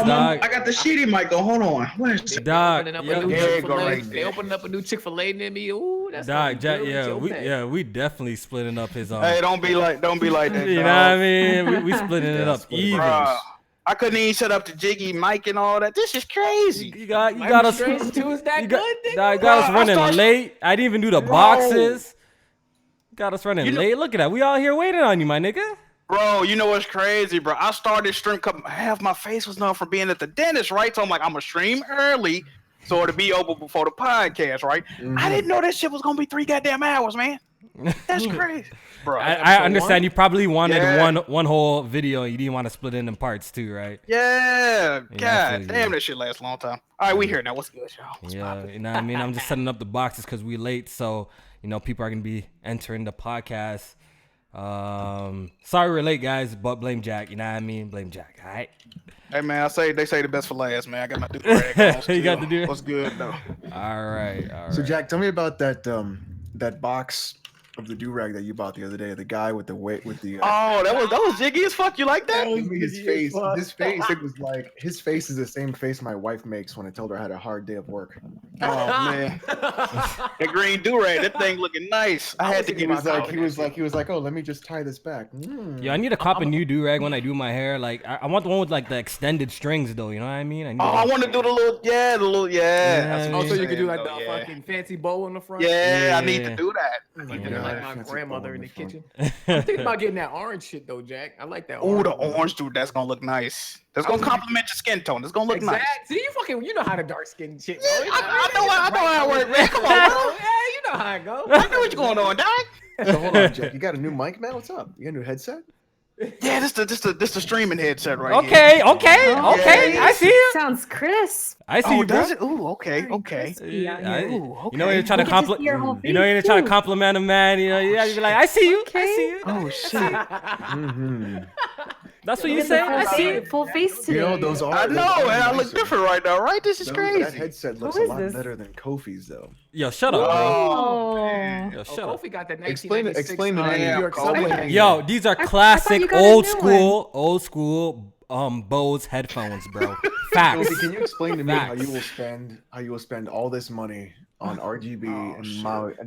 dog. I got the shitty mic on. Hold on. Where's it? Dog, They opening up a new Chick-fil-A near me. Ooh, that's dog, we definitely splitting up his Hey, don't be like that. You dog. know what I mean? We splitting it up even. Bruh, I couldn't even set up the jiggy mic and all that. This is crazy. You got us. Too is that good? Dog, got us running late. I didn't even do the boxes. Got us running late. Look at that. We all here waiting on you, my nigga. Bro, you know what's crazy, bro? I started stream. Half my face was known from being at the dentist, right? So I'm like, I'm gonna stream early, so it'll be over before the podcast, right? I didn't know that shit was gonna be 3 goddamn hours, man. That's crazy, bro. I understand you probably wanted one whole video and you didn't want to split it in parts too, right? Yeah, God damn, that shit lasts a long time. All right, we here now. What's good, y'all? Yeah, you know what I mean? I'm just setting up the boxes because we late, so you know people are gonna be entering the podcast. Sorry we're late, guys, but blame Jack. You know what I mean? Blame Jack. All right. Hey man, they say the best for last, man. I got my do-rag on. You got the do. What's good though? All right. So Jack, tell me about that that box of the do-rag that you bought the other day. The guy with the weight with the. Oh, that was jiggy as fuck. You like that? His face. It was like his face is the same face my wife makes when I told her I had a hard day of work. Oh man, that green do-rag, that thing looking nice. I had to give it. He was like, oh, let me just tie this back. Yeah, I need to cop a new do-rag when I do my hair. Like, I want the one with like the extended strings, though. You know what I mean? I want to do the little. Yeah. Also, you can do like the fucking fancy bow on the front. Yeah, I need to do that. Like my grandmother in the kitchen. I'm thinking about getting that orange shit though, Jack. I like that. Oh, the orange dude, that's gonna look nice. That's gonna complement your skin tone. That's gonna look nice. See, you know how the dark skin shit. Bro. I know how it works, man. Come on, bro. Yeah, you know how it goes. I know what's going on, dog. So hold on, Jack. You got a new mic, man? What's up? You got a new headset? Yeah, this the streaming headset right Okay. here. I see you. Sounds crisp. I see you, bro. Does it? Ooh, okay. You know, you're trying to compliment. You know, you're trying to compliment a man. You know, yeah, you be like, I see you. Oh shit. That's what you say. I see you. Full face today. You know, those are. I know, and I look different right now, right? This is crazy. That headset looks a lot better than Kofi's, though. Yo, shut up, bro. Oh. Yo, shut up. Kofi got that Explain the 1996 name. New York subway. Yo, these are classic, you got a old new school, Bose headphones, bro. Facts. Kofi, can you explain to me how you will spend all this money on RGB and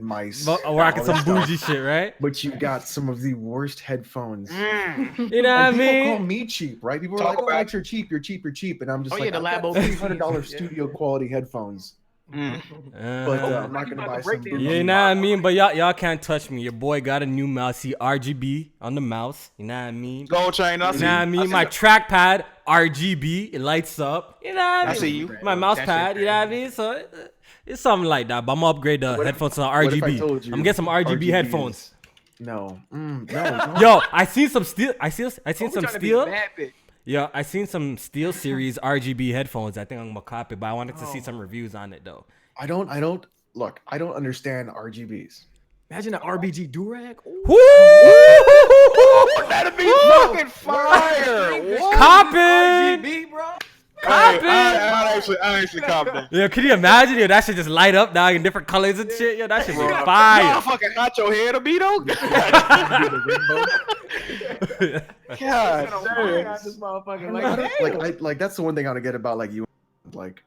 mice? Rocking some bougie shit, right? But you got some of the worst headphones. You know what I People call mean? me cheap, right? People are like, "Oh, you're cheap, you're cheap," and I'm just like, the "I got Labo $300 studio quality headphones." But I'm not gonna buy some. You know what I mean? But y'all can't touch me. Your boy got a new mouse. See RGB on the mouse. You know what I mean? Gold chain. You know what I mean? My trackpad RGB. It lights up. You know what I mean? I see you. My mouse pad. You know what I mean? So it's something like that. But I'm gonna upgrade the headphones to RGB. I'm gonna get some RGB headphones. No. Yo, I seen some steel. I seen some steel. Steel. Yeah, I seen some Steel Series RGB headphones. I think I'm gonna cop it, but I wanted to see some reviews on it though. I don't understand RGBs. Imagine an RBG Durag. Woo! That'd be fucking fire. Cop it! RGB, bro. Cop it! I actually copped it. Yeah, can you imagine? Yo, that shit just light up, dog, in different colors and shit. Yo, that shit be fire. Y'all fucking hot your head, Abito. God damn. Like that's the one thing I don't get about like you. Like,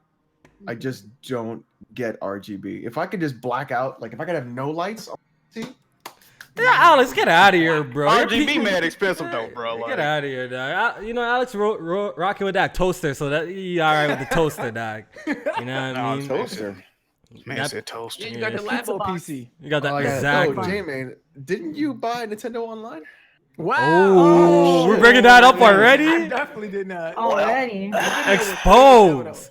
I just don't get RGB. If I could just black out, like if I could have no lights, see. Yeah, Alex, get out of here, bro. RGB mad expensive though, bro. Like. Get out of here, dog. You know, Alex rocking with that toaster, so that he all right with the toaster, dog. You know what I mean? Toaster. Man said toaster. Yeah, you got the Labo PC. You got that exactly. exactly. J-Man, didn't you buy Nintendo Online? Wow. Oh, we're bringing that up already? I definitely did not. Already. Exposed.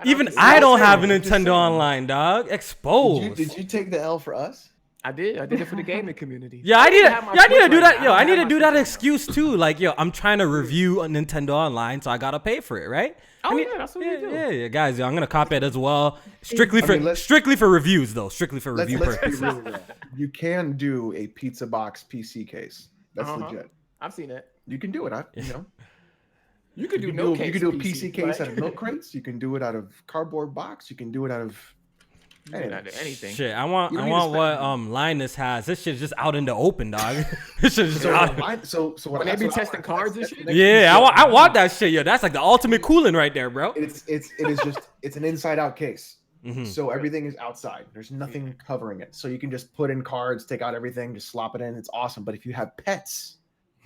Even I don't have a Nintendo Online, dog. Exposed. Did you take the L for us? I did it for the gaming community. Yeah, I need to do that. Yo, I need to do that excuse too. Like, yo, I'm trying to review a Nintendo Online, so I gotta pay for it, right? Yeah, that's what you do. Yeah, guys. Yo, I'm gonna cop it as well. Strictly for reviews, though. Strictly for review purposes. You can do a pizza box PC case. That's legit. I've seen it. You can do it. You could do You can do a PC case out of milk crates. You can do it out of cardboard box. You can do it out of You can not do anything. Shit, I want You don't need to what Linus has. This shit's just out in the open, dog. This shit's just out. So what When they be that's what I testing want. cards and That's shit? the next Yeah, piece. I want that shit, yo. That's like the ultimate cooling right there, bro. It is just it's an inside out case. Mhm. So everything is outside. There's nothing covering it. So you can just put in cards, take out everything, just slop it in. It's awesome. But if you have pets,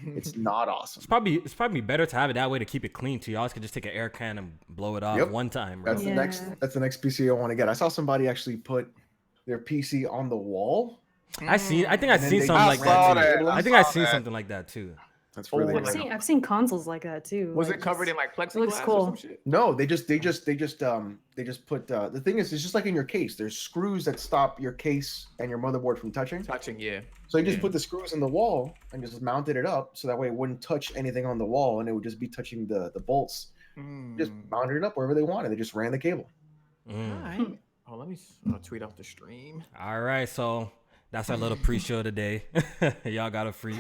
it's not awesome. It's probably better to have it that way to keep it clean too. You always could just take an air can and blow it off Yep. one time, bro. That's Yeah. the next PC I want to get. I saw somebody actually put their PC on the wall. I think I've And then seen they something like just that ran too. the I think I've seen something like that too. That's really Oh, nice. wow. I've seen consoles like that too. Was like it covered just- in like plexiglass looks or cool. some shit? No, they just put the thing is it's just like in your case. There's screws that stop your case and your motherboard from touching. Touching, yeah. So you just put the screws in the wall and just mounted it up so that way it wouldn't touch anything on the wall and it would just be touching the bolts. Just mounted it up wherever they wanted. They just ran the cable. All Mm. right. Oh, let me tweet off the stream. All right, so that's our little pre-show today. Y'all got a free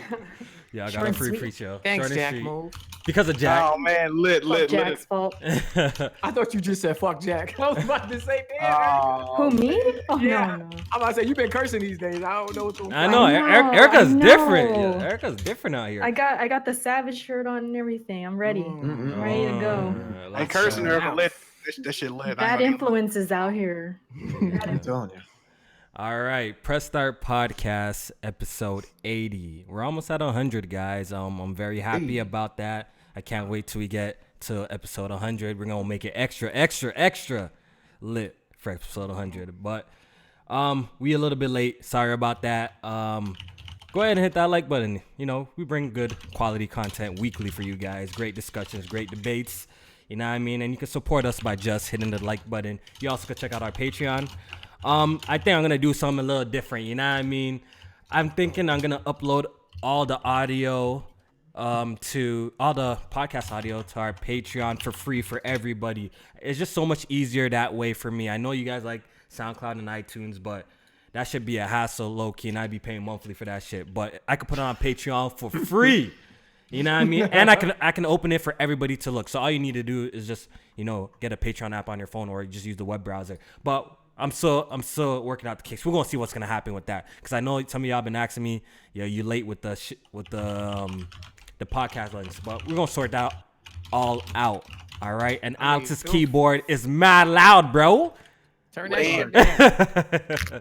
Short and sweet. pre-show. Thanks, Short and Jack. sweet. Move. Because of Jack. Oh man, lit. Jack's fault. I thought you just said fuck Jack. I was about to say, damn. Who, me? Oh, Yeah. no. I'm about to say, you've been cursing these days. I don't know what's going on. I know, I know, Erica's I different. know. Yeah, Erica's different out here. I got the Savage shirt on and everything. I'm ready. I'm ready to go. I'm cursing her, Wow. but lit. This shit lit. I ain't Bad gonna- influences out here. I'm telling you. All right, Press Start Podcast, episode 80. We're almost at 100, guys. I'm very happy about that. I can't wait till we get to episode 100. We're gonna make it extra lit for episode 100. But we a little bit late. Sorry about that. Go ahead and hit that like button. You know, we bring good quality content weekly for you guys. Great discussions, great debates. You know what I mean? And you can support us by just hitting the like button. You also can check out our Patreon. I think I'm going to do something a little different. You know what I mean? I'm thinking I'm going to upload all the audio to all the podcast audio to our Patreon for free for everybody. It's just so much easier that way for me. I know you guys like SoundCloud and iTunes, but that should be a hassle low key, and I'd be paying monthly for that shit. But I could put it on Patreon for free. You know what I mean? And I can open it for everybody to look. So all you need to do is just, you know, get a Patreon app on your phone or just use the web browser. But I'm still working out the kinks. We're gonna see what's gonna happen with that, because I know some of y'all been asking me, yo, you late with the podcast links, but we're gonna sort that all out. All right. And Alex's keyboard is mad loud, bro. Turn that shit down.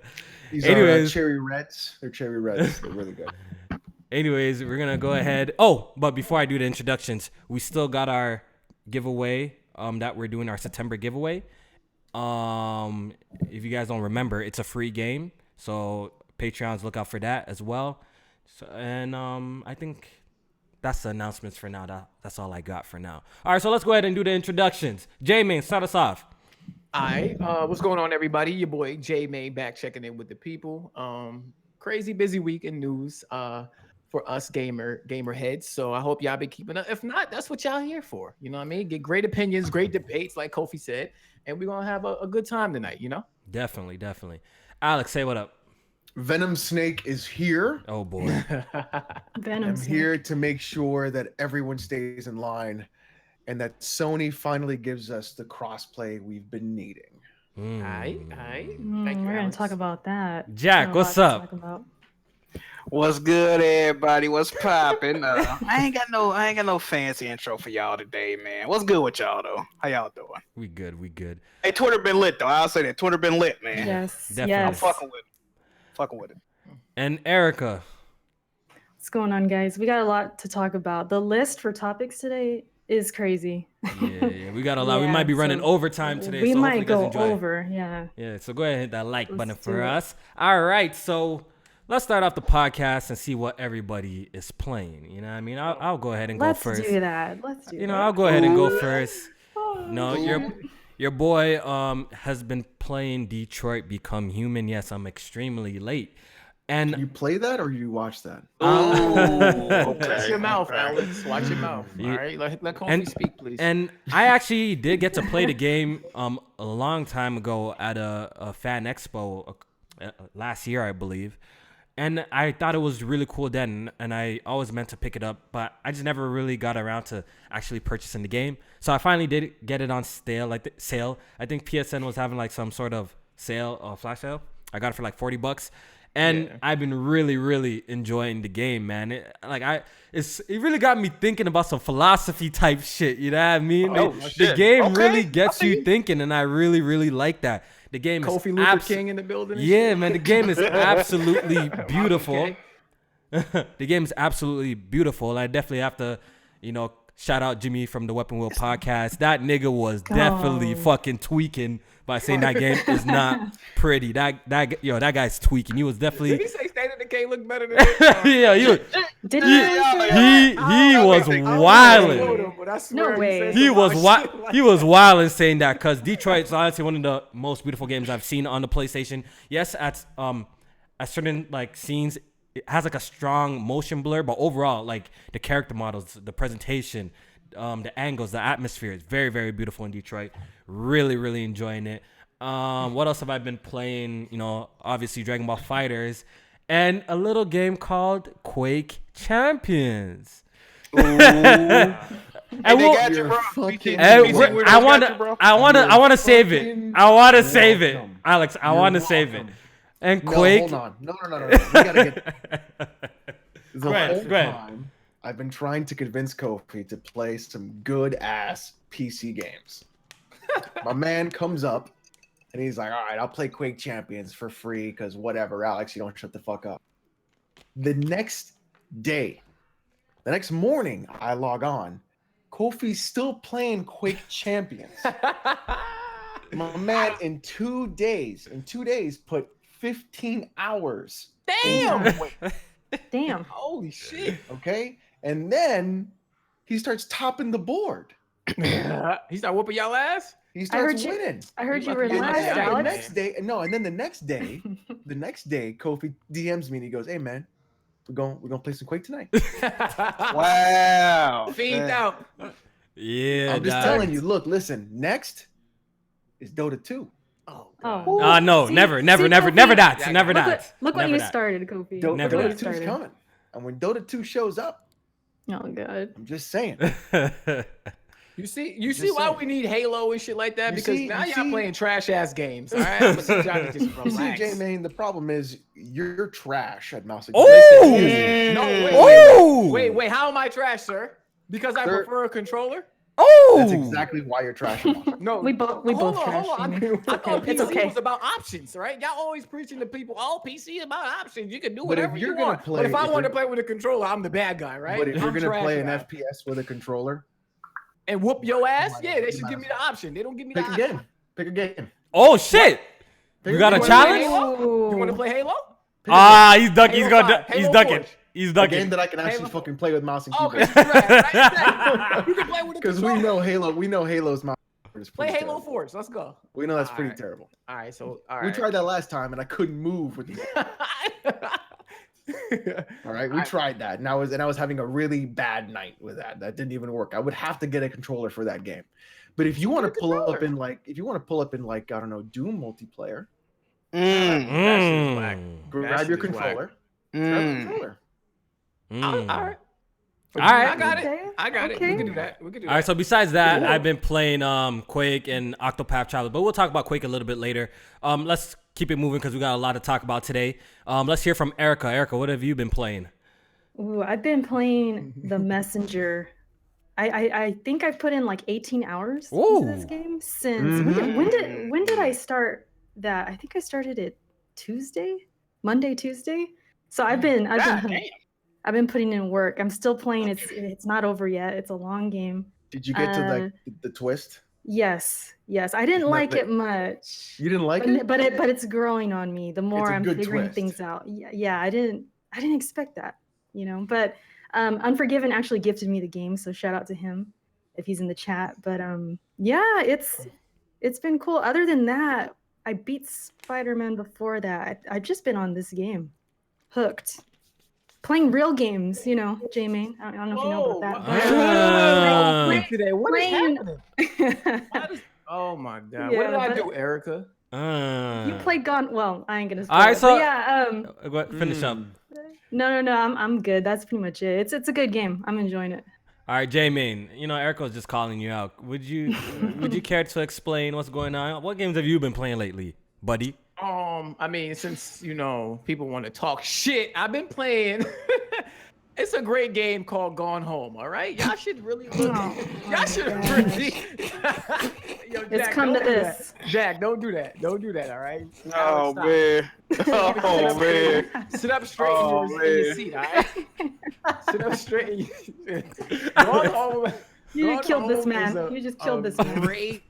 These Anyways. are cherry reds. They're cherry reds. They're really good. Anyways, we're gonna go ahead. Oh, but before I do the introductions, we still got our giveaway that we're doing, our September giveaway. If you guys don't remember, it's a free game, so Patreons, look out for that as well. So, and I think that's the announcements for now. That's all I got for now. All right, so let's go ahead and do the introductions. J-Man, start us off. All right. What's going on, everybody? Your boy J May back checking in with the people. Crazy busy week in news for us gamer heads. So I hope y'all been keeping up. If not, that's what y'all here for. You know what I mean? Get great opinions, great debates, like Kofi said, and we're gonna have a good time tonight. You know? Definitely. Alex, say what up. Venom Snake is here. Oh boy. Venom. I'm Snake. here to make sure that everyone stays in line and that Sony finally gives us the crossplay we've been needing. All right. Thank you, We're gonna Alex. talk about that. Jack, Got a what's lot to up? talk about. What's good, everybody? What's poppin'? I ain't got no fancy intro for y'all today, man. What's good with y'all though? How y'all doing? We good. Hey, Twitter been lit though. I'll say that Twitter been lit, man. Yes. Definitely. I'm Yes. fucking with it. And Erica. What's going on, guys? We got a lot to talk about. The list for topics today is crazy. Yeah, we got a lot. We Yeah, might be running so overtime today. We so might hopefully you go guys enjoy. over. Yeah. Yeah, so go ahead and hit that like button Let's for do it. us. All right, so let's start off the podcast and see what everybody is playing. You know what I mean? I'll go ahead and Let's go first. do that. Let's do You that. know, I'll go ahead and go first. Oh, No, your boy has been playing Detroit Become Human. Yes, I'm extremely late. And You play that or you watch that? Watch your mouth, Alex. Watch your mouth. All Yeah. right. Let Kofi And- speak, please. And I actually did get to play the game a long time ago at a fan expo last year, I believe. And I thought it was really cool then, and I always meant to pick it up, but I just never really got around to actually purchasing the game. So I finally did get it on sale. I think PSN was having like some sort of sale, flash sale. I got it for like $40, and I've been really, really enjoying the game, man. It really got me thinking about some philosophy type shit. You know what I mean? The game really gets you thinking, and I really, really like that. The game Kofi is Luther King in the building. Yeah, man. The game is absolutely beautiful. The game is absolutely beautiful. And I definitely have to, shout out Jimmy from the Weapon Wheel podcast. That nigga was definitely fucking tweaking by saying that game is not pretty. That guy's tweaking. He was definitely. Did he say State of Decay looked better than this? Yeah, he was wilding. No way. He was wilding saying that because Detroit's honestly one of the most beautiful games I've seen on the PlayStation. Yes, at certain like scenes, it has like a strong motion blur, but overall, like the character models, the presentation, the angles, the atmosphere is very, very beautiful in Detroit. Really, really enjoying it. What else have I been playing? Obviously Dragon Ball FighterZ and a little game called Quake Champions. I want to save it. I want to save it, Alex. I want to save it. And Quake. Hold on. No. We gotta get. The whole time, I've been trying to convince Kofi to play some good ass PC games. My man comes up and he's like, "All right, I'll play Quake Champions for free because whatever, Alex, you don't shut the fuck up." The next morning, I log on. Kofi's still playing Quake Champions. My man, in 2 days, put 15 hours. Damn. Damn. Holy shit. Okay. And then he starts topping the board. He started whooping y'all ass? He starts winning. I heard you were last, Alex. The next day, and then the next day, Kofi DMs me and he goes, "Hey man, we're gonna play some Quake tonight." Wow. Fiend out. Yeah. I'm just telling you, listen, next is Dota 2. No, never that. Look what you started, Kofi. Dota 2 is coming. And when Dota 2 shows up, oh god. I'm just saying. You see why we need Halo and shit like that? Because now y'all playing trash ass games. All right, I'm gonna see Johnny just relax. You see, J-Main, the problem is you're trash at mouse. Wait, how am I trash, sir? Because I prefer a controller? That's exactly why you're trash. No, we both trash. I thought It's PC okay. was about options, right? Y'all always preaching to people, PC is about options. You can do But if whatever you're you gonna want. play- But if I if want to you're- play with a controller, I'm the bad guy, right? But if you're I'm gonna trash play an guy. FPS with a controller, and whoop your ass, they should give me the option. They don't give me the pick a option. game. Pick a game. Oh shit! You got a challenge? You want to play Halo? He's ducking. He's gonna. He's ducking. He's A ducking. game that I can actually fucking play with mouse and Oh, keyboard. because you can play with a Because controller. we know Halo's mouse is Play pretty Halo terrible. Force. Let's go. We know that's pretty Alright. terrible. All right, so all right. We tried that last time and I couldn't move with the All right, we tried that, and I was having a really bad night with that. That didn't even work. I would have to get a controller for that game. But if you want to pull up in like, I don't know, Doom multiplayer, grab your controller. Grab your controller. All right. All right. I got it. Okay. I got it. Okay. We can do that. We can do that. All right, so besides that, I've been playing Quake and Octopath Traveler, but we'll talk about Quake a little bit later. Let's keep it moving because we got a lot to talk about today. Let's hear from Erica. Erica, what have you been playing? Ooh, I've been playing The Messenger. I think I've put in like 18 hours into this game since when did I start that? I think I started it Monday, Tuesday. So I've been putting in work. I'm still playing. It's not over yet. It's a long game. Did you get to like the twist? Yes. I didn't like it much. You didn't like it? But it's growing on me. The more It's a I'm good figuring twist. things out. Yeah, I didn't expect that, But Unforgiven actually gifted me the game, so shout out to him if he's in the chat. But yeah, it's been cool. Other than that, I beat Spider-Man before that. I've just been on this game, hooked. Playing real games, J-Main. I don't know if you know about that. What is happening? Oh my god! Yeah, what did I but- do, Erica? You played Gone. Well, I ain't gonna. Spoil All right, it, so but yeah. Finish up. No. I'm good. That's pretty much it. It's a good game. I'm enjoying it. All right, J-Main, Erica was just calling you out. Would you care to explain what's going on? What games have you been playing lately? buddy? I mean, since people want to talk shit, I've been playing. It's a great game called Gone Home. All right, y'all should really look. Y'all should really. Yo, Jack, It's come to this. Jack, don't do that. Don't do that. All right. Oh man. Oh man. Sit up straight in your seat. All right. Sit up straight. Gone Home. You killed this Home man. You just killed this man. Great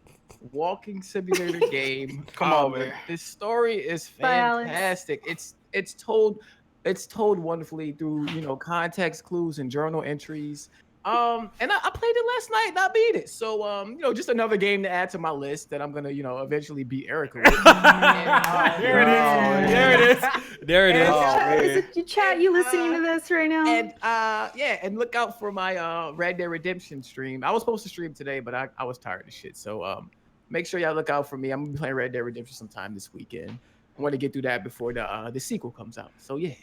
walking simulator game. Come on, man. This story is fantastic. It's told wonderfully through context clues and journal entries. And I played it last night and I beat it. So just another game to add to my list that I'm gonna eventually beat Erica with. There it is. Is it you chat? You listening to this right now? And and look out for my Red Dead Redemption stream. I was supposed to stream today, but I was tired of shit. So make sure y'all look out for me. I'm gonna be playing Red Dead Redemption sometime this weekend. I want to get through that before the sequel comes out. So yeah.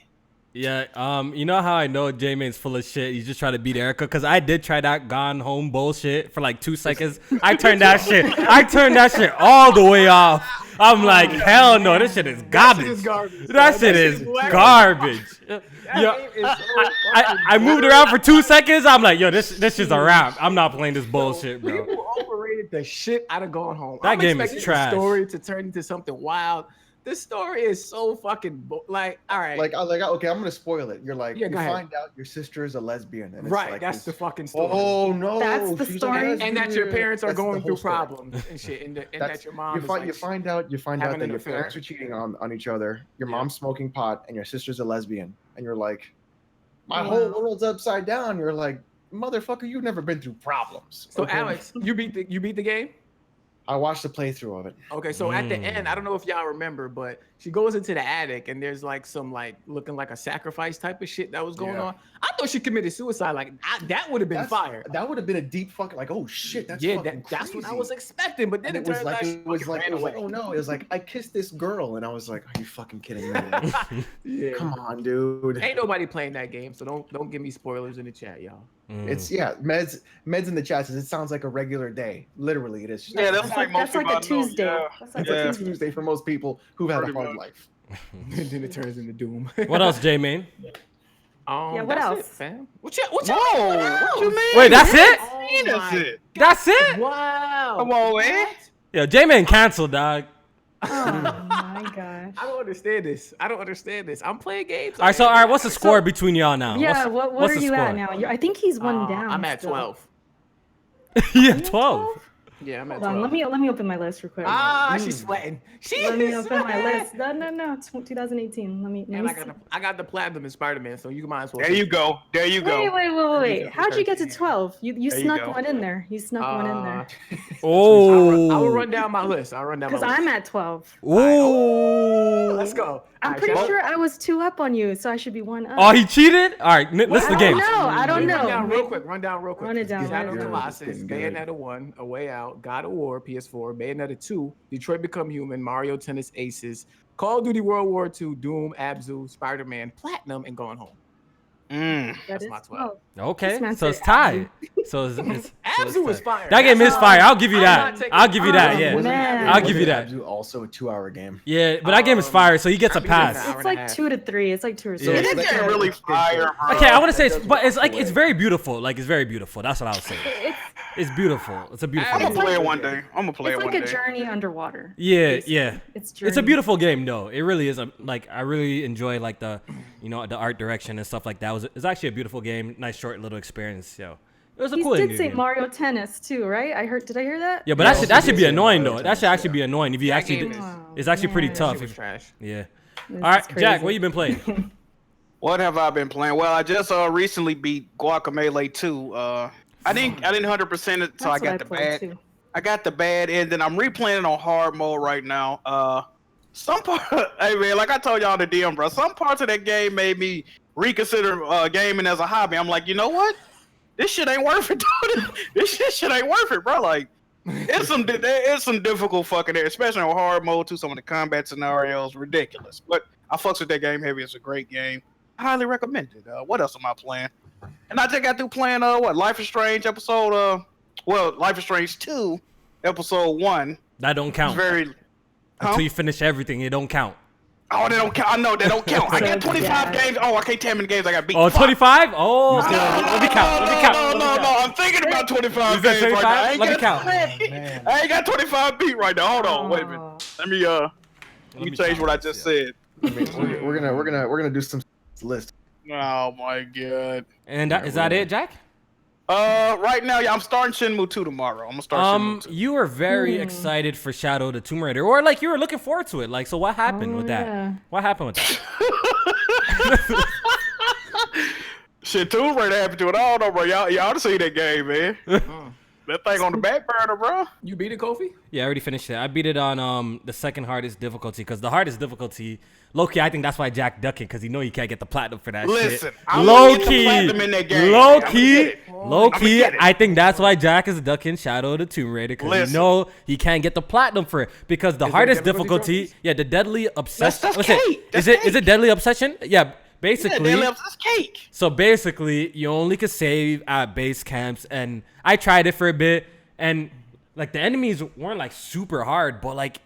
Yeah, you know how I know J-Man's full of shit? He's just trying to beat Erica? Because I did try that Gone Home bullshit for like 2 seconds. I turned that shit all the way off. I'm like, hell no, this shit is garbage. That shit is garbage. I moved around for 2 seconds. I'm like, yo, this is a wrap. I'm not playing this bullshit, bro. People overrated the shit out of Gone Home. That game is trash. The story to turn into something wild. This story is so fucking all right. Okay, I'm gonna spoil it. You're like, you find out your sister is a lesbian, and it's right. like That's the fucking story. Oh no, that's the story, and that your parents are going through problems and shit, and that your mom. You find out that your parents are cheating on each other. Your mom's smoking pot, and your sister's a lesbian, and you're like, my whole world's upside down. You're like, motherfucker, you've never been through problems. So Alex, you beat the game. I watched the playthrough of it. Okay, so at the end, I don't know if y'all remember, but she goes into the attic and there's like some looking like a sacrifice type of shit that was going on. I thought she committed suicide. That would have been fire. That would have been a deep fucking oh shit. That's that's what I was expecting. But then it was like oh no, it was like I kissed this girl and I was like, are you fucking kidding me? Come on, dude. Ain't nobody playing that game, so don't give me spoilers in the chat, y'all. It's Meds in the chat says it sounds like a regular day. Literally, it is. That's like most people. That's like a Tuesday. That's like a Tuesday for most people who've had a hard life. And then it turns into doom. What else, J-Man? What else? It, fam? What you mean? Wait, that's it? That's it. That's it? Wow. Come on, man. Yo, J-Man canceled, dog. Oh my gosh. I don't understand this. I'm playing games. All right, what's the score between y'all now? Yeah, what are you at now? I think he's one down. I'm at 12. Yeah, 12. Yeah, I'm at 12. Hold on, let me open my list real quick. She's sweating. Let me open my list. No, it's 2018. Let me I got the platinum in Spider-Man, so you might as well. There you go. Wait. How'd you get to 12? You snuck one in there. Oh. I will run down my list. Because I'm at 12. Ooh. Let's go. I'm pretty sure I was 2 up on you, so I should be 1 up. Oh, he cheated? All right, list the games. I don't know. Run down real quick. Run it down. Shadow of the Colossus, Bayonetta 1, A Way Out, God of War, PS4, Bayonetta 2, Detroit Become Human, Mario Tennis Aces, Call of Duty World War II, Doom, Abzu, Spider-Man, Platinum, and Going Home. That's my 12. Okay, so it's tied. So it's Abzu was fire. That game is fire. I'll give you that. Yeah. I'll give you that. Abzu also a 2-hour game. Yeah, but that game is fire, so he gets a pass. It's like 2 to 3. It's like 2 or 3. It is really fire, bro. Okay, I want to say, it's very beautiful. Like, it's very beautiful. That's what I was saying. It's beautiful. It's a beautiful game. I'm gonna play it one day. It's like a journey underwater. Yeah. It's a beautiful game, though. It really is. I really enjoy like the art direction and stuff like that. It's actually a beautiful game. Nice short little experience. So it was a cool game. He did say Mario Tennis too, right? Did I hear that? Yeah, but that should be annoying though. That should actually be annoying if you actually. It's actually pretty tough. Trash. Yeah. All right, Jack, what you been playing? What have I been playing? Well, I just recently beat Guacamelee 2. I didn't 100% it, so I got the bad. Too. I got the bad end, and I'm replaying it on hard mode right now. Some part, hey man, like I told y'all in the DM, bro. Some parts of that game made me reconsider gaming as a hobby. I'm like, you know what? This shit ain't worth it, dude. This shit ain't worth it, bro. Like, it's some difficult fucking there, especially on hard mode too. Some of the combat scenarios ridiculous, but I fucks with that game heavy. It's a great game. I highly recommend it. What else am I playing? And I just got through playing Life is Strange episode Life is Strange 2 episode 1. That don't count. Until you finish everything, it don't count. Oh, they don't count. I know they don't count. I got 25 games. Oh, I can't tell how many games I got beat. Oh, 25? Oh, let me count. No. I'm thinking about 25 games right now. Let me count. I ain't got 25 beat right now. Hold on, wait a minute. Let me change what I just said. I mean, we're gonna do some list. Oh my god. And is that it, Jack? Right now, yeah, I'm starting Shenmue 2 tomorrow. I'm gonna start Shenmue 2. You were very excited for Shadow of the Tomb Raider, or like you were looking forward to it. Like, so what happened with that? What happened with that? Shit, Tomb Raider happened to it. I don't know, bro. Y'all to see that game, man. That thing on the back burner, bro. You beat it, Kofi? Yeah, I already finished it. I beat it on the second hardest difficulty, because the hardest difficulty, low-key, I think that's why Jack ducking, because he know he can't get the platinum for that shit. Listen, I'm gonna get the platinum in that game. Low-key, I think that's why Jack is ducking Shadow of the Tomb Raider, because he know he can't get the platinum for it. Because the hardest difficulty, the deadly obsession. That's cake. Is it deadly obsession? Yeah. Basically, that's cake. So basically, you only could save at base camps, and I tried it for a bit, and like the enemies weren't like super hard, but like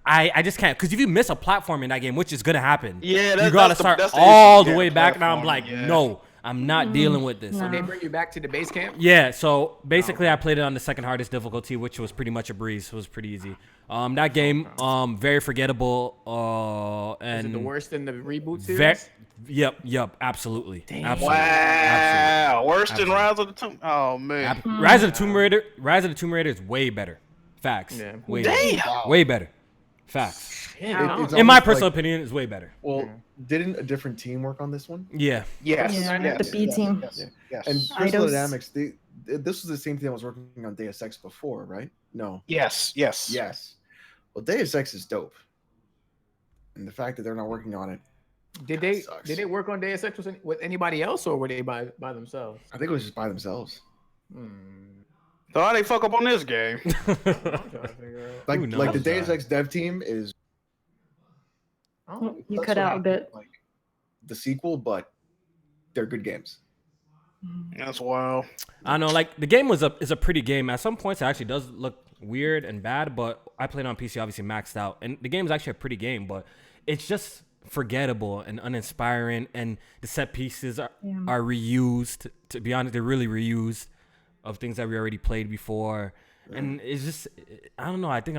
I just can't, because if you miss a platform in that game, which is gonna happen, you gotta start all the way back. Now I'm like, no, I'm not dealing with this. So they bring you back to the base camp? Yeah, so basically I played it on the second hardest difficulty, which was pretty much a breeze. It was pretty easy. That game, very forgettable. And is it the worst in the reboot series? Yep, absolutely. Damn. Absolutely. Wow, worse than Rise of the Tomb. Oh man, Rise of the Tomb Raider is way better. Facts. Yeah. Way better. Facts. In my personal opinion, it's way better. Well, didn't a different team work on this one? Yeah. Yeah, the B team. Yes. And Crystal Dynamics, this was the same thing that was working on Deus Ex before, right? No. Yes. Well, Deus Ex is dope, and the fact that they're not working on it. Did they work on Deus Ex with anybody else, or were they by themselves? I think it was just by themselves. So how they fuck up on this game? like the Deus Ex dev team is. You cut out a bit. Like the sequel, but they're good games. That's wild. I know, like the game is a pretty game. At some points, it actually does look weird and bad, but I played on PC, obviously maxed out, and the game is actually a pretty game, but it's just forgettable and uninspiring, and the set pieces are reused. To be honest, they're really reused of things that we already played before, and it's just, I don't know. I think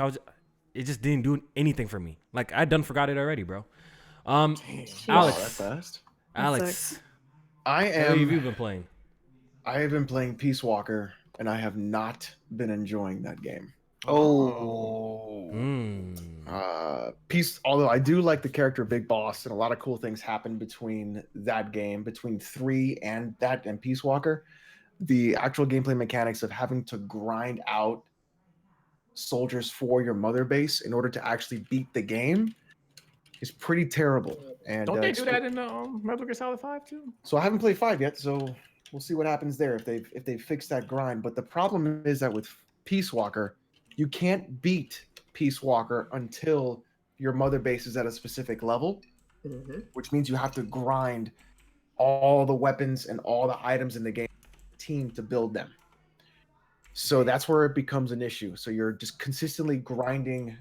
it just didn't do anything for me. Like I done forgot it already, bro. Alex, that fast. Alex, what have you been playing? I have been playing Peace Walker, and I have not been enjoying that game. Peace. Although I do like the character Big Boss, and a lot of cool things happen between that game, between 3 and Peace Walker. The actual gameplay mechanics of having to grind out soldiers for your mother base in order to actually beat the game is pretty terrible. And don't they do that in Metal Gear Solid 5 too? So I haven't played 5 yet, so we'll see what happens there if they fix that grind. But the problem is that with Peace Walker, you can't beat Peace Walker until your mother base is at a specific level, which means you have to grind all the weapons and all the items in the game team to build them. So that's where it becomes an issue. So you're just consistently grinding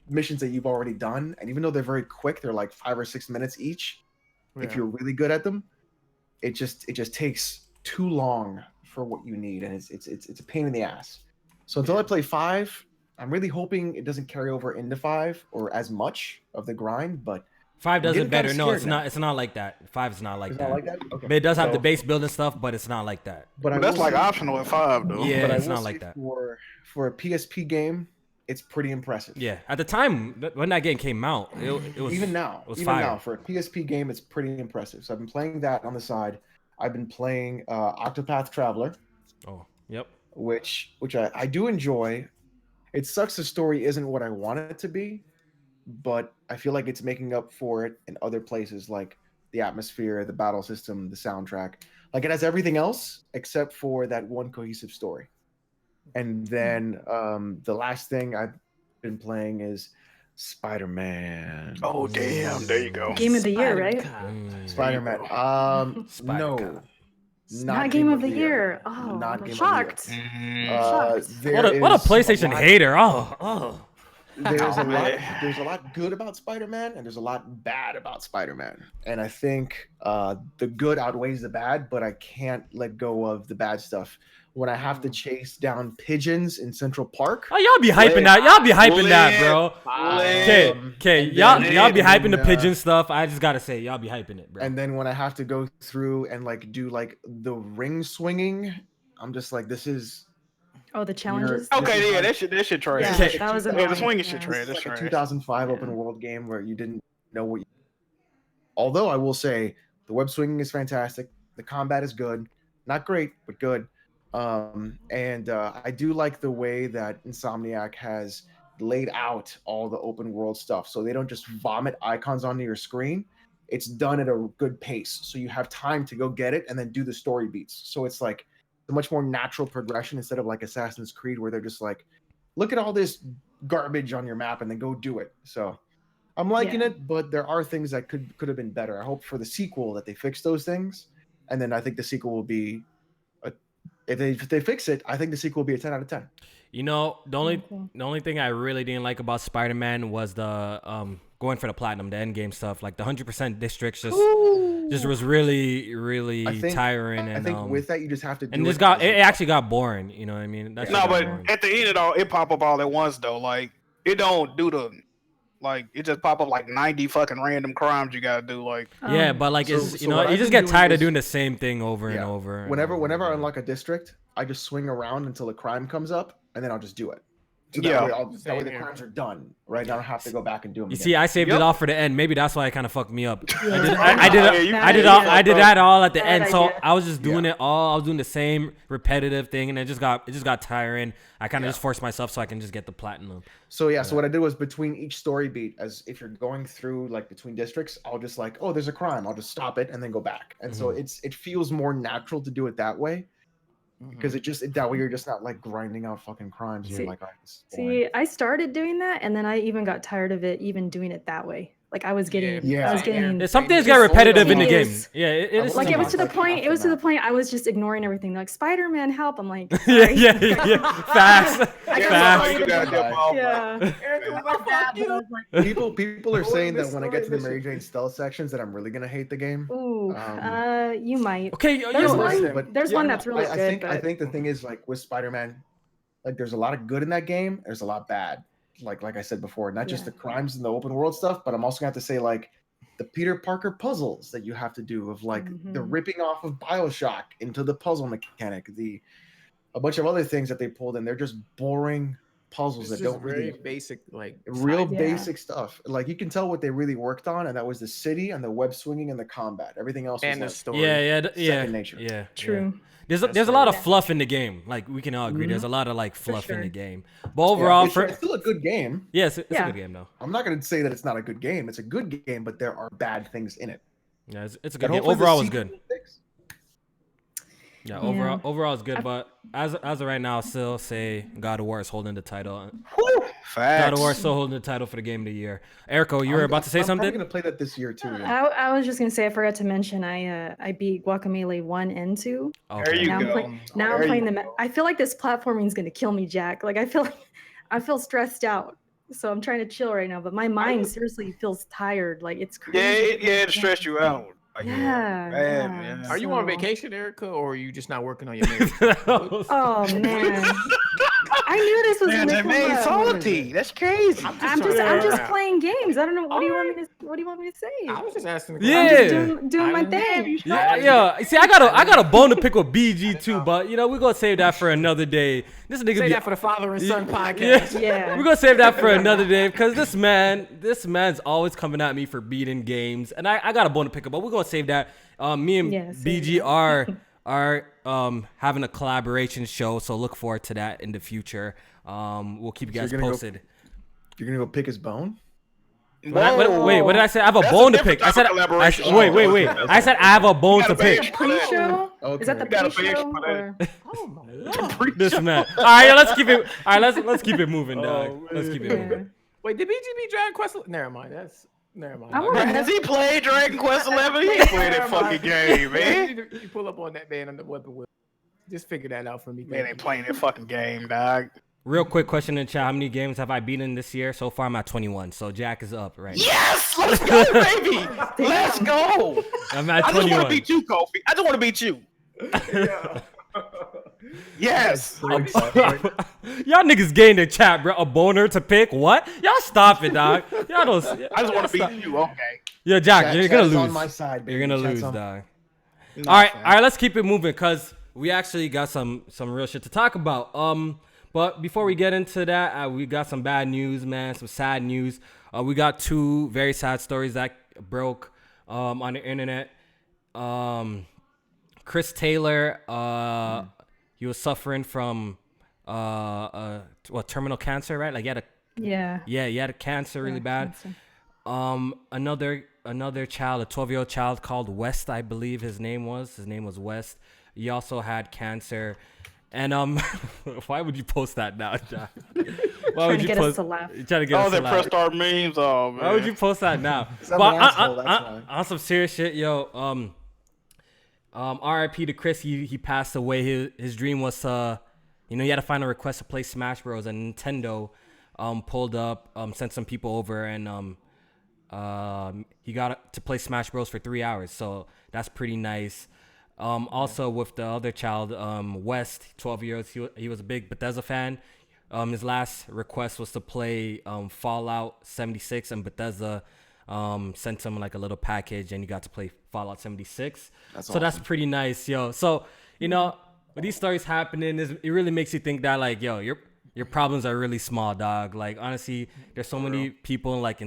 missions that you've already done, and even though they're very quick, they're like 5 or 6 minutes each. If you're really good at them, it just takes too long for what you need, and it's a pain in the ass. So until I play 5, I'm really hoping it doesn't carry over into 5 or as much of the grind, but 5 does it better. No, it's not. It's not like that. 5 is not like that. Not like that? Okay. But it does have the base building stuff, but it's not like that. But that's like optional at 5, though. Yeah, but it's not like that. For a PSP game, it's pretty impressive. Yeah, at the time when that game came out, it was even now for a PSP game, it's pretty impressive. So I've been playing that on the side. I've been playing Octopath Traveler. Oh, yep. Which I do enjoy. It sucks the story isn't what I want it to be, but I feel like it's making up for it in other places, like the atmosphere, the battle system, the soundtrack. Like it has everything else except for that one cohesive story. And then the last thing I've been playing is Spider-Man. Oh damn! There you go. Game of the year, right? Spider-Man. No. Not game of the year. Oh, not game shocked. of the year. What a PlayStation hater. Oh. there's Oh, a lot man. there's a lot good about Spider-Man and there's a lot bad about Spider-Man. And I think the good outweighs the bad, but I can't let go of the bad stuff. When I have to chase down pigeons in Central Park. Oh, y'all be hyping that. Y'all be hyping that, bro. Okay, and y'all then- be hyping the and, pigeon stuff. I just gotta say, y'all be hyping it, bro. And then when I have to go through and like do like the ring swinging, I'm just like, this is Oh, the challenges. Okay, yeah, that shit trash. Yeah, Okay. that was Yeah, annoying. the swinging shit yeah. trash. That's like a trash. 2005 Yeah. open world game where you didn't know what. Although I will say the web swinging is fantastic, the combat is good, not great but good. And I do like the way that Insomniac has laid out all the open world stuff, so they don't just vomit icons onto your screen. It's done at a good pace, so you have time to go get it and then do the story beats. So it's like a much more natural progression instead of like Assassin's Creed where they're just like, look at all this garbage on your map and then go do it. So I'm liking Yeah. it, but there are things that could have been better. I hope for the sequel that they fix those things, and then I think the sequel will be if they fix it, I think the sequel will be a 10 out of 10. You know, the Okay. only thing I really didn't like about Spider-Man was the going for the platinum, the end game stuff. Like the 100% districts just was really I think- tiring. I And think with that you just have to do and it. it actually got boring. You know what I mean? That shit No, got but boring. at the end of it all, it pop up all at once though. Like it don't do the like it just pop up like 90 fucking random crimes you gotta do. Like Yeah, Um, but like so- it's so you know what you I've just been get doing tired of is- doing the same thing over and Yeah. over. and Whenever over I again. unlock a district, I just swing around until a crime comes up, and then I'll just do it. So that Yeah. way, that way Same the here. crimes are done, right? I don't have to go back and do them. You again. see, I saved Yep. it all for the end. Maybe that's why it kind of fucked me up. Yeah. I did Yeah, you- I did yeah, all you I did fucked that all at the Bad end. So idea. I was just doing Yeah. it all. I was doing the same repetitive thing, and it just got tiring. I kind of just forced myself so I can just get the platinum. So yeah, so what I did was between each story beat, as if you're going through like between districts, I'll just like, oh, there's a crime, I'll just stop it and then go back. And so it feels more natural to do it that way because that way you're just not like grinding out fucking crimes. And See- you're like, all right, this is boring. See, I started doing that, and then I even got tired of it, even doing it that way. Like I was getting, Yeah. I was getting. Yeah, some things Just get repetitive in the game. tedious. Yeah, it is. Like it was to the Like point. half It was the to the map. point. I was just ignoring everything. Like Spider-Man, help! I'm like, yeah, sorry. yeah. Fast, I got fast. so goddamn Right. ball, bro. Yeah. Erica was like, "Fuck you." People are saying that when I get to the Story Mary Jane stealth sections that I'm really gonna hate the game. Ooh, you might. Okay, There's yo, one. but- There's one that's really I good. think but I think the thing is like with Spider-Man, like there's a lot of good in that game. There's a lot bad. Like I said before, not just Yeah. the crimes and the open world stuff, but I'm also gonna have to say like the Peter Parker puzzles that you have to do of like the Mhm. ripping off of BioShock into the puzzle mechanic, a bunch of other things that they pulled in. They're just boring puzzles It's that just don't very really basic, like real side- Yeah. basic stuff. Like you can tell what they really worked on, and that was the city and the web swinging and the combat. Everything else and the was like, story. yeah, Second nature. Yeah. True. There's a lot of fluff in the game. Like we can all agree. There's a lot of like fluff in sure. the game. But overall, it's still a good game. yes, it's a Yeah. good game though. I'm not going to say that it's not a good game. It's a good game, but there are bad things in it. Yeah, it's a And good game. hopefully the Overall, it's sequel good. will fix. Yeah, Yeah. overall it's good. But as of right now, I'll still say God of War is holding the title. Whew, facts. God of War is still holding the title for the game of the year. Erico, you were about to say I'm something? probably going to play that this year too. Yeah. I was just gonna say I forgot to mention I beat Guacamelee 1 and 2. There you Now I'm, go. now I'm There playing you them. I feel like this platforming is gonna kill me, Jack. Like I feel stressed out. So I'm trying to chill right now, but my mind seriously feels tired. Like it's crazy. Yeah, it stressed you out. Like, Yeah. bad, yeah. man. Are you on So- vacation, Erica, or are you just not working on your marriage? Oh man. I knew this was Man, gonna that come man up. salty. That's crazy. I'm just playing games. I don't know what do you want me to say? I was just asking. Yeah. I'm just doing my I- thing. Yeah. See, I got a bone to pick with BG too, but you know we're gonna save that for another day. This nigga Say be that for the father and son Yeah. podcast. Yeah. We're gonna save that for another day because this man's always coming at me for beating games, and I got a bone to pick up, but we're gonna save that. Me and Yeah, save BG that. are having a collaboration show, so look forward to that in the future. We'll keep you guys you're gonna go- posted. You're going to go pick his bone? Wait, what did I say? I have a That's a bone to different pick. I type said, of collaboration. wait. I said I have a bone to gotta pay pick. for that. Pre-show? Okay. Is that the You gotta pay pre-show? for that. Or... Oh my lord. This man. All right, yo, let's keep it. All right, let's keep it moving, dog. Oh, Let's keep it Yeah. moving. Wait, did BGB Dragon Quest? Never mind. Never mind. I wanna- Has he played Dragon Quest 11? He ain't played that fucking game, man. You pull up on that man on the weapon wheel. Just figure that out for me. Man ain't playing that fucking game, dog. Real quick question in chat: how many games have I beaten this year? So far, I'm at 21. So Jack is up right now. Yes, let's go, baby. Let's go. I'm at 21. I just want to beat you, Kofi. I just want to beat you. Yes. Y'all niggas gay in the chat, bro. A boner to pick? What? Y'all stop it, dog. Y'all don't. I just want to beat you. Okay. Yo, Jack, you're gonna lose. On my side, baby. You're gonna Chat's lose, on. dog. All right. Let's keep it moving because we actually got some real shit to talk about. But before we get into that, we got some bad news, man. Some sad news. We got 2 very sad stories that broke on the internet. Chris Taylor, he was suffering from terminal cancer, right? Like he had he had a cancer really bad. Cancer. Another child, a 12-year-old child called West, I believe his name was West. He also had cancer. And why would you post that now, Jack? Why would you get post? us to laugh. You're trying to get us to that laugh. press start memes. Oh man. Why would you post that now? On some serious shit, yo. R.I.P. to Chris. He passed away. His dream was he had to find a request to play Smash Bros. And Nintendo pulled up, sent some people over, and he got to play Smash Bros. For 3 hours. So that's pretty nice. Also with the other child, West, 12 years, he was a big Bethesda fan. His last request was to play Fallout 76, and Bethesda sent him like a little package, and he got to play Fallout 76. That's pretty nice, yo. So with these stories happening, it really makes you think that like, yo, your problems are really small, dog. Like honestly, there's so many people like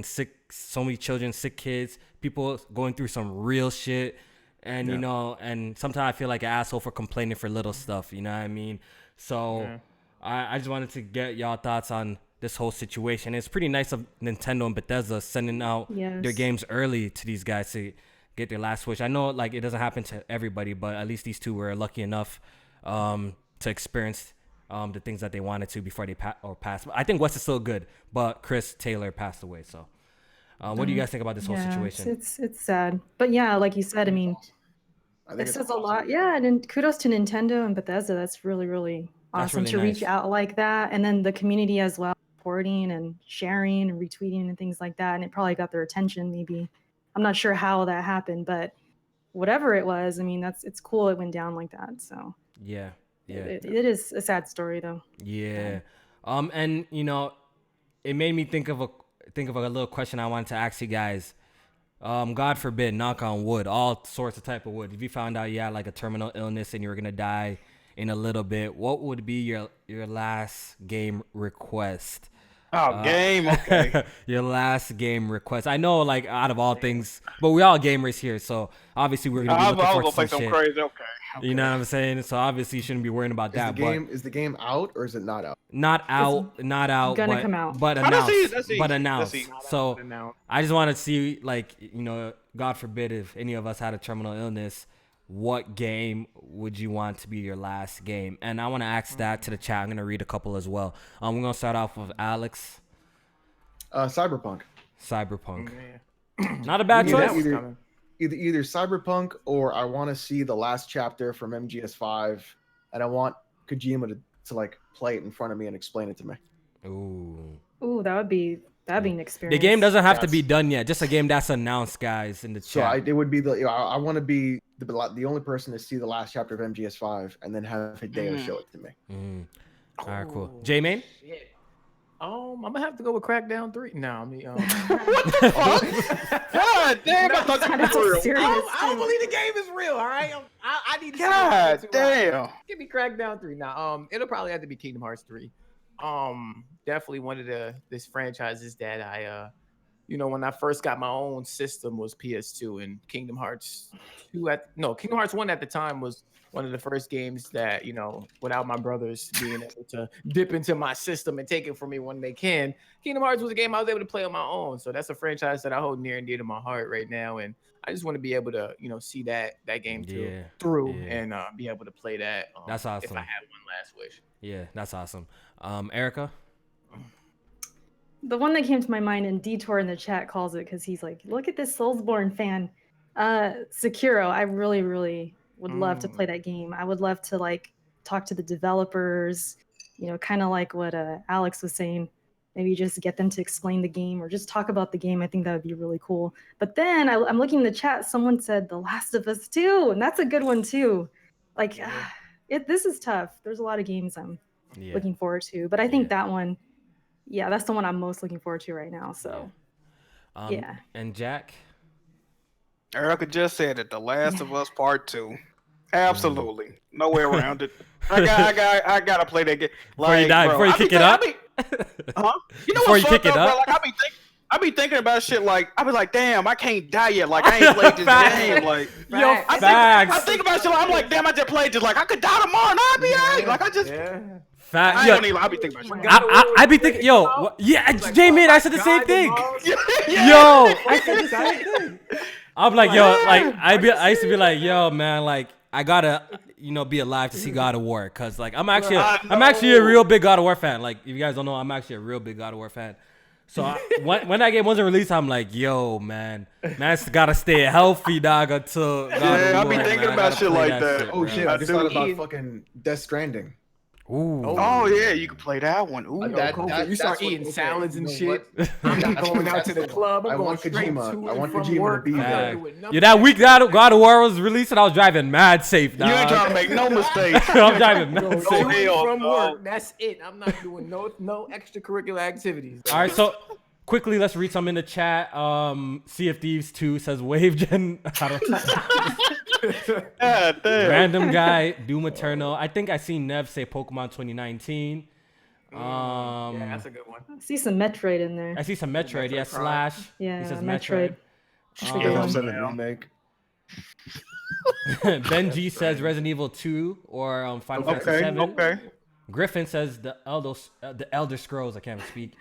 so many children, sick kids, people going through some real shit. And, and sometimes I feel like an asshole for complaining for little stuff, you know what I mean? So I just wanted to get y'all thoughts on this whole situation. It's pretty nice of Nintendo and Bethesda sending out their games early to these guys to get their last wish. I know like it doesn't happen to everybody, but at least these 2 were lucky enough to experience the things that they wanted to before they passed. I think West is still good, but Chris Taylor passed away. So what do you guys think about this whole situation? It's sad. But yeah, like you said, I mean, this says a lot. Yeah, and kudos to Nintendo and Bethesda. That's really, really awesome to reach out like that. And then the community as well, reporting and sharing and retweeting and things like that. And it probably got their attention maybe. I'm not sure how that happened, but whatever it was, I mean, it's cool it went down like that. So yeah. It is a sad story though. Yeah. And it made me think of a little question I wanted to ask you guys. God forbid, knock on wood, all sorts of type of wood. If you found out you had like a terminal illness and you were gonna die in a little bit, what would be your last game request? Game, okay. Your last game request. I know, like out of all things, but we all gamers here, so obviously we're gonna be looking for some shit. Crazy. Okay. You know what I'm saying? So obviously you shouldn't be worrying about that. Is the game out or is it not out? Not out. Gonna come out. But announced. But announced. So I just want to see, like, God forbid if any of us had a terminal illness, what game would you want to be your last game? And I want to ask that to the chat. I'm gonna read a couple as well. We're gonna start off with Alex. Cyberpunk. Not a bad choice. Either Cyberpunk or I want to see the last chapter from MGS5, and I want Kojima to like play it in front of me and explain it to me. Ooh, that'd be an experience. The game doesn't have to be done yet. Just a game that's announced, guys, in the chat. So it would be I want to be the only person to see the last chapter of MGS5 and then have Hideo show it to me. All right, cool. J-Main? I'm gonna have to go with Crackdown 3. No, I mean, what the fuck? God damn, I thought that was real. I don't believe the game is real. All right, I need to. God damn. Give me Crackdown 3 now. It'll probably have to be Kingdom Hearts 3. Definitely one of this franchises that I when I first got my own system was PS2, and Kingdom Hearts 1 at the time was one of the first games that, without my brothers being able to dip into my system and take it from me when they can, Kingdom Hearts was a game I was able to play on my own. So that's a franchise that I hold near and dear to my heart right now. And I just want to be able to, see that game through and be able to play that. That's awesome. If I had one last wish. Yeah, that's awesome. Erica? The one that came to my mind, and Detour in the chat calls it because he's like, look at this Soulsborne fan. Sekiro, I really, really would love to play that game. I would love to like talk to the developers, kind of like what Alex was saying. Maybe just get them to explain the game or just talk about the game. I think that would be really cool. But then I'm looking in the chat. Someone said The Last of Us 2, and that's a good one too. Like, this is tough. There's a lot of games I'm looking forward to, but I think that one, that's the one I'm most looking forward to right now. So, And Jack? Erica just said it. The Last of Us Part 2. Absolutely, no way around it. I gotta play that game. Before you die, before you kick it up. Huh? You know what's fucked up, bro? Like I be thinking about shit like I be like, damn, I can't die yet. Like I ain't played this game. Like I think about shit like I'm like, damn, I just played this. Like I could die tomorrow and I'll be alright. Like I just I be thinking about shit. I be thinking, Jamie, I said the same thing. I said the same thing. I'm like, I used to be like, yo, man, like I gotta, be alive to see God of War, cause like I'm actually a real big God of War fan. Like if you guys don't know, I'm actually a real big God of War fan. So when that game wasn't released, I'm like, yo, man's gotta stay healthy, dog, until God of War. I be thinking about shit like that. Oh shit, I just thought about fucking Death Stranding. Ooh. Oh yeah, you can play that one. Ooh, you start eating salads and shit. I'm not going out to the club. I want Kojima. I want Kojima to be there. Yeah, that week God of War was released, and I was driving mad safe. Dog. You ain't trying to make no mistakes. I'm driving mad safe. From work. That's it. I'm not doing no extracurricular activities. All right, so quickly, let's read some in the chat. Sea of Thieves 2 says Wave Gen. Random guy, Doom Eternal. I think I seen Nev say Pokemon 2019. That's a good one. I see some Metroid in there. I see some Metroid. Yeah, Slash. Yeah, he says Metroid. Benji says Resident Evil 2 or Final Fantasy 7. Okay. Griffin says the Elder Scrolls. I can't speak.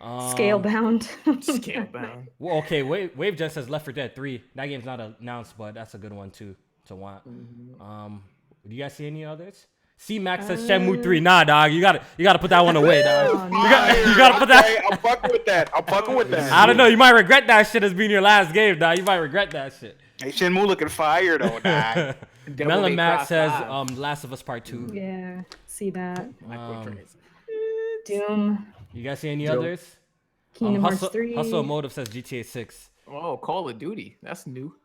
Scalebound. Scalebound. Well, okay. Wave Gen says Left 4 Dead 3. That game's not announced, but that's a good one too to want. Do you guys see any others? C Max says Shenmue 3. Nah, dog. You gotta put that one away, dog. You gotta put that. I'm fucking with that. I don't know. You might regret that shit as being your last game, dog. You might regret that shit. Hey, Shenmue looking fire though, dog. Melon Matt says Last of Us Part 2. Yeah, see that. Doom. You guys see any others? Kingdom Hearts 3. Hustle Motive says GTA 6. Oh, Call of Duty. That's new.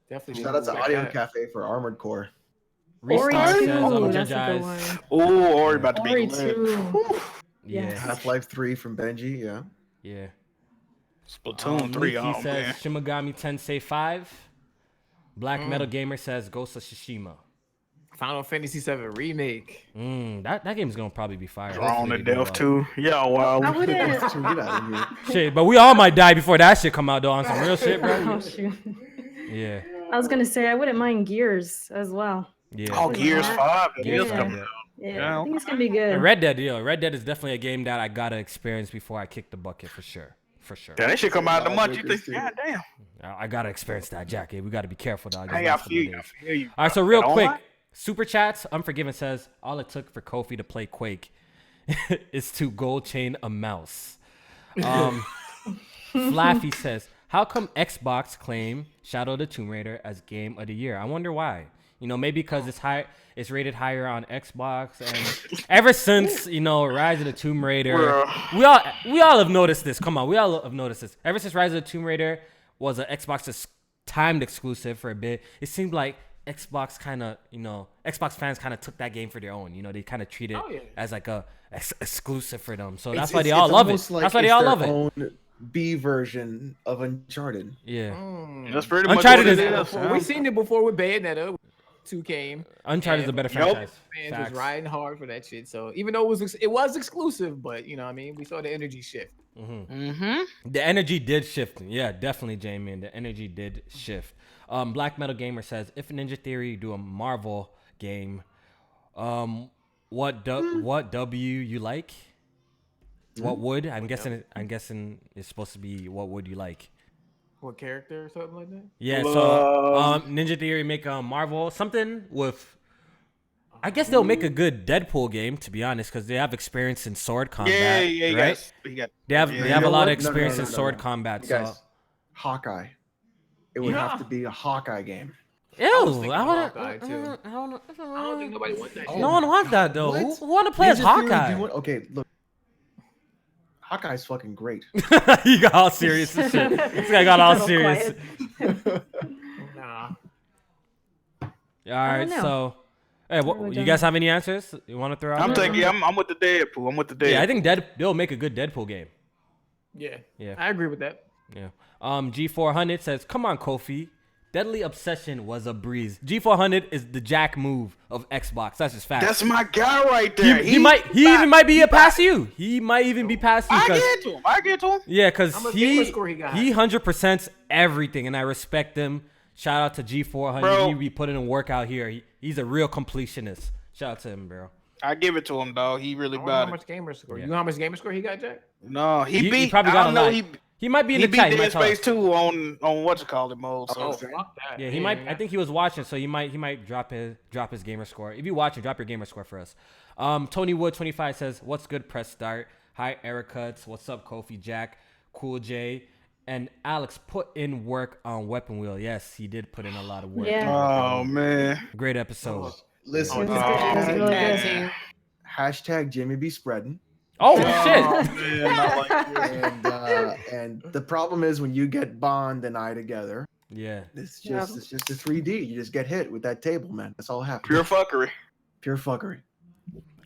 Definitely. Shout out to Audio Cafe for Armored Core. Restart says that's a good one. Oh, Ori about to be Ori lit. 2. Yeah. Half-Life 3 from Benji, yeah. Yeah. Splatoon 3, He says Shimigami Tensei 5. Black Metal Gamer says Ghost of Tsushima. Final Fantasy 7 remake. That game's gonna probably be fire. Drawn to Death 2. Yeah, wow. I wouldn't. Get out of here. Shit, but we all might die before that shit come out though on some real shit, bro. Oh, shoot. Yeah. I was gonna say I wouldn't mind Gears as well. Yeah. Oh, Gears 5. Gears coming out. Yeah, I think it's gonna be good. And Red Dead is definitely a game that I gotta experience before I kick the bucket for sure. Yeah, that should come out in the month. You think, God damn. I gotta experience that, Jackie. We gotta be careful, dog. I feel you. All right, so real quick. Super chats, Unforgiven says, all it took for Kofi to play Quake is to gold chain a mouse. Flaffy says, how come Xbox claim Shadow of the Tomb Raider as Game of the Year? I wonder why. Maybe because it's rated higher on Xbox, and ever since Rise of the Tomb Raider, we all have noticed this. Come on, we all have noticed this. Ever since Rise of the Tomb Raider was an Xbox timed exclusive for a bit, it seemed like Xbox Xbox fans kind of took that game for their own. They kind of treat it as like a exclusive for them. So that's why they all love it. That's why they all love it. Own B version of Uncharted. Yeah, that's pretty Uncharted much what it is. We've seen it before with Bayonetta. 2 came. Uncharted is a better franchise. Fans was riding hard for that shit. So even though it was exclusive, but we saw the energy shift. The energy did shift. Yeah, definitely, Jamie. The energy did shift. Black Metal Gamer says, if Ninja Theory do a Marvel game, what W you like? What would? I'm guessing it's supposed to be what would you like? What character or something like that? Yeah, so Ninja Theory make a Marvel something with. I guess they'll make a good Deadpool game, to be honest, because they have experience in sword combat. Yeah, right? They have a lot of experience in sword combat. So Guys, Hawkeye. It would have to be a Hawkeye game. Ew, I was thinking I Hawkeye, too. don't know. I don't think nobody wants that shit. No one wants that though. What? Who want to play as Ninja Theory Hawkeye? doing- Okay, look. Hawkeye's fucking great. You got all serious and shit. This guy got all Little serious. quiet. Nah. All right, know. so hey, you guys have any answers you want to throw out? I'm there? taking. I'm with the Deadpool. I'm with the Deadpool. Yeah, I think they'll make a good Deadpool game. Yeah. Yeah. I agree with that. Yeah. G400 says, "Come on, Kofi. Deadly Obsession was a breeze. G400 is the Jack move of Xbox. That's just fact. That's my guy right there. He even might be past you. He might even be past you. I 'cause- get to him. Yeah, because How much gamer score he got? 100%'s everything, and I respect him. Shout out to G400. Bro. He be putting in work out here. He's a real completionist. Shout out to him, bro. I give it to him, dog. He really I wonder how about it. much gamer score. Yeah. You know how much gamer score he got, Jack? No, he He beat. probably I got don't a know. lot. He might be in He the beat chat. He might Dead tell us. Space 2 on what you call it mode. So. Oh, fuck that. Yeah, he might. I think he was watching, so he might drop his gamer score. If you watching, drop your gamer score for us. Tony Wood 25 says, "What's good? Press start." Hi, Eric Cuts. What's up, Kofi Jack, Cool J, and Alex put in work on Weapon Wheel. Yes, he did put in a lot of work. Yeah. Oh man. Great episode. Listen, It was good. It was really Tag good. team. hashtag Jimmy be spreading. Oh Oh, shit! man, I like this. And the problem is when you get Bond and I together, Yeah. it's just a 3D. You just get hit with that table, man. That's all happens. Pure fuckery. Pure fuckery.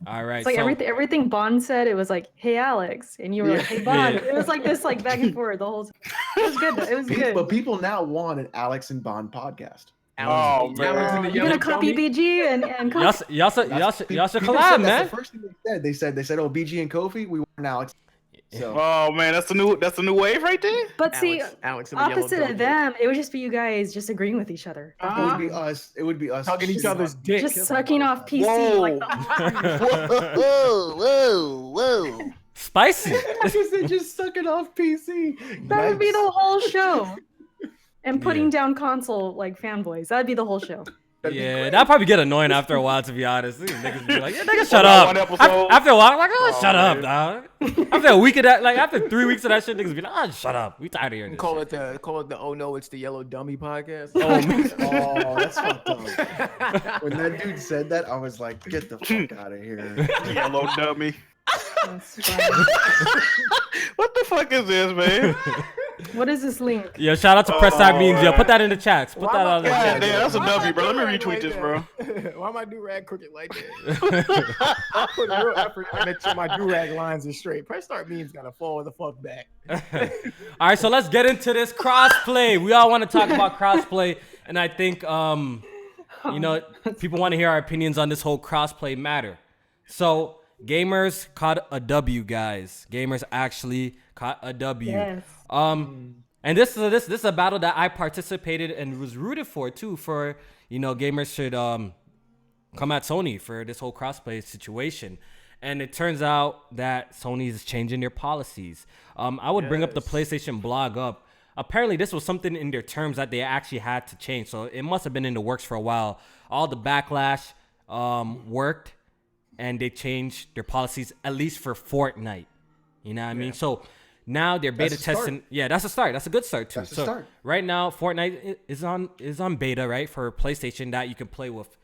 All right. It's like so, everything Bond said. It was like, "Hey Alex," and you were like, "Hey Bond." Yeah. It was like this, like back and forth the whole time. It was good. Though. It was good. But people now want an Alex and Bond podcast. Oh, man. Alex and the You're gonna yellow copy dummy. BG and y'all Kofi. should People collab, said that's man. the first thing they said. They said, "Oh, BG and Kofi, we want an Alex." So Oh man, that's the new wave right there. But see, Alex and the yellow opposite dummy. of them, it would just be you guys just agreeing with each other. it would be us. It would be us Hugging each shitting other's on- dick. Just sucking off PC. Whoa. Like, Whoa. Spicy. I just said just sucking off PC. that would be the Yikes. whole show. And putting Yeah. down console like fanboys. That'd be the whole show. That'd be Yeah, great. that'd probably get annoying after a while, to be honest. These niggas be like, yeah, nigga, shut One up. episode. After a while, I'm like, oh, Oh, shut up, man. dog. After a week of that, like after 3 weeks of that shit, niggas be like, oh, shut up. We tired of hearing this. Call shit. it the oh no, it's the yellow dummy podcast. Oh, man. Oh, that's fucked up. When that dude said that, I was like, "Get the fuck out of here!" Yellow dummy. That's funny. What the fuck is this, man? What is this link? Yo, shout out to Press Side Memes. Yo, put that in the chats. Put Why that am I- on the God chat. damn, that's a Why am W, I bro. Let me do-rag retweet like this, that? bro. Why my do-rag crooked like that? I put real effort to make sure my do-rag lines are straight. Press start memes gotta fall the fuck back. All right, so let's get into this crossplay. We all want to talk about crossplay, and I think you know, people want to hear our opinions on this whole crossplay matter. So, gamers caught a W, guys. Gamers actually caught a W. Yes. And this is a battle that I participated and was rooted for too. For, you know, gamers should come at Sony for this whole crossplay situation. And it turns out that Sony is changing their policies. I would bring up the PlayStation blog up. Apparently, this was something in their terms that they actually had to change. So it must have been in the works for a while. All the backlash worked, and they changed their policies, at least for Fortnite. You know what I mean? So now they're beta That's a start. testing. Yeah, that's a start. That's a good start too. That's a So start. right now, Fortnite is on beta, right, for PlayStation, that you can play with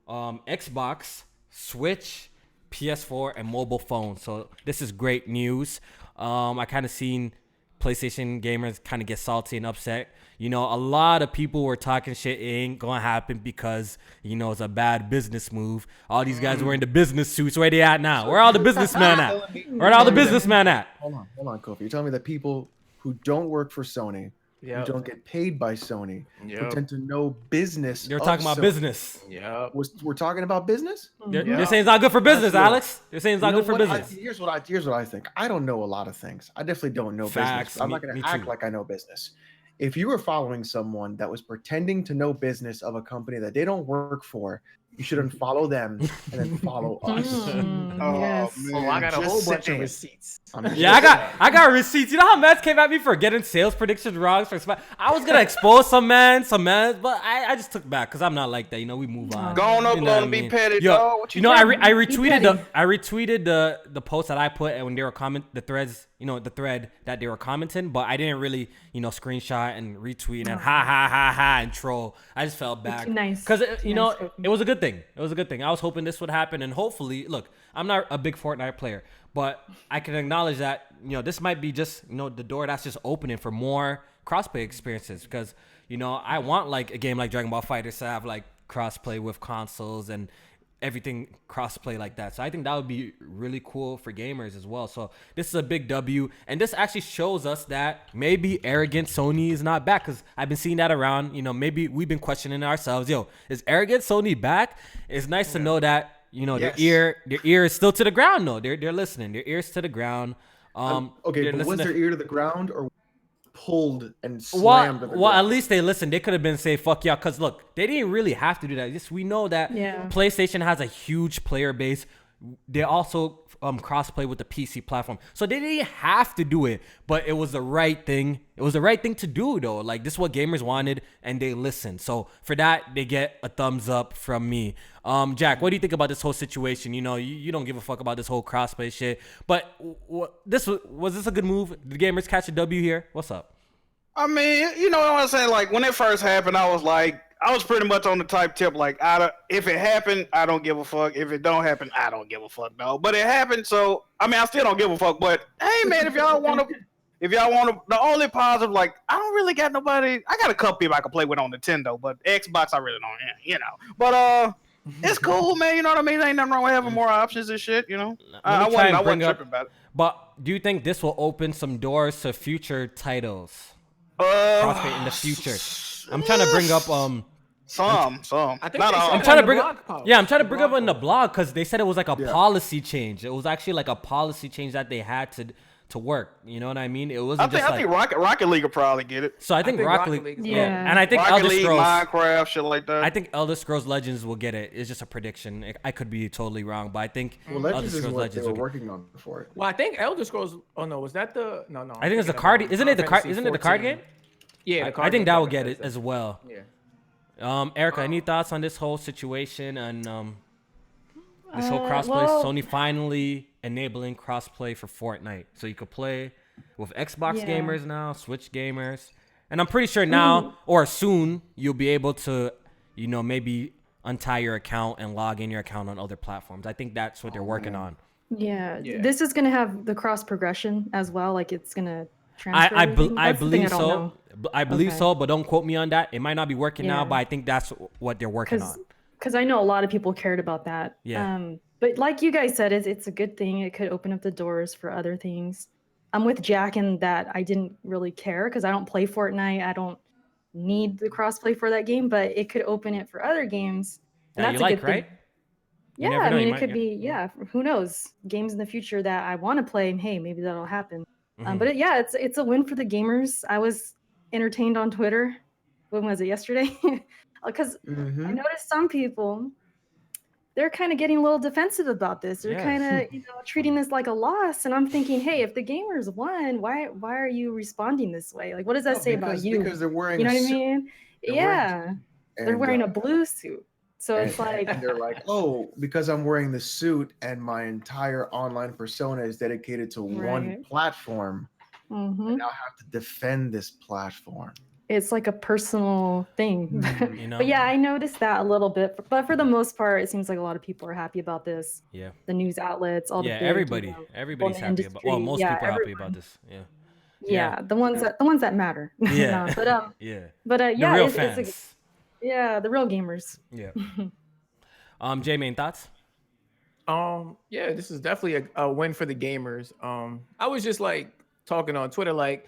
Xbox, Switch, PS4, and mobile phone. So this is great news. I kind of seen PlayStation gamers kind of get salty and upset. You know, a lot of people were talking shit. It ain't gonna happen because, you know, it's a bad business move. All these guys wearing the business suits. Where they at now? Where all the businessmen at? Where all the businessmen at? Hold on, Kofi. You're telling me that people who don't work for Sony, Yep. who don't get paid by Sony, Yep. pretend to know business. They're of talking about Sony. business. Yep. We're talking about business. They're Yeah. saying it's not good for business, Absolutely. Alex. They're saying it's not You know good for what? business. Here's what I think. I don't know a lot of things. I definitely don't know Facts. business. I'm not Me going to act too. like I know business. If you were following someone that was pretending to know business of a company that they don't work for, you should unfollow them and then follow us. Oh, Yes. man. Oh, I got a Just whole bunch of saying. receipts. Yeah, I got receipts. You know how Mets came at me for getting sales predictions wrong for I was gonna expose some man, but I just took back because I'm not like that. You know, we move on. Go on, You know upload what I and be mean? petty, Yo, dog. What you know, I doing? retweeted petty. the post that I put, and when they were the threads, the thread that they were commenting, but I didn't really, screenshot and retweet and ha and troll. I just felt bad. Nice. Because, it was a good thing. It was a good thing. I was hoping this would happen, and hopefully, look, I'm not a big Fortnite player, but I can acknowledge that, this might be just, the door that's just opening for more crossplay experiences, because, I want like a game like Dragon Ball FighterZ to have like crossplay with consoles and everything crossplay like that. So I think that would be really cool for gamers as well. So this is a big W, and this actually shows us that maybe arrogant Sony is not back, because I've been seeing that around. Maybe we've been questioning ourselves. Is arrogant Sony back? It's nice to know that their ear is still to the ground. No, they're listening. Their ear's to the ground. Okay, but was their ear to the ground or pulled and slammed to the well, ground? at least they listened. They could have been say fuck yeah, because look, they didn't really have to do that. Just we know that PlayStation has a huge player base. They also crossplay with the PC platform, so they didn't have to do it, but it was the right thing. It was the right thing to do, though. Like, this is what gamers wanted, and they listened. So for that, they get a thumbs up from me. Jack, what do you think about this whole situation? You don't give a fuck about this whole crossplay shit, but was this a good move? Did gamers catch a W here? What's up? I mean, you know what I'm saying? Like, when it first happened, I was pretty much on the type tip, like, if it happened, I don't give a fuck. If it don't happen, I don't give a fuck, no. But it happened, so, I mean, I still don't give a fuck. But, hey, man, if y'all want to, the only positive, like, I don't really got nobody. I got a couple people I can play with on Nintendo, but Xbox, I really don't, But, it's cool, man, you know what I mean? Ain't nothing wrong with having more options and shit, I wasn't tripping about it. But do you think this will open some doors to future titles? Crossplay in the future. I'm trying to bring up some. I think not all. I'm trying to bring up in the blog, because they said it was like a policy change. It was actually like a policy change that they had to work. You know what I mean? It wasn't I think Rocket League will probably get it. So I think Rocket League, and I think Rocket Elder League, Scrolls, Minecraft, shit like that. I think Elder Scrolls Legends will get it. It's just a prediction. I could be totally wrong, but I think Legends is what they were working on before it. Well, I think Elder Scrolls. Oh no, was that the no? I think it's the card. Isn't it the card? Isn't it the card game? Yeah, I think that will get it as well. Yeah. Erica, any thoughts on this whole situation and this whole crossplay? Sony finally enabling crossplay for Fortnite, so you could play with Xbox gamers now, Switch gamers, and I'm pretty sure now or soon you'll be able to, maybe untie your account and log in your account on other platforms. I think that's what they're working on. Yeah, this is gonna have the cross progression as well. Like, it's gonna transfer. I believe so. I believe so, but don't quote me on that. It might not be working now, but I think that's what they're working on. Because I know a lot of people cared about that. Yeah. But like you guys said, it's a good thing. It could open up the doors for other things. I'm with Jack in that I didn't really care, because I don't play Fortnite. I don't need the crossplay for that game, but it could open it for other games. And that's a good thing. Right? Yeah, I mean, it could be, who knows? Games in the future that I want to play, and hey, maybe that'll happen. But it's a win for the gamers. I was entertained on Twitter. When was it? Yesterday? Because I noticed some people, they're kind of getting a little defensive about this. They're kind of treating this like a loss. And I'm thinking, hey, if the gamers won, why are you responding this way? Like, what does that say about you? Because they're wearing what I mean? They're wearing a blue suit. So it's like, and they're like, oh, because I'm wearing the suit and my entire online persona is dedicated to one platform, I now have to defend this platform. It's like a personal thing. But yeah, I noticed that a little bit. But for the most part, it seems like a lot of people are happy about this. Yeah. The news outlets, all the big, everybody's happy about. Well, most people are happy about this. Yeah. The ones that matter. Yeah. But the real fans. The real gamers. Yeah. Jay, main thoughts? This is definitely a win for the gamers. I was just like talking on Twitter, like,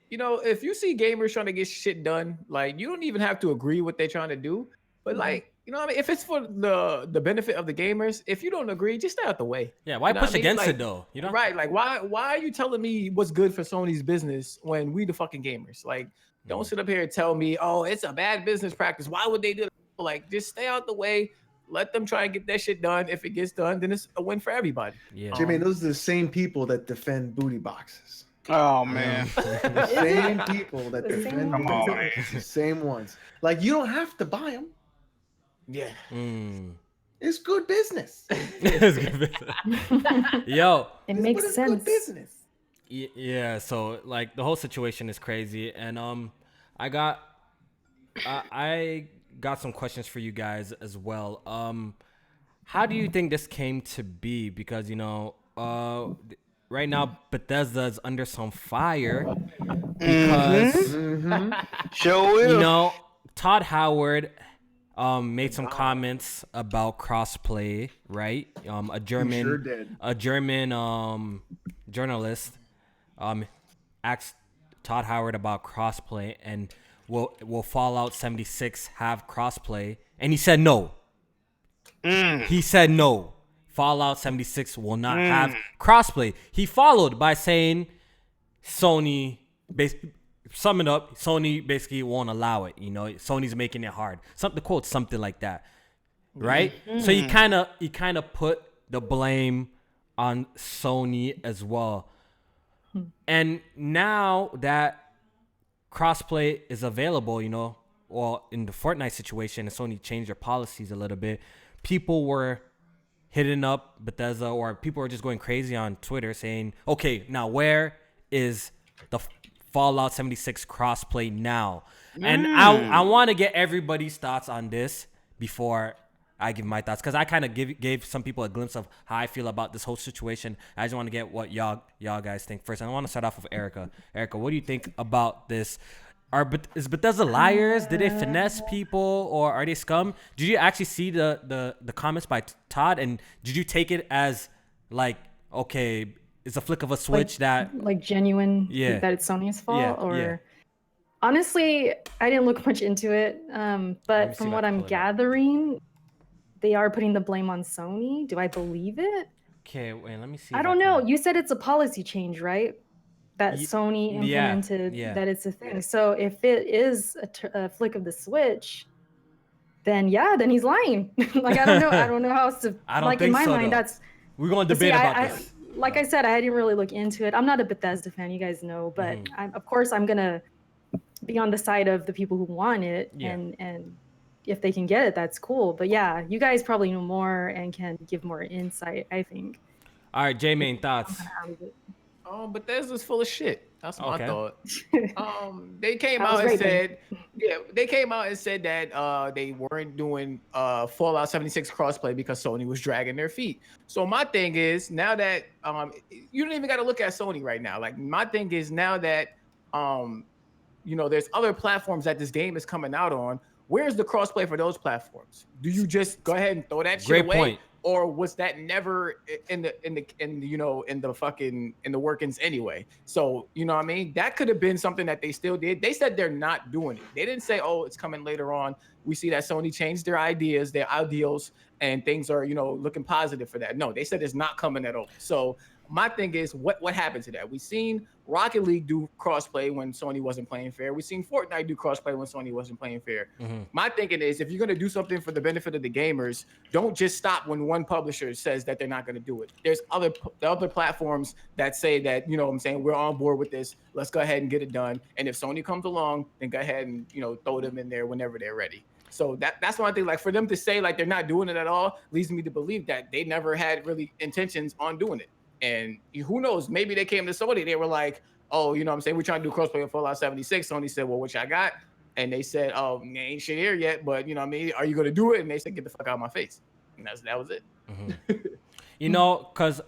if you see gamers trying to get shit done, like, you don't even have to agree what they're trying to do, but like, what I mean? If it's for the benefit of the gamers, if you don't agree, just stay out the way. Yeah, why push against it though? Right? Like, why are you telling me what's good for Sony's business when we the fucking gamers? Like, don't sit up here and tell me, oh, it's a bad business practice. Why would they do that? Like, just stay out the way. Let them try and get that shit done. If it gets done, then it's a win for everybody. Yeah, Jimmy, those are the same people that defend booty boxes. Oh man, the same people that defend booty boxes. The same ones. Like, you don't have to buy them. Yeah. It's good business. It's good business. Yo, it makes sense. Good business. Yeah, so like the whole situation is crazy, and I got I got some questions for you guys as well. How do you think this came to be? Because right now Bethesda is under some fire because Show is. Todd Howard made some comments about crossplay, right? Sure did. A German journalist asked Todd Howard about crossplay and will Fallout 76 have crossplay? And he said no. He said no. Fallout 76 will not have crossplay. He followed by saying Sony, sum it up, Sony basically won't allow it. Sony's making it hard. Something like that. Right? So he kind of put the blame on Sony as well. And now that crossplay is available, well, in the Fortnite situation, and Sony changed their policies a little bit, people were hitting up Bethesda, or people were just going crazy on Twitter saying, okay, now where is the Fallout 76 crossplay now? And I want to get everybody's thoughts on this before I give my thoughts, because I kind of gave some people a glimpse of how I feel about this whole situation. I just want to get what y'all guys think first. And I want to start off with Erica. Erica, what do you think about this? Is Bethesda liars? Did they finesse people, or are they scum? Did you actually see the comments by Todd, and did you take it as like, okay, it's a flick of a switch like genuine, that it's Sony's fault? Honestly, I didn't look much into it, but from what I'm gathering, they are putting the blame on Sony. Do I believe it? Okay, wait, let me see. I don't know. You said it's a policy change, right? That Sony implemented, that it's a thing. So if it is a flick of the switch, then he's lying. Like, I don't know how else to, I don't like, think in my so, mind, though. that's... We're going to debate about this. Like I said, I didn't really look into it. I'm not a Bethesda fan, you guys know, but of course I'm going to be on the side of the people who want it, and if they can get it, that's cool. But yeah, you guys probably know more and can give more insight, I think. All right, J-Main, thoughts? Bethesda's full of shit. That's my thought. They came That out was and great, said, that they weren't doing Fallout 76 crossplay because Sony was dragging their feet. So my thing is, now that you don't even got to look at Sony right now. Like, my thing is, now that there's other platforms that this game is coming out on, where's the crossplay for those platforms? Do you just go ahead and throw that shit away? Great point. Or was that never in the workings anyway? So, you know what I mean? That could have been something that they still did. They said they're not doing it. They didn't say, oh, it's coming later on. We see that Sony changed their ideas, their ideals, and things are, looking positive for that. No, they said it's not coming at all. So my thing is, what happened to that? We've seen Rocket League do crossplay when Sony wasn't playing fair. We've seen Fortnite do crossplay when Sony wasn't playing fair. My thinking is, if you're going to do something for the benefit of the gamers, don't just stop when one publisher says that they're not going to do it. There's other platforms that say that, we're on board with this. Let's go ahead and get it done. And if Sony comes along, then go ahead and, throw them in there whenever they're ready. So that's one thing. Like, for them to say like they're not doing it at all leads me to believe that they never had really intentions on doing it. And who knows, maybe they came to Sony, they were like, oh, we're trying to do crossplay with Fallout 76. Sony said, well, what y'all got? And they said, oh, ain't shit here yet, but are you going to do it? And they said, get the fuck out of my face. And that was it. Because,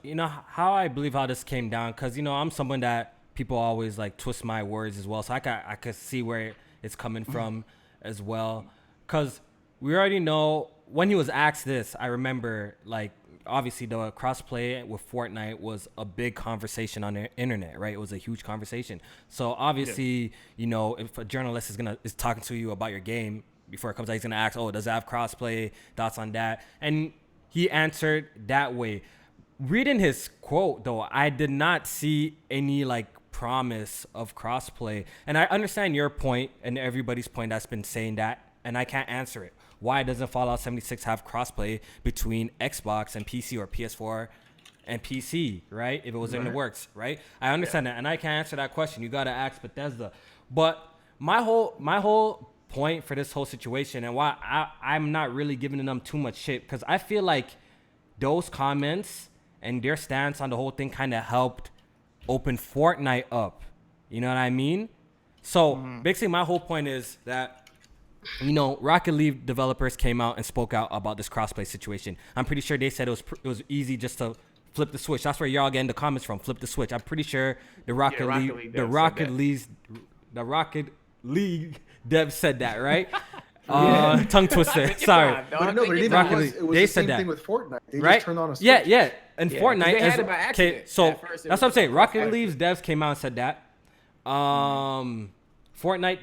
how I believe how this came down, because, I'm someone that people always like twist my words as well. So I could see where it's coming from as well. Because we already know when he was asked this, I remember, like, obviously the crossplay with Fortnite was a big conversation on the internet, right? It was a huge conversation. So obviously, if a journalist is talking to you about your game before it comes out, he's gonna ask, oh, does it have crossplay? Thoughts on that? And he answered that way. Reading his quote though, I did not see any like promise of crossplay. And I understand your point and everybody's point that's been saying that, and I can't answer it. Why doesn't Fallout 76 have crossplay between Xbox and PC, or PS4 and PC, right? If it was in the works, right? I understand that, and I can't answer that question. You gotta ask Bethesda. But my whole point for this whole situation, and why I'm not really giving them too much shit, because I feel like those comments and their stance on the whole thing kind of helped open Fortnite up. You know what I mean? So basically my whole point is that, you know, Rocket League developers came out and spoke out about this crossplay situation. I'm pretty sure they said it was easy just to flip the switch. That's where y'all getting the comments from. Flip the switch. I'm pretty sure the Rocket League dev said that, right? Tongue twister. Sorry. But no, but it was the same thing with Fortnite. They just turned on a switch. Yeah. And Fortnite, they had it by accident. okay, so At first, that's what I'm saying. Rocket League's devs came out and said that. Fortnite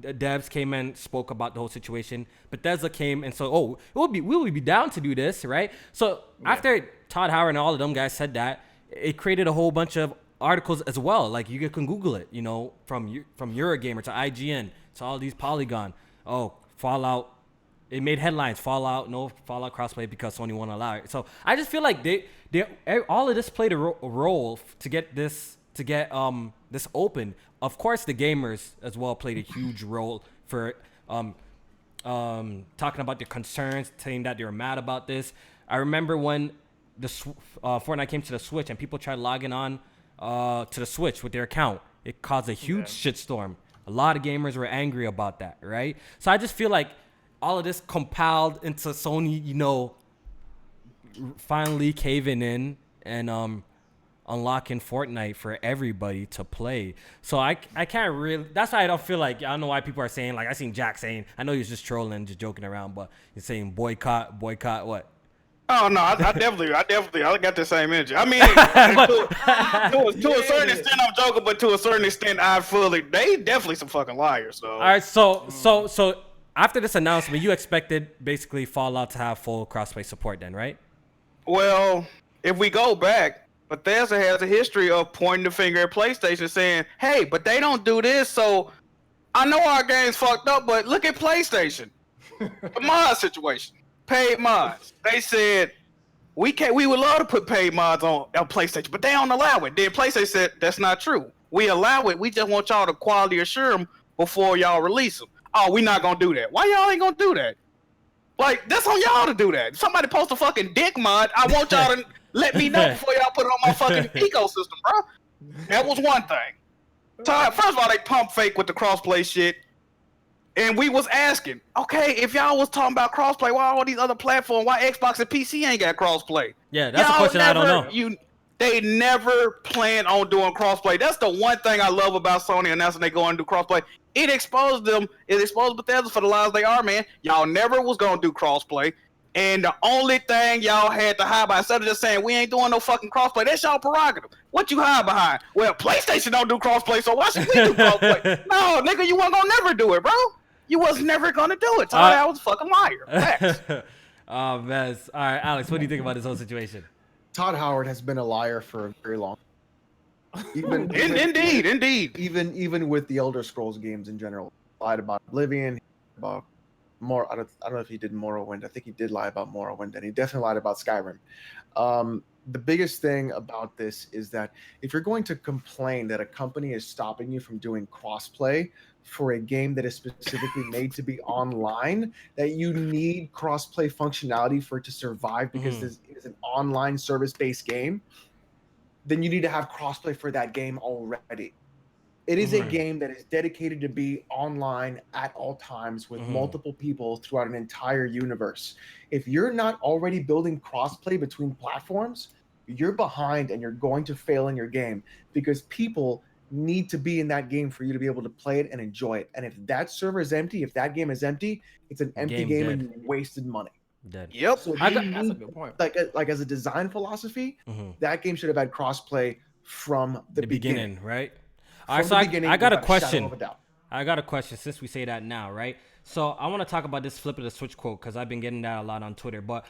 devs came and spoke about the whole situation. Bethesda came and so, we would be down to do this, right? So after Todd Howard and all of them guys said that, it created a whole bunch of articles as well. Like you can Google it, you know, from Eurogamer to IGN to all these Polygon. Fallout. It made headlines. No Fallout crossplay because Sony won't allow it. So I just feel like they all of this played a role to get this open. Of course, the gamers as well played a huge role for talking about their concerns, saying that they were mad about this. I remember when the Fortnite came to the Switch and people tried logging on to the Switch with their account. It caused a huge shitstorm. A lot of gamers were angry about that, right? So I just feel like all of this compiled into Sony, you know, finally caving in and unlocking Fortnite for everybody to play. So I can't really, that's why I don't feel like, I don't know why people are saying, like I seen Jack saying, I know he was just trolling, just joking around, but he's saying boycott what? Oh no, I definitely I got the same energy. I mean, to a certain extent I'm joking, but to a certain extent they definitely some fucking liars. So all right, so after this announcement, you expected basically Fallout to have full crossplay support then, right? Well, if we go back, Bethesda has a history of pointing the finger at PlayStation saying, hey, but they don't do this, so I know our game's fucked up, but look at PlayStation. The mod situation. Paid mods. They said we would love to put paid mods on PlayStation, but they don't allow it. Then PlayStation said that's not true. We allow it. We just want y'all to quality assure them before y'all release them. Oh, we not gonna do that. Why y'all ain't gonna do that? Like that's on y'all to do that. If somebody post a fucking dick mod, I want y'all to let me know before y'all put it on my fucking ecosystem, bro. That was one thing. So first of all, they pump fake with the crossplay shit. And we was asking, okay, if y'all was talking about crossplay, why all these other platforms, why Xbox and PC ain't got crossplay? Yeah, that's a question I don't know. They never plan on doing crossplay. That's the one thing I love about Sony announcing they go and do crossplay. It exposed them. It exposed Bethesda for the lies they are, man. Y'all never was going to do crossplay. And the only thing y'all had to hide behind, instead of just saying, we ain't doing no fucking crossplay, that's y'all prerogative. What you hide behind? Well, PlayStation don't do crossplay, so why should we do crossplay? No, nigga, you weren't going to never do it, bro. You was never going to do it. So I was a fucking liar. Facts. Oh, man. All right, Alex, what do you think about this whole situation? Todd Howard has been a liar for a very long time. Indeed. Even with the Elder Scrolls games in general. Lied about Oblivion, about more. I don't know if he did Morrowind. I think he did lie about Morrowind, and he definitely lied about Skyrim. The biggest thing about this is that if you're going to complain that a company is stopping you from doing crossplay for a game that is specifically made to be online, that you need crossplay functionality for it to survive because this is an online service-based game, then you need to have crossplay for that game already. It is a game that is dedicated to be online at all times with multiple people throughout an entire universe. If you're not already building crossplay between platforms, you're behind and you're going to fail in your game because people need to be in that game for you to be able to play it and enjoy it. And if that server is empty, if that game is empty, it's an empty game and you wasted money. Dead. Yep. So that's a good point. Like as a design philosophy, that game should have had crossplay from the beginning, right? All right, so I got a question. I got a question since we say that now, right? So I want to talk about this flip of the switch quote because I've been getting that a lot on Twitter. But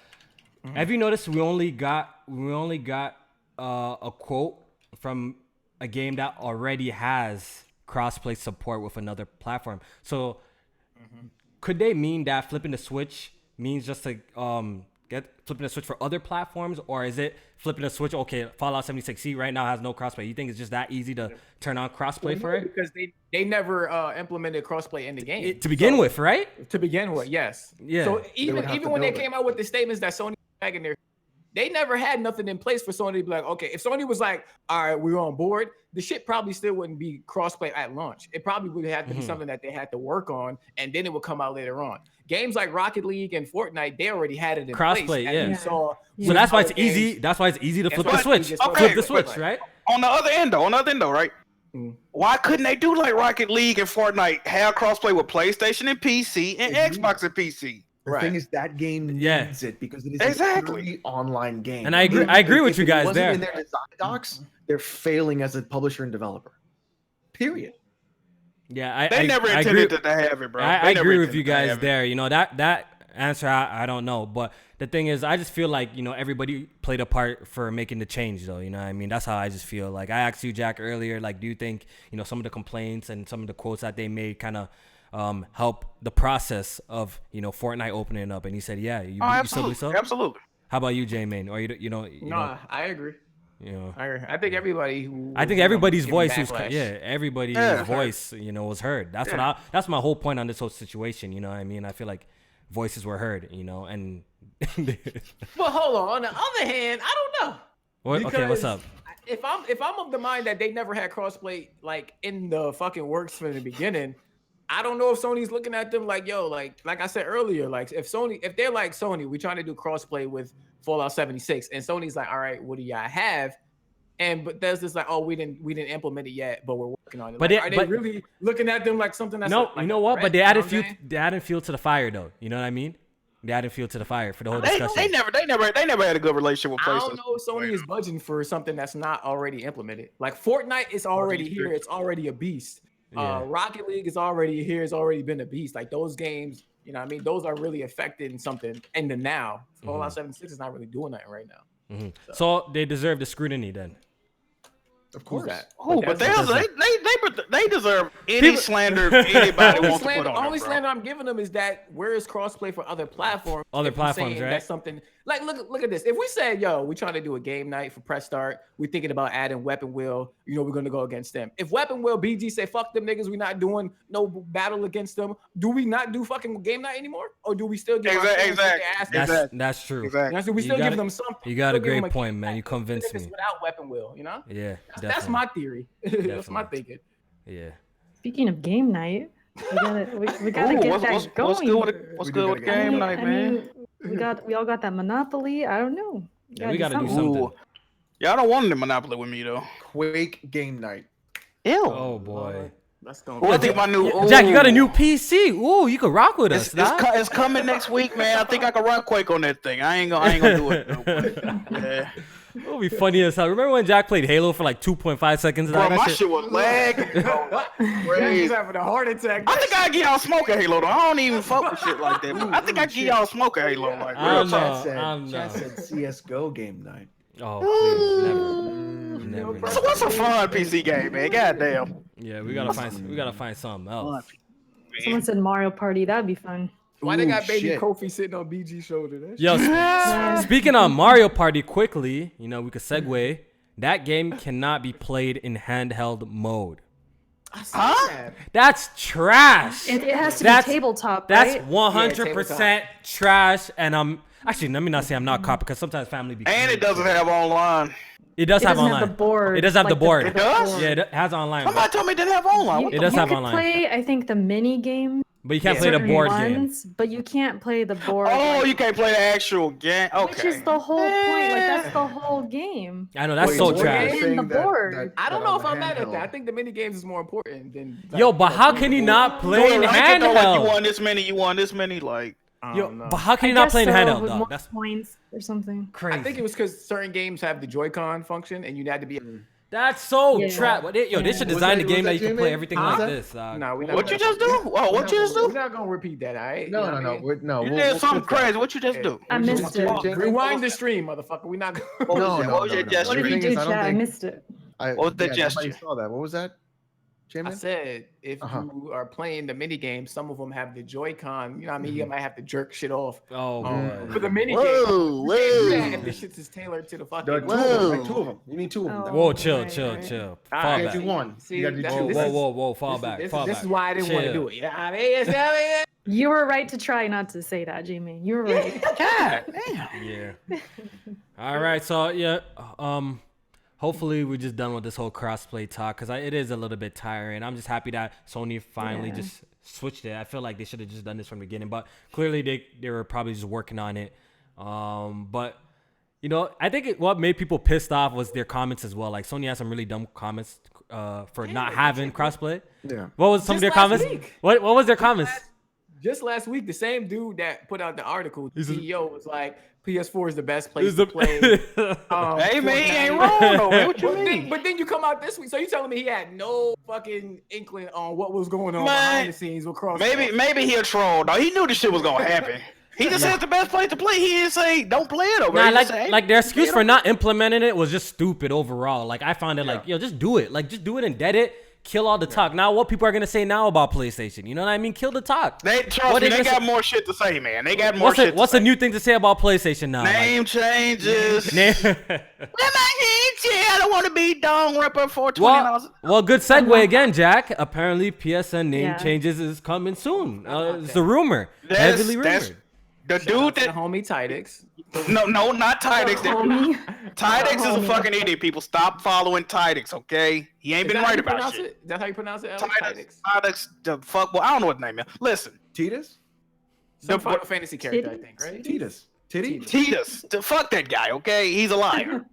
have you noticed we only got a quote from a game that already has crossplay support with another platform? So could they mean that flipping the switch means just to get flipping the switch for other platforms, or is it flipping the switch? Okay, Fallout 76C right now has no crossplay. You think it's just that easy to turn on crossplay for it? Because they never implemented crossplay in the game to begin with, right? To begin with, yes. Yeah. So even when they came out with the statements that Sony back in there, they never had nothing in place for Sony to be like, okay, if Sony was like, all right, we're on board, the shit probably still wouldn't be crossplay at launch. It probably would have to be something that they had to work on, and then it would come out later on. Games like Rocket League and Fortnite, they already had it in place. Crossplay, yeah. So that's why it's easy. That's why it's easy to flip the switch. Okay, Flip the switch, right? On the other end, though, right? Why couldn't they do like Rocket League and Fortnite have crossplay with PlayStation and PC and Xbox and PC? The thing is, that game needs it because it is a purely online game. And I agree with you guys there. In their design docs, they're failing as a publisher and developer. Period. Yeah, they never intended to have it, bro. I agree with you guys there. You know, that answer I don't know, but the thing is, I just feel like, you know, everybody played a part for making the change, though. You know what I mean? That's how I just feel. Like, I asked you, Jack, earlier, like, do you think, you know, some of the complaints and some of the quotes that they made kind of help the process of, you know, Fortnite opening up? And he said, yeah. You still believe so? Absolutely. How about you, J-Main? Or you know? I agree. You know, I think everybody's voice everybody's voice, you know, was heard. That's my whole point on this whole situation. You know what I mean? I feel like voices were heard, you know, and. Well, hold on. On the other hand, I don't know. Okay, what's up? If I'm of the mind that they never had crossplay like in the fucking works from the beginning, I don't know if Sony's looking at them like, yo, like I said earlier, like if they're like Sony, we're trying to do crossplay with Fallout 76, and Sony's like, all right, what do y'all have? But there's this like, oh, we didn't implement it yet, but we're working on it. But are they really looking at them like something that's no? Like you know what? But they added fuel to the fire, though. You know what I mean? They added fuel to the fire for the whole discussion. They never had a good relationship with PlayStation. I don't know if Sony is budging for something that's not already implemented. Like Fortnite is already here; it's already a beast. Yeah. Rocket League is already here; it's already been a beast. Like those games, you know what I mean? Those are really affected in something in the now. Fallout 76 is not really doing that right now. So they deserve the scrutiny then. Of course. Oh, but they deserve any slander anybody wants to put on them. Only slander I'm giving them is that where is crossplay for other platforms? Other platforms, right? That's something like look at this. If we said, yo, we're trying to do a game night for Press Start, we're thinking about adding Weapon Wheel, you know, we're gonna go against them. If Weapon Wheel BG say fuck them niggas, we're not doing no battle against them, do we not do fucking game night anymore? Or do we still give That's true. Exactly. So we still give them something. You got a great point, man. You convinced me. Without Weapon Wheel, you know? Yeah. That's my theory. That's my thinking. Yeah. Speaking of game night, we gotta get that going. What's good with game night, man? We all got that Monopoly. I don't know. We gotta do something. Yeah, I don't want the Monopoly with me though. Quake game night. Ew. Oh boy. That's going. I think my new Jack, you got a new PC. Ooh, you can rock with us. It's coming next week, man. I think I can run Quake on that thing. I ain't gonna do it. Yeah. It would be funny as hell. Remember when Jack played Halo for like 2.5 seconds? Bro, my shit was lag. He's having a heart attack. I think I get y'all smoke a Halo though. I don't even fuck with shit like that. I think I get y'all smoke a Halo like that. Chat said CS:GO game night. Oh, please, never. So what's a fun PC game, man? Goddamn. Yeah, we gotta find something else. Someone said Mario Party. That'd be fun. Why they got baby Kofi sitting on BG's shoulder? Speaking on Mario Party quickly, you know, we could segue. That game cannot be played in handheld mode. Huh? That's trash. It has to be tabletop, right? That's 100% trash. And actually, let me not say I'm not caught because sometimes family be. And it doesn't have online. It does have online. Have the board. It does have the board. It does? Yeah, it has online. Somebody told me it didn't have online. It does have online. You can play, I think, the mini game. But you can't play the board game. But you can't play the board. Oh, you can't play the actual game. Okay. Which is the whole point. Like that's the whole game. I know that's so trash. And the board. I don't know if I'm mad at that. I think the mini games is more important than. Yo, but how can you not play in handheld? Like you won this many, like. Yo, but how can you not play in handheld? With more points or something. Crazy. I think it was because certain games have the Joy-Con function, and you had to be. That's so trash. Yo, they should design the game that you can play everything like this. No, what you just do? Oh, what you just do? We're not gonna repeat that, all right? No. You did something crazy. What you just do? I missed it. Rewind the stream, motherfucker. We're not gonna. No. What did you do, Chad? I missed it. What was the gesture? Saw that. What was that? I said if you are playing the mini games, some of them have the Joy-Con. You know what I mean? You might have to jerk shit off. Oh, for the mini game. If the shit is tailored to the fucking. Two of them. You need two of them. Whoa, chill. Fall back. Do one. Whoa, fall back. This is why I didn't want to do it. You know what I mean? You were right to try not to say that, Jamie. You were right. God damn. Yeah. All right, so yeah, hopefully we're just done with this whole crossplay talk because it is a little bit tiring. I'm just happy that Sony finally just switched it. I feel like they should have just done this from the beginning, but clearly they were probably just working on it. But you know, I think what made people pissed off was their comments as well. Like Sony had some really dumb comments for not having crossplay. Yeah. What was some of their comments? What was their comments? Just last week, the same dude that put out the article, the CEO, was like, PS4 is the best place to play. Hey, man, he ain't wrong, though, man. What you mean? But then you come out this week, so you telling me he had no fucking inkling on what was going on behind the scenes with crossplay? Maybe he a troll, though. He knew this shit was going to happen. He just said it's the best place to play. He didn't say don't play it over. Nah, like their excuse for not implementing it was just stupid overall. Like I found it like, yo, just do it. Like just do it and dead it. Kill all the talk. Now what people are gonna say now about PlayStation? You know what I mean? Kill the talk. They got more shit to say, man. They got more shit. What's a new thing to say about PlayStation now? Name changes. I don't want to be Dong Ripper for $20. Well, good segue again, Jack. Apparently, PSN name changes is coming soon. It's a rumor, heavily rumored. The dude that homie Tidix. No, not Tidix. Tidix is a fucking idiot. People stop following Tidix, okay? He ain't been right about shit. That's how you pronounce it? Tidix, the fuck. Well, I don't know what the name is. Listen, Titus. Some Final Fantasy character, I think, right? Titus. Titus. Fuck that guy, okay? He's a liar.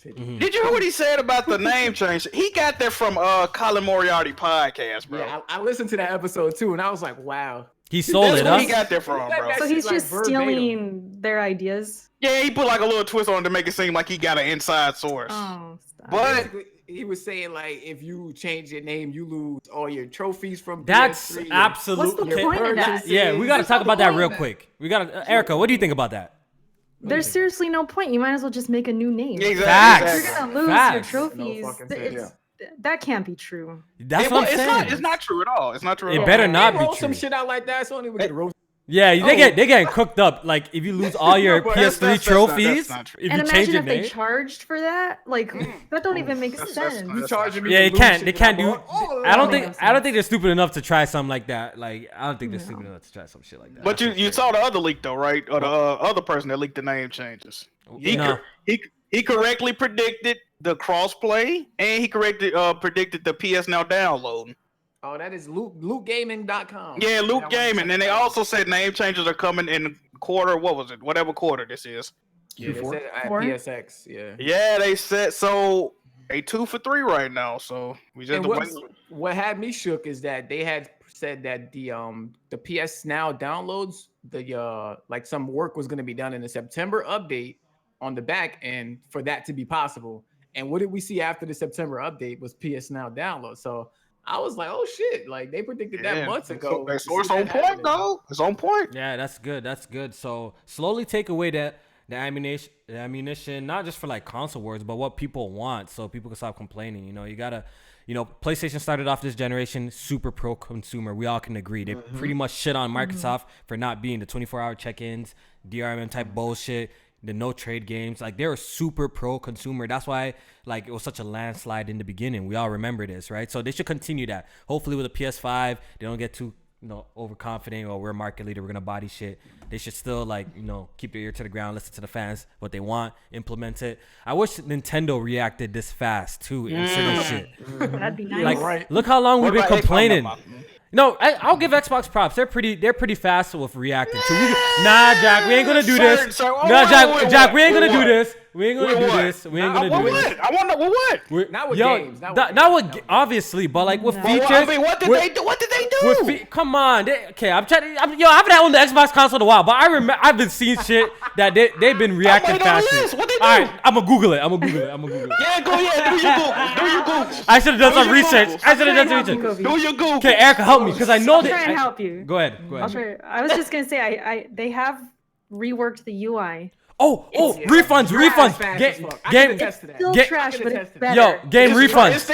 Did you hear what he said about the name change? He got that from Colin Moriarty podcast, bro. Yeah, I listened to that episode too, and I was like, wow. He sold it, huh? He got that from, bro. So he's just stealing their ideas. Yeah, he put like a little twist on it to make it seem like he got an inside source. Oh, stop. But he was saying like, if you change your name, you lose all your trophies from. That's PS3 absolutely. What's the point of that? Yeah, we got to talk about that real quick. We got to, Erica. What do you think about that? There's seriously no point. You might as well just make a new name. Exactly. You're gonna lose your trophies. That can't be true. That's what I'm saying. It's not true at all. It's not true. It better not be true. Some shit out like that, Sony would get roasted. Yeah, they getting cooked up. Like if you lose all your PS3 trophies, if you and change imagine your if name, they charged for that. Like that don't even make sense. You charging me? Yeah, they can't do. I don't think they're stupid enough to try something like that. Like I don't think they're stupid enough to try some shit like that. But you saw the other leak though, right? Or the other person that leaked the name changes. He correctly predicted the crossplay, and he predicted the PS Now download. Oh, that is LukeGaming.com. Yeah, Luke Gaming. And they also said name changes are coming in quarter. What was it? Whatever quarter this is. Yeah, they said at PSX. Yeah. Yeah, they said so. A 2 for 3 right now. So we just what had me shook is that they had said that the PS Now downloads, like some work was going to be done in the September update on the back end for that to be possible. And what did we see after the September update was PS Now download. So I was like, oh shit, like they predicted that months ago. That source on point though. It's on point. Yeah, that's good. That's good. So slowly take away the ammunition, not just for like console wars, but what people want, so people can stop complaining. You know, you gotta, PlayStation started off this generation super pro consumer. We all can agree. They pretty much shit on Microsoft for not being the 24-hour check-ins, DRM type bullshit, the no trade games. Like they were super pro consumer. That's why like it was such a landslide in the beginning. We all remember this, right? So they should continue that. Hopefully with a PS5, they don't get too overconfident or we're a market leader, we're gonna body shit. They should still keep their ear to the ground, listen to the fans, what they want, implement it. I wish Nintendo reacted this fast too in certain shit. That'd be nice. Like, look how long we've been complaining. No, I'll give Xbox props. They're pretty fast with reacting. So nah, Jack, we ain't gonna do this. Jack, we ain't gonna do this. We ain't gonna do this. We ain't gonna do this. I want to what? Not with games. Not with obviously, but like with features. I mean, what did they do? What did they do? Come on, I'm trying. I haven't had on the Xbox console in a while, but I've been seeing shit that they've been reacting fast. What they do? All right, I'm gonna Google it. Yeah, go ahead. Do your Google. I should have done some research. Do your Google. Okay, Erica, help me because I know that. I'll try and help you. Go ahead. I'll try. I was just gonna say they have reworked the UI. Refunds. Still trash, but it's better. Game refunds.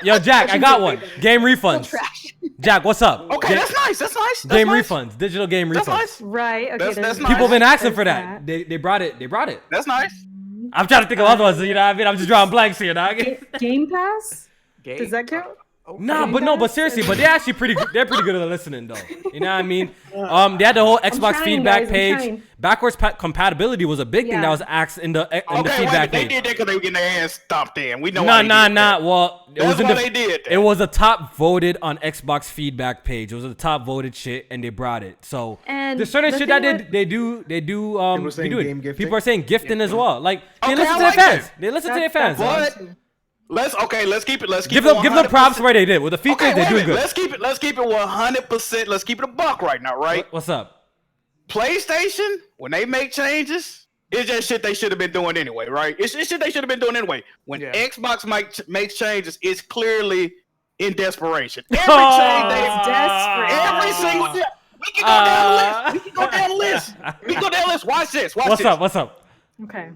Yo, Jack, I got one. Game refunds. Jack, what's up? Okay, that's nice. Game refunds. Digital game refunds. That's nice. Right. Okay. That's nice. People have been asking for that. They brought it. That's nice. I'm trying to think of other ones. You know what I mean? I'm just drawing blanks here, dog. Game Pass. Does that count? But seriously, but they're actually pretty good. They're pretty good at listening, though. You know what I mean? They had the whole Xbox feedback page. Backwards compatibility was a big thing that was asked in the feedback page. They did that because they were getting their ass stomped in. We know. Well, that's why they did that. It was a top voted on Xbox feedback page. It was a top voted shit, and they brought it. So there's certain shit that they do. People are saying gifting as well. Like they listen to their fans. They listen to their fans. Let's keep it. Give them props where they did with the features. They're doing good. Let's keep it 100%. Let's keep it a buck right now, right? What's up? PlayStation, when they make changes, it's just shit they should have been doing anyway, right? It's shit they should have been doing anyway. When Xbox makes changes, it's clearly in desperation. Every single step. We can go down the list. Watch this. What's up? Okay.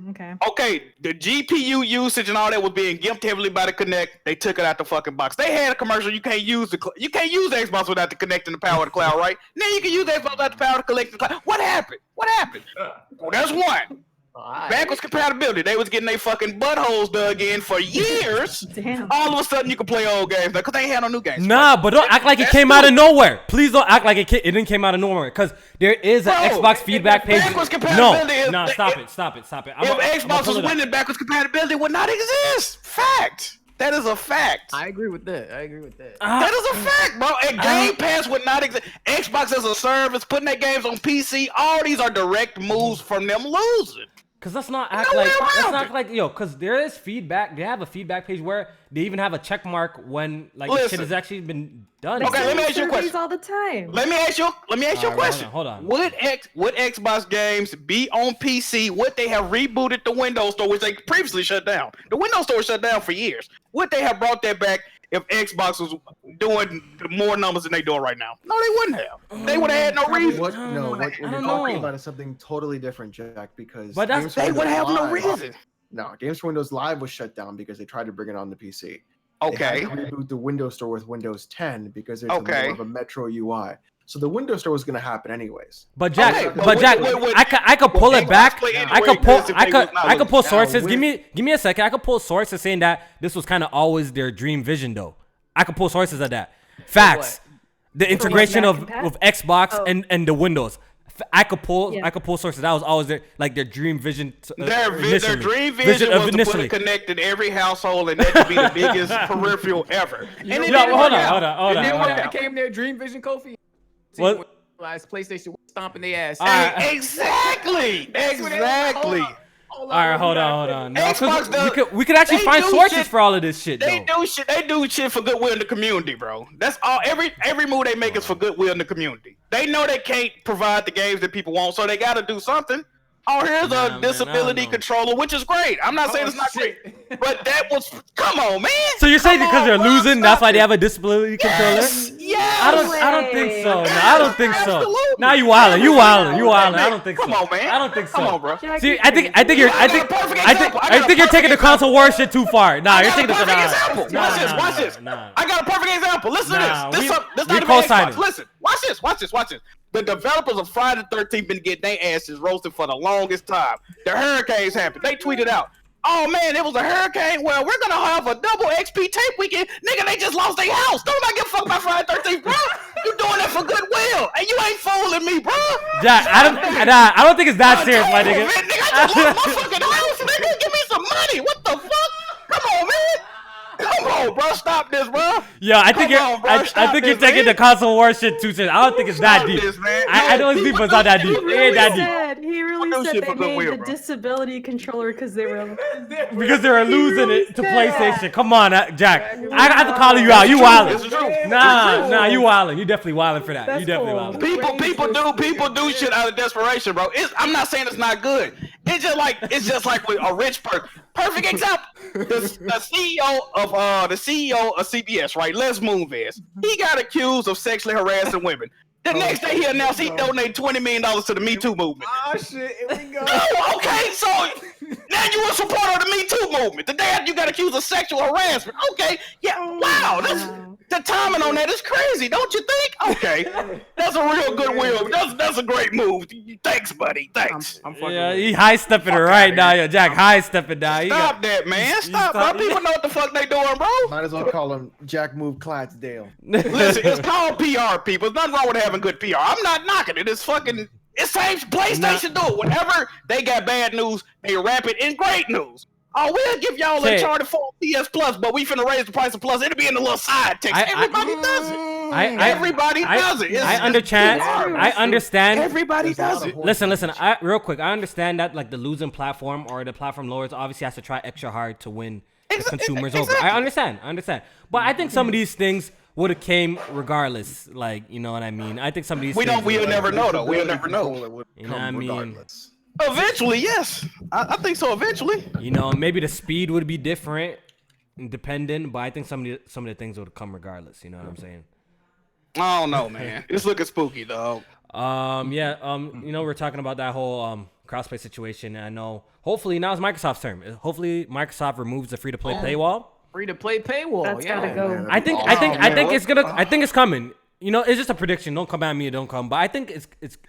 The GPU usage and all that was being gimped heavily by the Kinect. They took it out the fucking box. They had a commercial. You can't use the Xbox without the connecting the power of the cloud, right? Now you can use the Xbox without the power to collect the cloud. What happened? Well, there's one. Backwards compatibility. They was getting their fucking buttholes dug in for years. Damn. All of a sudden you can play old games because they ain't had no new games. Nah, but don't act like it came out of nowhere. Please don't act like it didn't came out of nowhere because there is an Xbox feedback page. No, stop it. If Xbox was winning, backwards compatibility would not exist. Fact. That is a fact. I agree with that. That is a fact, bro. And Game Pass would not exist. Xbox as a service, putting their games on PC, all these are direct moves from them losing. Cause let's not act like cause there is feedback. They have a feedback page where they even have a check mark when the shit has actually been done. Okay, let me ask you a question. All the time. Let me ask you a question. Hold on. Would Xbox games be on PC? Would they have rebooted the Windows Store, which they previously shut down? The Windows Store was shut down for years. Would they have brought that back if Xbox was doing more numbers than they doing right now? No, they wouldn't have. They would have had no reason. What you're talking about is something totally different, Jack, because they would have no reason. No, Games for Windows Live was shut down because they tried to bring it on the PC. Okay. They had to reboot the Windows Store with Windows 10 because there's more of a Metro UI. So the Windows Store was going to happen anyways. But Jack, I could pull it back. I could pull sources. Give me a second. I could pull sources saying that this was kind of always their dream vision, though. I could pull sources of that. Facts. The integration of Xbox and the Windows. I could pull sources. That was always their dream vision. Their dream vision was to put it connected every household, and that to be the biggest peripheral ever. And hold on. That became their dream vision, Kofi. What? PlayStation stomping their ass. Exactly. All right, hold on. No, we could actually find sources for all of this shit. They do shit for goodwill in the community, bro. That's all. Every move they make is for goodwill in the community. They know they can't provide the games that people want, so they got to do something. Oh, here's a disability controller, which is great. I'm not saying it's not great, but that was come on, man. So you're saying because they're losing, that's why they have a disability controller? Yes. I don't think so. No, I don't think so. Now you wildin'. I don't think so. Come on, man. I don't think so. Come on, bro. See, I think you're taking the console war shit too far. Nah, you're taking the example. Watch this. I got a perfect example. Listen to this. This not even Xbox. Listen. Watch this. The developers of Friday the 13th been getting their asses roasted for the longest time. The hurricanes happened. They tweeted out, "Oh man, it was a hurricane. Well, we're gonna have a double XP tape weekend. Nigga, they just lost their house. Don't nobody give a fuck about Friday the 13th, bro. You doing that for goodwill, and you ain't fooling me, bro. Yeah, I don't think it's that serious, my nigga. Nigga, I just lost my fucking house. Nigga, give me some money. What the fuck? Come on, man. Come on, bro. Stop this, bro. Yeah, I think you're taking the console war shit too serious. I don't think it's that deep. I know it's deep, but it's not that deep. It ain't that deep. He really said they made the disability controller because they were losing it to PlayStation. Come on, Jack. I have to call you out. You wildin'. Nah, you wildin'. You definitely wildin' for that. You definitely wildin'. People do shit out of desperation, bro. I'm not saying it's not good. It's just like with a rich person. Perfect example. The CEO of CBS, right? Les Moonves. He got accused of sexually harassing women. The next day he announced he donated $20 million to the Me Too movement. Oh shit, here we go. Okay, so now you a supporter of the Me Too movement. The day after you got accused of sexual harassment. Okay, yeah, wow, The timing on that is crazy, don't you think? Okay, that's a real good will. That's a great move. Thanks, buddy. Thanks. I'm fucking Yeah, with he it. high stepping it right now, yo. Jack high stepping down. Stop that, man. Stop, bro. People know what the fuck they doing, bro. Might as well call him Jack Move Clydesdale. Listen, it's called PR, people. There's nothing wrong with having good PR. I'm not knocking it. It's fucking. It's same PlayStation do it. Whenever they got bad news, they wrap it in great news. Oh, we'll give y'all Uncharted 4 PS Plus, but we finna raise the price of Plus. It'll be in the little side text. Everybody does it. Everybody does it. I understand. I understand. Everybody does it. Listen. Real quick. I understand that like the losing platform or the platform lowers obviously has to try extra hard to win the consumers over. I understand. But I think some of these things would have came regardless. Like, you know what I mean? I think some of these things We'll never know though. We'll never know. You know what I mean? Eventually, yes. I think so. Eventually. You know, maybe the speed would be different, dependent. But I think some of the things would come regardless. You know what I'm saying? I don't know, man. It's looking spooky, though. You know, we're talking about that whole crossplay situation. And I know. Hopefully, now it's Microsoft's turn. Hopefully, Microsoft removes the free-to-play paywall. Free-to-play paywall. That's gotta go. I think it's coming. You know, it's just a prediction. Don't come at me. Don't come. But I think it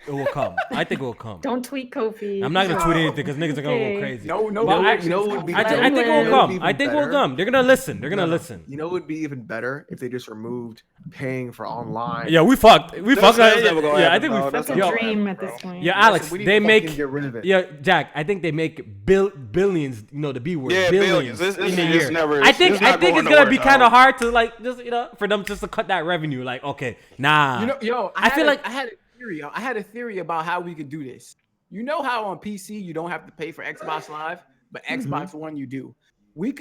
will come. I think it will come. Don't tweet Kofi. I'm not gonna tweet anything because niggas are gonna go crazy. No. I You know what would be think it will come. I think it will come. They're gonna listen. They're gonna listen. You know what would be even better if they just removed paying for online. Yeah, we fucked. That's never gonna Yeah, I happen, think we bro. fucked. That's a Yo, dream at this point. yeah, Alex, We need they to make. fucking get rid of it. Yeah, Jack, I think they make billions. You know the B word. Yeah, billions. In a It's year. never. I think not going it's gonna be nowhere, kind of dog. hard to like just for them just to cut that revenue. Like, okay, nah. You know, I feel like I had a theory. I had a theory about how we could do this. You know how on PC you don't have to pay for Xbox Live, but Xbox One you do. We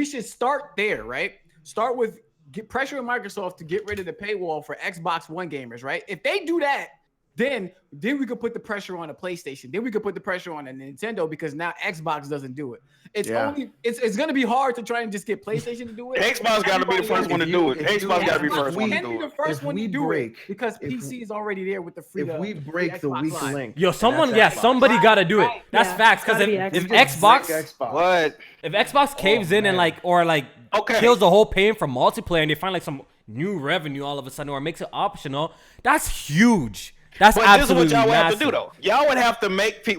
should start there, right? Start with pressuring Microsoft to get rid of the paywall for Xbox One gamers, right? If they do that, then we could put the pressure on the PlayStation. Then we could put the pressure on the Nintendo because now Xbox doesn't do it. It's gonna be hard to try and just get PlayStation to do it. Xbox got to be the first one to do it. Xbox got to be the first one to Can be do the it. first one to do it because if PC is already there with the free. If we break the Xbox weak Live. link, Yo, somebody Right. gotta do it. That's Yeah, facts. Because gotta if be Xbox, What? if Xbox caves in and Okay. kills the whole paying for multiplayer and they find like some new revenue all of a sudden or makes it optional, that's huge. That's But this is absolutely what y'all would have massive. to do, though. Y'all would have to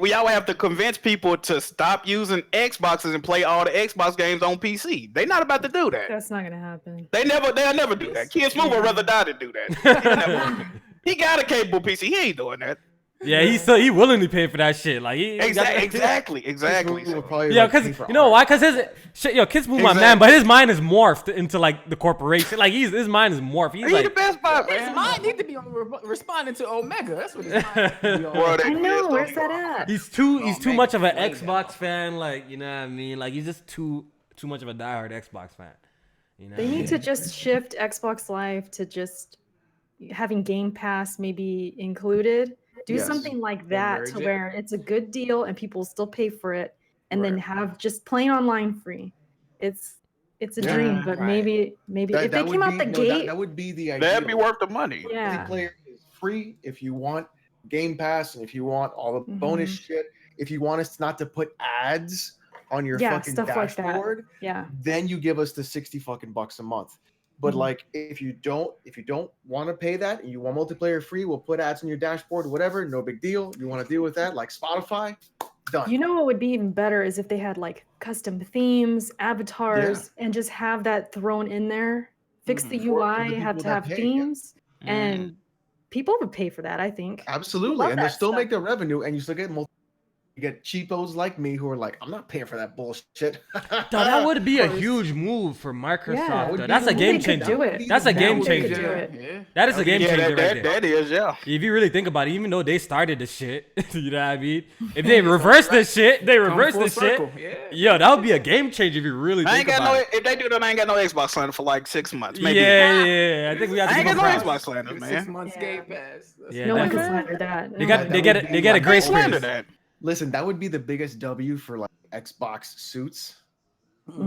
y'all would have to convince people to stop using Xboxes and play all the Xbox games on PC. They not about to do that. That's not gonna happen. They'll never do that. Kid Smooth would rather die than do that. He got a capable PC. He ain't doing that. Yeah, he willingly paying for that shit. Like Exactly. Yeah, because you know why? Because Kids Move my man, but his mind is morphed into like the corporation. Like his mind is morphed. He's He like the best part, His man. mind need to be responding to Omega. That's what his mind need to be on. Boy, they I know. pissed Where's off. that at? he's too man, much of an explain Xbox fan. Like, you know what I mean? Like he's just too much of a diehard Xbox fan. You know They what I need mean? to just shift Xbox Live to just having Game Pass maybe included. Do Yes. something like that merge to it. where it's a good deal and people still pay for it, and then have just plain online free. It's a Yeah. dream, but Right. maybe if they came out the gate, that would be the idea. That'd be worth the money. yeah. Multiplayer is free if you want Game Pass and if you want all the Mm-hmm. bonus shit. If you want us not to put ads on your Yeah, fucking stuff like that. dashboard, Yeah. then you give us the 60 fucking bucks a month. But Mhm. like if you don't want to pay that and you want multiplayer free, we'll put ads on your dashboard, whatever, no big deal. You want to deal with that like Spotify, done. You know what would be even better is if they had like custom themes, avatars, and just have that thrown in there. Fix the For the UI, people have to that have pay, yeah. themes, and people would pay for that. I think. Absolutely. Love And they that still stuff. make their revenue and you still get you get cheapos like me who are like, I'm not paying for that bullshit. That would be a huge move for Microsoft. Yeah. though. Would That's be a the game move. changer. They could do it. That's a game They could changer. do it. Yeah. That is a game changer right there. That is, yeah. If you really think about it, even though they started the shit, you know what I mean? If they reverse this shit, they reverse full this shit. circle, yeah. Yo, that would be a game changer if you really I think ain't got about no. it. If they do that, I ain't got no Xbox sign for like 6 months. Maybe. Yeah. I think we have to I ain't give got them no props. Xbox slander, 6 man. months Yeah. Game Pass. Yeah, No one can that- slander that. They No got one. they get it. They get a Like, great Slander space. that. Listen, that would be the biggest W for like Xbox suits.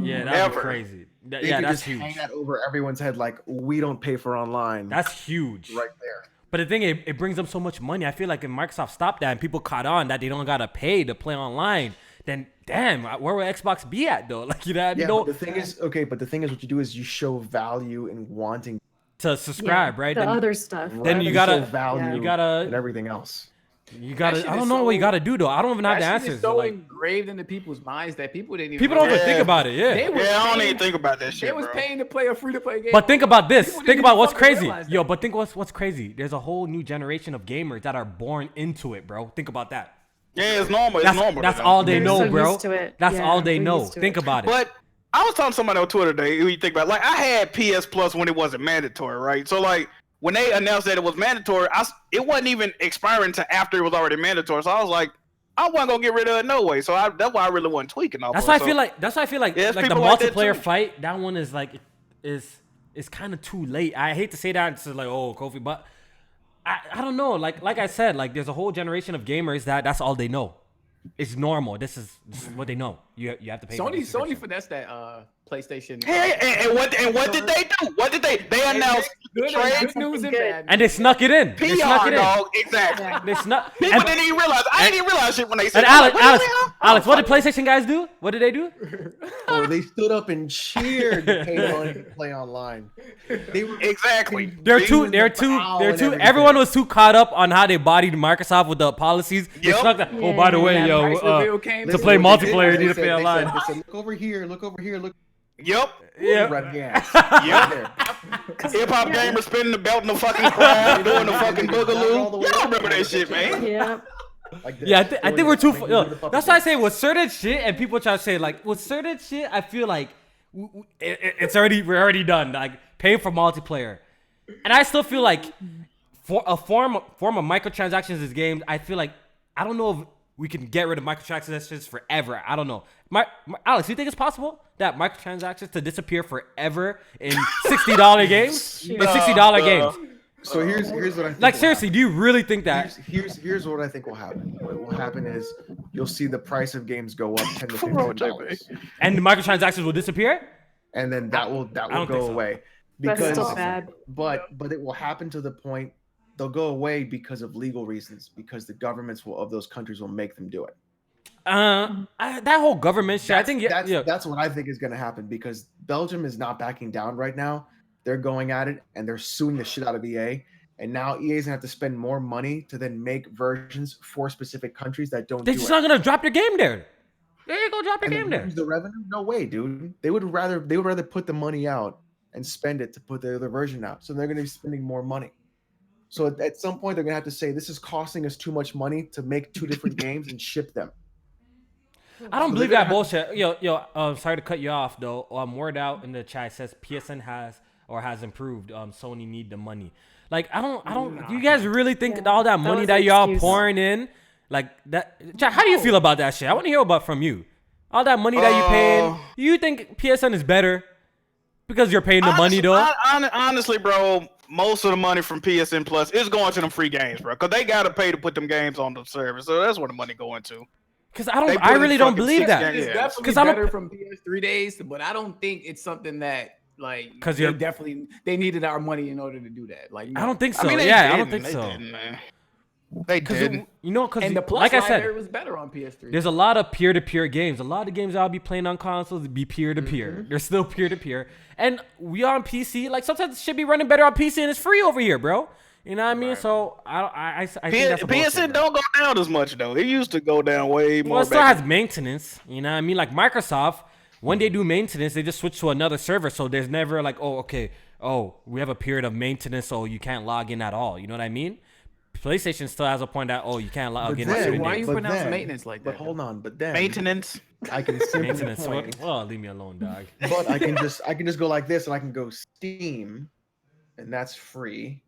Yeah, that'd be Ever. crazy. They Yeah, could that's just huge. hang that over everyone's head like we don't pay for online. That's huge. right there. But the thing, it brings up so much money. I feel like if Microsoft stopped that and people caught on that they don't gotta pay to play online, then damn, where would Xbox be at though? Like, you know, Yeah, no. but the thing is, what you do is you show value in wanting to subscribe, right? The Then, other stuff. then you other gotta- stuff, value you gotta- and everything else. you That gotta. shit I is don't know what you so- gotta do though. I don't even have the That shit is answers. so Like engraved into people's minds that people didn't even. people don't even Yeah. think about it. Yeah. They was Yeah, I don't paying- even think about that They shit, was bro. paying to play a free-to-play game. But think about this. People Think didn't about even what's fucking crazy. realize that. Yo, but think what's crazy. There's a whole new generation of gamers that are born into it, bro. Think about that. Yeah, it's normal. It's That's, normal. that's to all them. they They're know, so bro. used to it. That's Yeah, all they they're know. used to Think it. about it. But I was talking to somebody on Twitter today who you think about. Like, I had PS Plus when it wasn't mandatory, right? So, like, when they announced that it was mandatory, it wasn't even expiring until after it was already mandatory. So I was like, I wasn't gonna get rid of it no way. So that's why I really wasn't tweaking off. That's of why it. I feel like. That's why I feel like. Yeah, it's Like the people like that multiplayer too. fight. That one is like is kind of too late. I hate to say that. It's just like Kofi, but I don't know. Like I said, like there's a whole generation of gamers that's all they know. It's normal. This is what they know. You have to pay. for the Sony subscription. finessed that PlayStation. Hey, and what did they do? What did they announced? Good, trade good news and Good. bad. And they snuck it in. They snuck PR, it in. dog. Exactly. They snuck. People didn't even realize. I didn't even realize it when they said. And it. I'm Alex, like, Alex, what did PlayStation guys do? What did they do? Or they stood up and cheered to pay money to play online. They were Exactly. They're They too. was They're the too. foul They're and too. everything. Everyone was too caught up on how they bodied Microsoft with the policies. They Yep. snuck that. Oh, by the way, That yo, price reveal came to to play Listen, what they multiplayer, you did, need to they pay said- online. They said, look over here, look. Yep. Yeah. Red gas. Yep. There. Hip hop gamer spinning the belt in the fucking crowd, doing the fucking All the boogaloo. way Y'all up. remember that shit, man? Yeah. Like this. Yeah, I think we're too. Like, Yo, do the puppet that's why I dance. say with certain shit, and people try to say like with certain shit, I feel like we're already done. Like paying for multiplayer, and I still feel like for a form of microtransactions in this game, I feel like I don't know if we can get rid of microtransactions forever. I don't know. Alex, you think it's possible that microtransactions to disappear forever in $60 games? In $60 games. So here's what I think. Like will seriously, do you really think that? Here's what I think will happen. What will happen is you'll see the price of games go up $10 to $15, And the microtransactions will disappear? and then that will don't go think so. away. That's Because still bad. but it will happen to the point they'll go away because of legal reasons, because the governments of those countries will make them do it. That whole government shit. I think That's what I think is going to happen, because Belgium is not backing down right now. They're going at it and they're suing the shit out of EA. And now EA's gonna have to spend more money to then make versions for specific countries that don't they're do just it. not gonna drop your game there. There you go, drop your And game then there. use the revenue? No way, dude. They would rather put the money out and spend it to put the other version out. So they're gonna be spending more money. So at some point they're gonna have to say this is costing us too much money to make two different games and ship them. I don't So believe they're that gonna bullshit. Sorry to cut you off though. Word out in the chat says PSN has improved. Sony need the money. Like I don't. You guys really think Yeah, all that that money was that the y'all excuse. pouring in, like that? Jack, how do you feel about that shit? I want to hear about from you. All that money that you paying. You think PSN is better because you're paying the money though? Honestly, bro, most of the money from PSN Plus is going to them free games, bro. Because they gotta pay to put them games on the service, so that's where the money going to. Because They I put really in don't fucking believe 6 that. games. It's Yeah. definitely 'Cause I'm a- better from PS3 days, but I don't think it's something that like 'Cause they you're- definitely they needed our money in order to do that. Like I don't think so. I mean, they Yeah, I don't didn't. think They so. didn't, man. They Because didn't. and the plus like I library said, was better on PS3. there's a lot of peer-to-peer games. A lot of games I'll be playing on consoles be peer-to-peer. They're still peer-to-peer. And we on PC. Like sometimes it should be running better on PC and it's free over here, bro. You know what I mean? So I think that's a bullshit, PSN bro. don't go down as much though. It used to go down way more. Well, it still back has maintenance. You know what I mean? Like Microsoft, when they do maintenance, they just switch to another server. So there's never like, we have a period of maintenance, so you can't log in at all. You know what I mean? PlayStation still has a point that you can't log But in. then- at certain why days. you but pronounce then- maintenance like But that? hold on, but then maintenance. I can simply Maintenance. point, Well, leave me alone, dog. but I can just go like this, and I can go Steam, and that's free.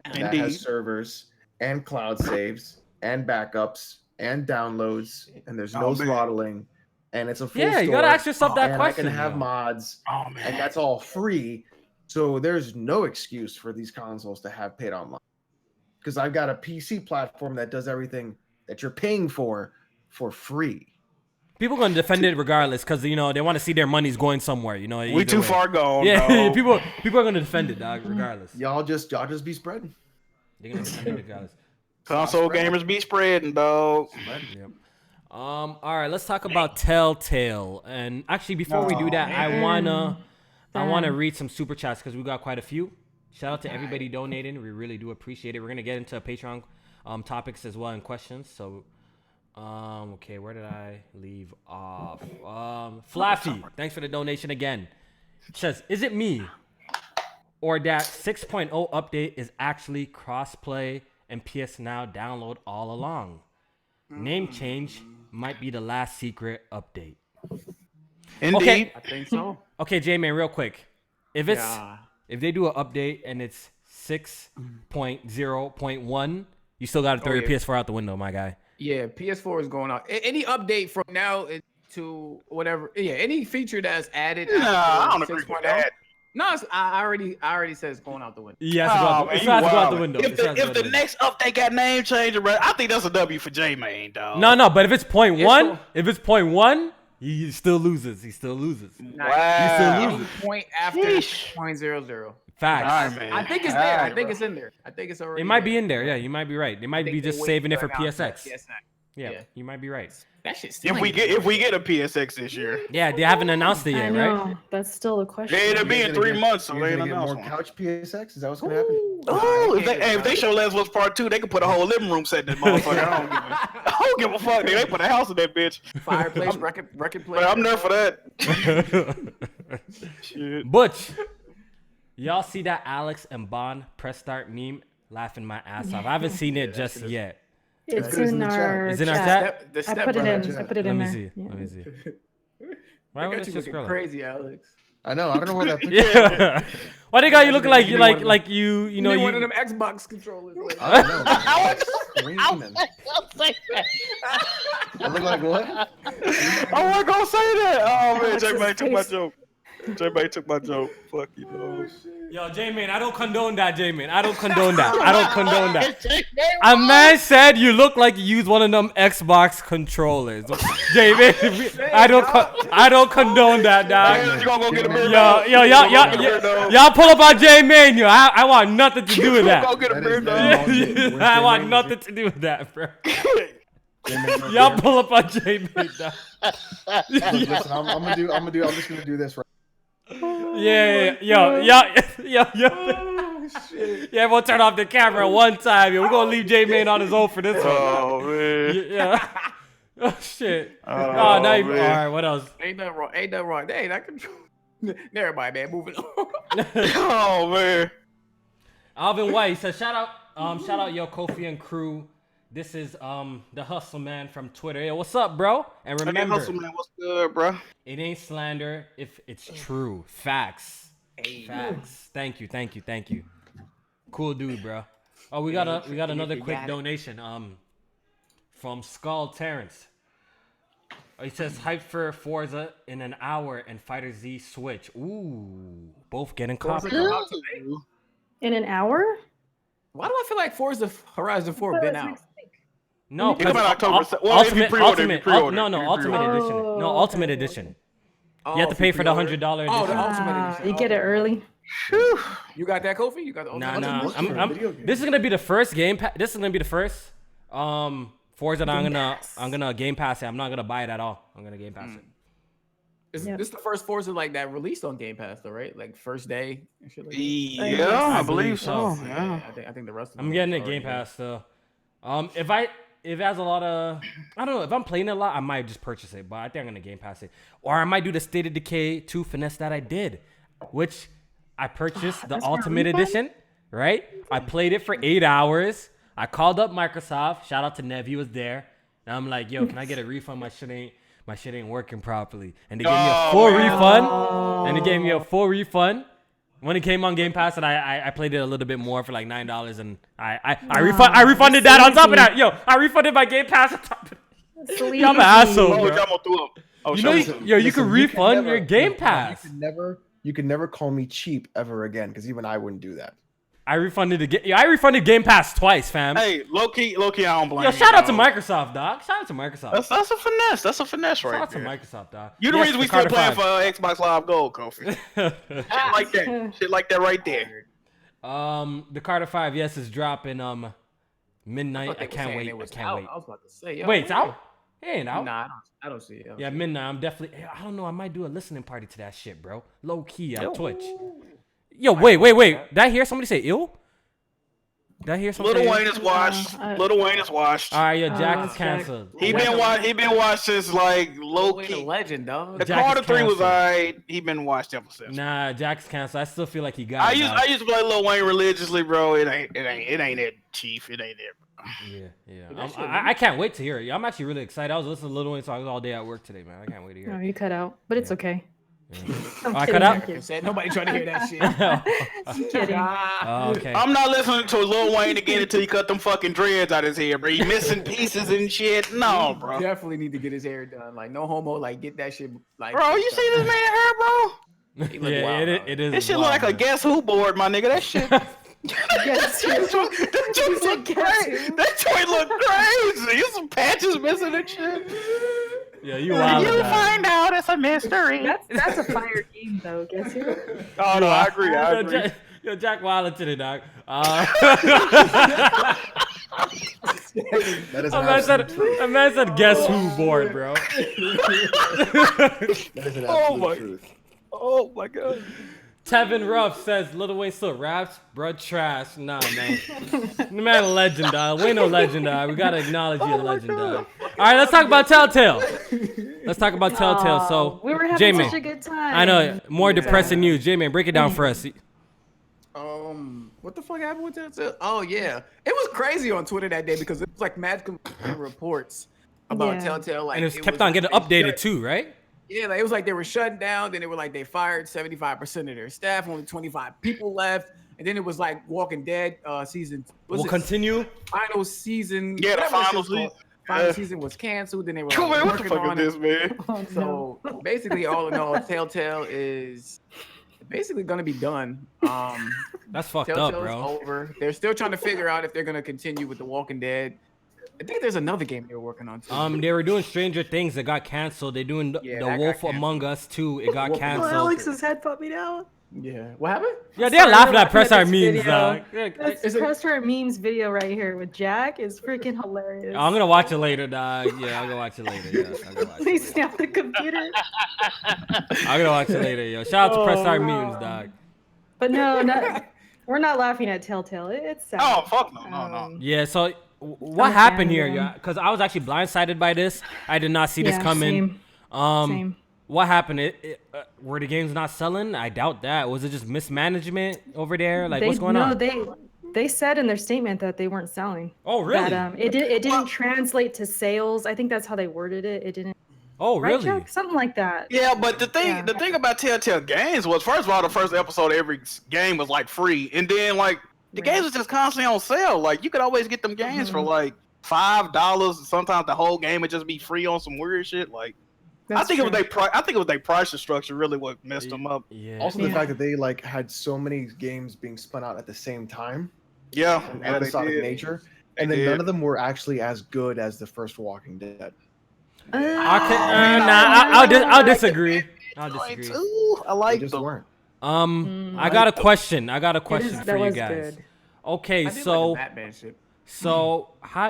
And that Indeed. has servers and cloud saves and backups and downloads, and there's no Oh, man. throttling, and it's a full Yeah, you gotta store, ask yourself that and question. I can have yo. mods, Oh and man. that's all free. So there's no excuse for these consoles to have paid online, because I've got a PC platform that does everything that you're paying for free. People gonna defend it regardless because they want to see their money's going somewhere. We either too way. far gone. Yeah, dog. people are gonna defend it, dog. Regardless, Y'all just be spreading. they're gonna defend it regardless. Console gamers be spreading, dog. Yep. All right, let's talk about Telltale. And actually, before we do that, I wanna read some super chats because we got quite a few. Shout out to everybody donating. We really do appreciate it. We're gonna get into Patreon topics as well and questions. So, okay, where did I leave off? Flaffy, thanks for the donation again. It says, is it me or that 6.0 update is actually crossplay and PS Now download all along? Name change might be the last secret update. Indeed. Okay. I think so. Okay, J-Man, real quick. If they do an update and it's 6.0.1, you still got to throw your PS4 out the window, my guy. Yeah, PS4 is going out. Any update from now to whatever. Yeah, any feature that's added. Nah, I don't agree with that. No, I already said it's going out the window. Yeah, it's got to go out the window. If the next update got name changer, bro, I think that's a W for J-Man, dog. No, but if it's point one, he still loses. He still loses. Wow. Any point after 0.00. Facts. I think it's there. I think it's in there. I think it's already. It might be in there. Yeah, you might be right. They might be just saving it for PSX. PSX. Yeah, you might be right. That shit's still If we get a PSX this year. Yeah, they haven't announced it I yet, know. right? That's still a question. Yeah, it'll be in 3 months, so You're they ain't gonna get announced more one. couch PSX? Is that what's gonna happen? Oh, if they show Last of Us Part 2, they could put a whole living room set in that motherfucker. I don't give a fuck. Nigga. They put a house in that bitch. Fireplace, record player. But I'm there for that. Shit. Butch, y'all see that Alex and Bond press start meme? Laughing my ass off. I haven't seen it just yet. It's It's in in the chat. our Is it in our chat. The I put it in. I put it Let in me there. see. Yeah. Let me see. I Why would got it you just looking scroll? crazy, Alex. I know. I don't know where that picture Yeah. Why they got you looking like you You know one of them Xbox controllers. Like, I don't know. I look like what? I wasn't gonna say that. Oh man, J-Man took my joke. J-Man took my joke. Fuck you, dog. Yo, J-Man, I don't condone that, J-Man. I don't condone that. A man said you look like you use one of them Xbox controllers. J-Man, I don't condone that, Hey, dog. you gonna go get a beer? Y'all pull up on J-Man, yo. I want nothing to do with Go that. get a That beer, is dog. I want nothing to do with that, bro. Y'all pull up on J-Man, dog. Listen, I'm just gonna do this right. Yeah. Yeah, we'll turn off the camera one time. Yo, we're gonna leave J-Man on his own for this one. Oh man. Yeah. Oh shit. Oh, All man. right, what else? ain't nothing wrong. They ain't that control. Never mind, man. Moving on. Oh man. Alvin White says shout out yo Kofi and crew. This is the hustle man from Twitter. Hey, what's up, bro? And Hey, remember, Hustle Man, what's good, bro? it ain't slander if it's true. Facts. Facts. Thank you. Cool dude, bro. Oh, we got another quick donation. From Skull Terrence. He says hype for Forza in an hour and Fighter Z Switch. Ooh, both getting copied. In an hour? Why do I feel like Forza Horizon 4 been out? No, It's coming October. because Well, if you pre-order, if you pre-order. no, If you Ultimate pre-order. Edition. No, Oh, Ultimate okay. Edition. Oh, You have to if pay for the $100 pre-order? Oh, the edition. Ultimate Edition. You get it early. You got that, Kofi? You got the Nah, Ultimate nah. Edition? Video game. This is gonna be the first game. This is gonna be the first Forza that I'm gonna Game Pass it. I'm not gonna buy it at all. I'm gonna Game Pass it. This Yep. is the first Forza like that released on Game Pass, though, right? Like first day and shit like that. Yeah, I believe so. Yeah, I think the rest of them I'm getting are it Game already Pass still. If it has a lot of, I don't know, if I'm playing it a lot, I might just purchase it, but I think I'm gonna Game Pass it. Or I might do the State of Decay 2 finesse that I did, which I purchased the That's for a Ultimate refund? Edition, right? I played it for 8 hours. I called up Microsoft. Shout out to Nev, he was there. And I'm like, yo, can I get a refund? My shit ain't working properly. And they gave me a full refund. And they gave me a full refund. When it came on Game Pass, and I played it a little bit more for like $9, and I refunded that on top of that. Yo, I refunded my Game Pass on top of that. Sleepy. I'm an asshole, Oh, bro. Jamo threw up. Oh, You know, Listen, you Listen, can you refund your never- Game Pass. You can never call me cheap ever again, because even I wouldn't do that. I refunded Game Pass twice, fam. Hey, low key, I don't blame Yo, you, shout out to dog. Microsoft, dog. Shout out to Microsoft. That's a finesse. That's a finesse Shout right out to there. Microsoft, dog. You the Yes, reason we the still Carter playing 5. for Xbox Live Gold, Kofi. Shit like that. Shit like that right there. The Carter 5, yes, is dropping midnight. I can't wait. I can't wait. I was about to say. Wait, it's out? It ain't out. Nah, I don't see it. Yeah, midnight. I'm definitely. I don't know. I might do a listening party to that shit, bro. Low key on Twitch. Yo, wait. Did I hear somebody say ill? Did I hear something? Lil Wayne is washed. Lil Wayne is washed. All right, yo, Jack is canceled. He been washed since like low Wayne key. a legend, dog. The Jack Carter is 3 was canceled. alright. He been washed ever since. Nah, Jack's canceled. I still feel like he got I it. used to play Lil Wayne religiously, bro. It ain't it, Chief. It ain't it. Yeah. I can't wait to hear it. I'm actually really excited. I was listening to Lil Wayne songs all day at work today, man. I can't wait to hear No, it. you cut out, but it's okay. I cut out? Said nobody trying to hear that shit. I'm kidding. Oh, okay. I'm not listening to Lil Wayne again until he cut them fucking dreads out his hair, bro. He missing pieces and shit. No, bro. Definitely need to get his hair done. Like no homo. Like get that shit. Like Bro, you see this man hair, bro? He look Yeah, wild, dog. it is. This shit wild, look like a man. Guess Who board, my nigga. That shit. Guess who? That joint look crazy. That joint look crazy. There's some patches missing and shit. Yeah, you wild. You find out it's a mystery. That's a fire game though. Guess who? Oh no, I agree. I agree. Yo, Jack Wilder today, dog. That is A man said, guess who board, bro. That is an absolute truth. Oh my god. Tevin Ruff says Lil Wayne still raps, bro. Trash. Nah, man. The man a legend, dog. Wayne no legend, dog. We gotta acknowledge you a legend, dog. All right, let's talk about Telltale. Let's talk about Telltale. So, we were having J-Man, such a good time. I know more depressing news. J-Man, break it down for us. What the fuck happened with Telltale? Oh yeah, it was crazy on Twitter that day because it was like mad reports about Yeah. Telltale. Like And it was kept like on getting they updated shut- too, right? Yeah, like it was like they were shutting down. Then they were like they fired 75% of their staff. Only 25 people left. And then it was like Walking Dead season. We'll continue. Final season. Yeah, the whatever final it's called. season. Final season was canceled. Then they were Come like, on, what the working fuck on is it. this, man? Oh, no. So basically, all in all, Telltale is basically gonna be done. That's fucked Telltale's up, bro. over. They're still trying to figure out if they're gonna continue with The Walking Dead. I think there's another game they were working on too. They were doing Stranger Things that got canceled. They're doing the Yeah, that got Wolf canceled. Among Us too. It got Wolf- Oh, canceled. Alex's head popped me down. Yeah. What happened? Yeah, they're laughing at press our this memes, video. dog. This press our memes video right here with Jack is freaking hilarious. I'm gonna watch it later, dog. Yeah, I'm gonna watch it later. Yeah, I'm gonna watch it Please later. snap the computer. I'm gonna watch it later, yo. Shout out to press our memes, dog. But no, we're not laughing at Telltale. It's sad. Oh fuck no. Yeah, so what I'm a happened fan here? of Yeah, them. because I was actually blindsided by this. I did not see this Yeah, coming. Same. What happened? Were the games not selling? I doubt that. Was it just mismanagement over there? Like, what's going on? They said in their statement that they weren't selling. Oh, really? That it didn't translate to sales. I think that's how they worded it. It didn't. Oh, Right, really? Jack? Something like that. Yeah, but the thing about Telltale Games was, first of all, the first episode of every game was like free, and then like the games was just constantly on sale. Like you could always get them games for like $5. Sometimes the whole game would just be free on some weird shit. Like I think it was their pricing structure really what messed them up. Yeah. Also, the Yeah. fact that they like had so many games being spun out at the same time, Yeah, an yeah, they episodic did. nature, They and then did. none of them were actually as good as the first Walking Dead. I'll disagree. I'll disagree. Ooh, I They like just them. weren't. I got a question. I got a question for you guys. Okay, I did so like the Batman shit.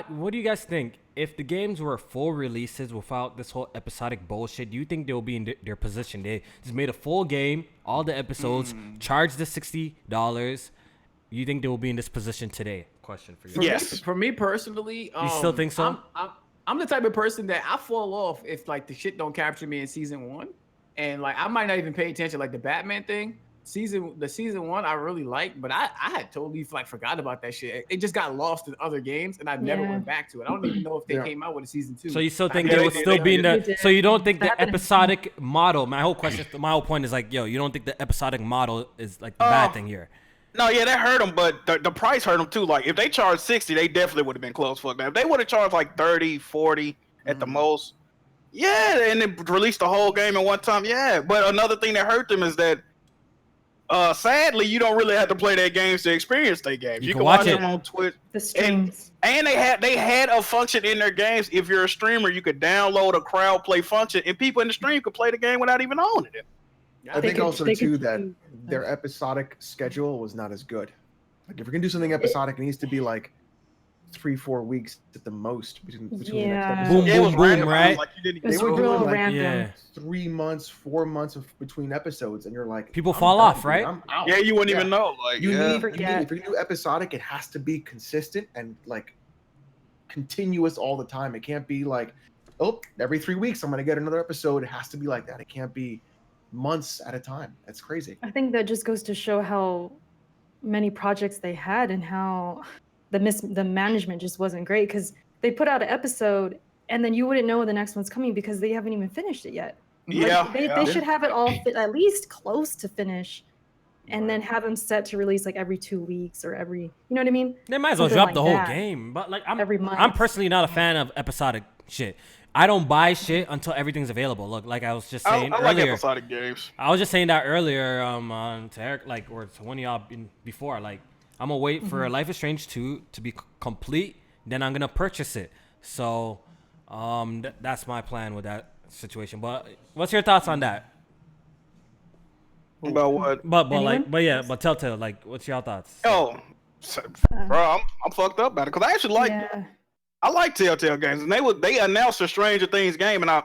what do you guys think? If the games were full releases without this whole episodic bullshit, do you think they'll be in their position? They just made a full game, all the episodes, charged the $60. You think they will be in this position today? Question for you. Yes. For me personally, You still think so? I'm the type of person that I fall off if like the shit don't capture me in season 1, and like I might not even pay attention. Like the Batman thing, season 1 I really liked, but I had totally like forgot about that shit. It just got lost in other games, and I never Yeah. went back to it. I don't even know if they Yeah. came out with a season 2. So you still think Yeah, they they would did, still they be in did. the? They did. So you don't think the Batman- episodic model? My whole question, my whole point is like, yo, you don't think the episodic model is like the bad thing here? No, yeah, that hurt them, but the price hurt them too. Like if they charged 60, they definitely would have been close. Fuck that. If they would have charged like 30, 40 at the most, yeah, and then released the whole game at one time, yeah. But another thing that hurt them is that, sadly, you don't really have to play their games to experience their games. You You can can watch watch it. them on Twitch, The streams. and they had a function in their games. If you're a streamer, you could download a crowd play function, and people in the stream could play the game without even owning it. I think also they too could that do- their episodic schedule was not as good. Like if you're gonna do something episodic, it needs to be like 3-4 weeks at the most between the Yeah. next episode. Boom, Yeah, it boom, was boom, random. right? Like, you didn't It was They were real doing, like, random. Yeah. 3 months, 4 months between episodes, and you're like, People I'm fall done, off, dude. right? I'm out. Yeah, you wouldn't Yeah. even know. Like, You yeah. need, Forget. if you do episodic, it has to be consistent and like continuous all the time. It can't be like, oh, every 3 weeks I'm gonna get another episode. It has to be like that. It can't be months at a time. That's crazy. I think that just goes to show how many projects they had and how the management just wasn't great, because they put out an episode and then you wouldn't know when the next one's coming because they haven't even finished it yet. Like, Yeah, they yeah. should have it all at least close to finish, and then have them set to release like every 2 weeks or every, you know what I mean? They might as well Something drop like the whole that. game. But like Every month. I'm personally not a fan of episodic shit. I don't buy shit until everything's available. Look, like I was just saying I like earlier. episodic games. I was just saying that earlier to Eric, like, or to one of y'all before. Like, I'm gonna wait for Life is Strange 2 to be complete, then I'm gonna purchase it. So, that's my plan with that situation. But what's your thoughts on that? About what? But Telltale, like, what's your thoughts? Oh, bro, I'm fucked up about it because I actually like. Yeah. I like Telltale games, and they announced a Stranger Things game, and I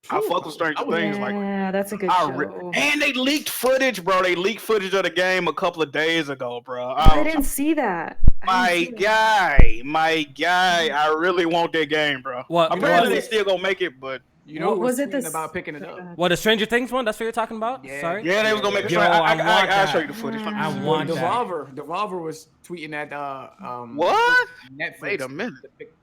fuck with Stranger Things. Like, Yeah, that's a good I show. and they leaked footage, bro. They leaked footage of the game a couple of days ago, bro. I didn't see that. My guy, I really want that game, bro. What- Apparently what- they still gonna make it, but You know, Was it this this about picking it up? What, the Stranger Things one? That's what you're talking about? Yeah. Sorry. yeah, they was gonna make it. Yo, I I want I'll that. show you the footage. I want that. Devolver was tweeting at What? Netflix. Wait a minute.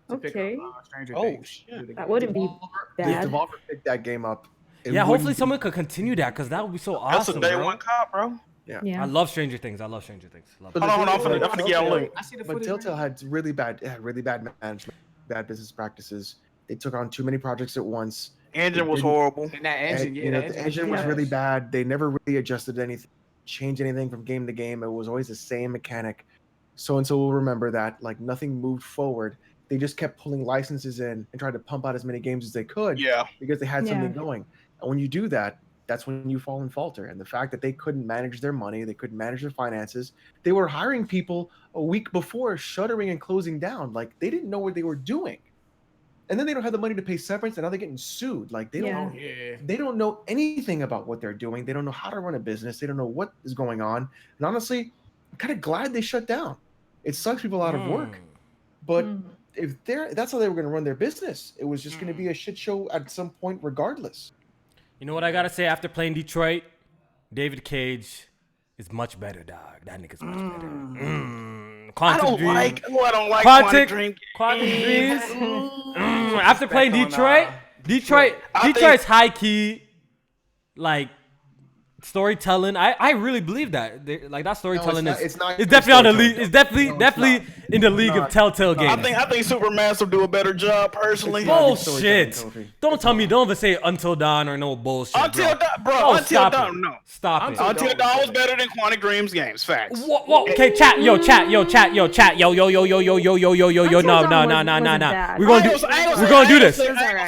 To pick Okay. up, Stranger Oh Things. shit. That wouldn't be If bad. Devolver picked that game up, it Yeah, hopefully wouldn't be- someone could continue that because that would be so That's awesome, a day bro. one cop, bro. Yeah. I love Stranger Things. Love But it. the Hold on, thing I'm is, finna get a link. I see the But footage. Telltale had really bad management, bad business practices. They took on too many projects at once. Engine was didn't- horrible. And that engine, And, yeah, you know, that the engine was yeah. really bad. They never really adjusted anything, changed anything from game to game. It was always the same mechanic. So and so will remember that, like, nothing moved forward. They just kept pulling licenses in and tried to pump out as many games as they could Yeah. because they had Yeah. something going. And when you do that, that's when you fall and falter. And the fact that they couldn't manage their money, they couldn't manage their finances. They were hiring people a week before shuttering and closing down. Like, they didn't know what they were doing. And then they don't have the money to pay severance, and now they're getting sued. Like, they Yeah. don't Oh yeah. they don't know anything about what they're doing. They don't know how to run a business. They don't know what is going on. And honestly, I'm kind of glad they shut down. It sucks people out of work, but Mm. if that's how they were going to run their business. It was just going to be a shit show at some point, regardless. You know what I gotta say after playing Detroit? David Cage is much better, dog. That nigga's much better. I Quantum don't Dream. like. Oh, I don't like Quantum Quantum Dream. Quantum Dreams. Mm. After playing Respect on, Detroit, I think- Detroit's high key, like storytelling. I really believe that. Like that storytelling it's not is good definitely on the storytelling. league. It's definitely No, it's definitely not. in the league of not. Telltale games. I think Supermassive do a better job personally. It's not. Bullshit! storytelling, Kofi. Don't tell me. Don't even say Until Dawn or no bullshit. Until bro. Dawn, bro. Oh, Until stop Dawn, it. no. Stop it. Until Dawn was better than Quantum Dreams games. Facts. Whoa, okay, chat, yo, yo, yo, yo, no, bad. we're gonna do this.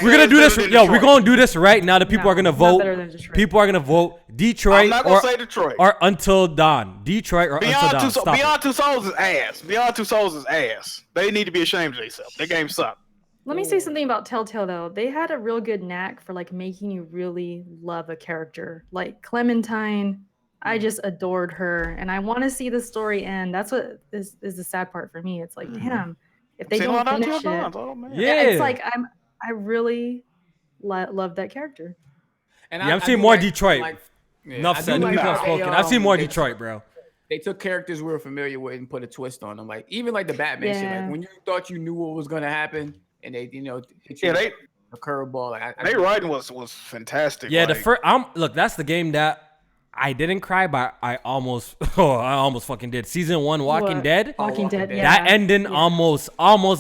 We're gonna do this. Yo, we're gonna do this right now. The people No, are gonna not vote. better than Detroit. People are gonna vote I'm Detroit not gonna say Detroit. or Until Dawn. Detroit or Until Dawn. Stop it. Beyond Two Souls is ass. Beyond Two Souls is ass. They need to be ashamed of themselves. Their game suck. Let me say something about Telltale though. They had a real good knack for like making you really love a character. Like Clementine, I just adored her, and I want to see the story end. That's what is the sad part for me. It's like, damn, if they See, don't Until finish Dawn, it, oh, man. Yeah. it's like I really love that character. And Yeah, I'm I seeing do more like- Detroit. like- yeah, Enough I do said. like People how have they, spoken. I've seen more they- Detroit, bro. They took characters we were familiar with and put a twist on them. Like even like the Batman shit. Yeah. Like when you thought you knew what was gonna happen, and they hit you Yeah, with a curveball. Like Their writing was fantastic. Yeah, the like, first. Look, that's the game that I didn't cry, but I almost fucking did. Season 1, Walking What? Dead. Walking Dead. Dead. Yeah. That ending almost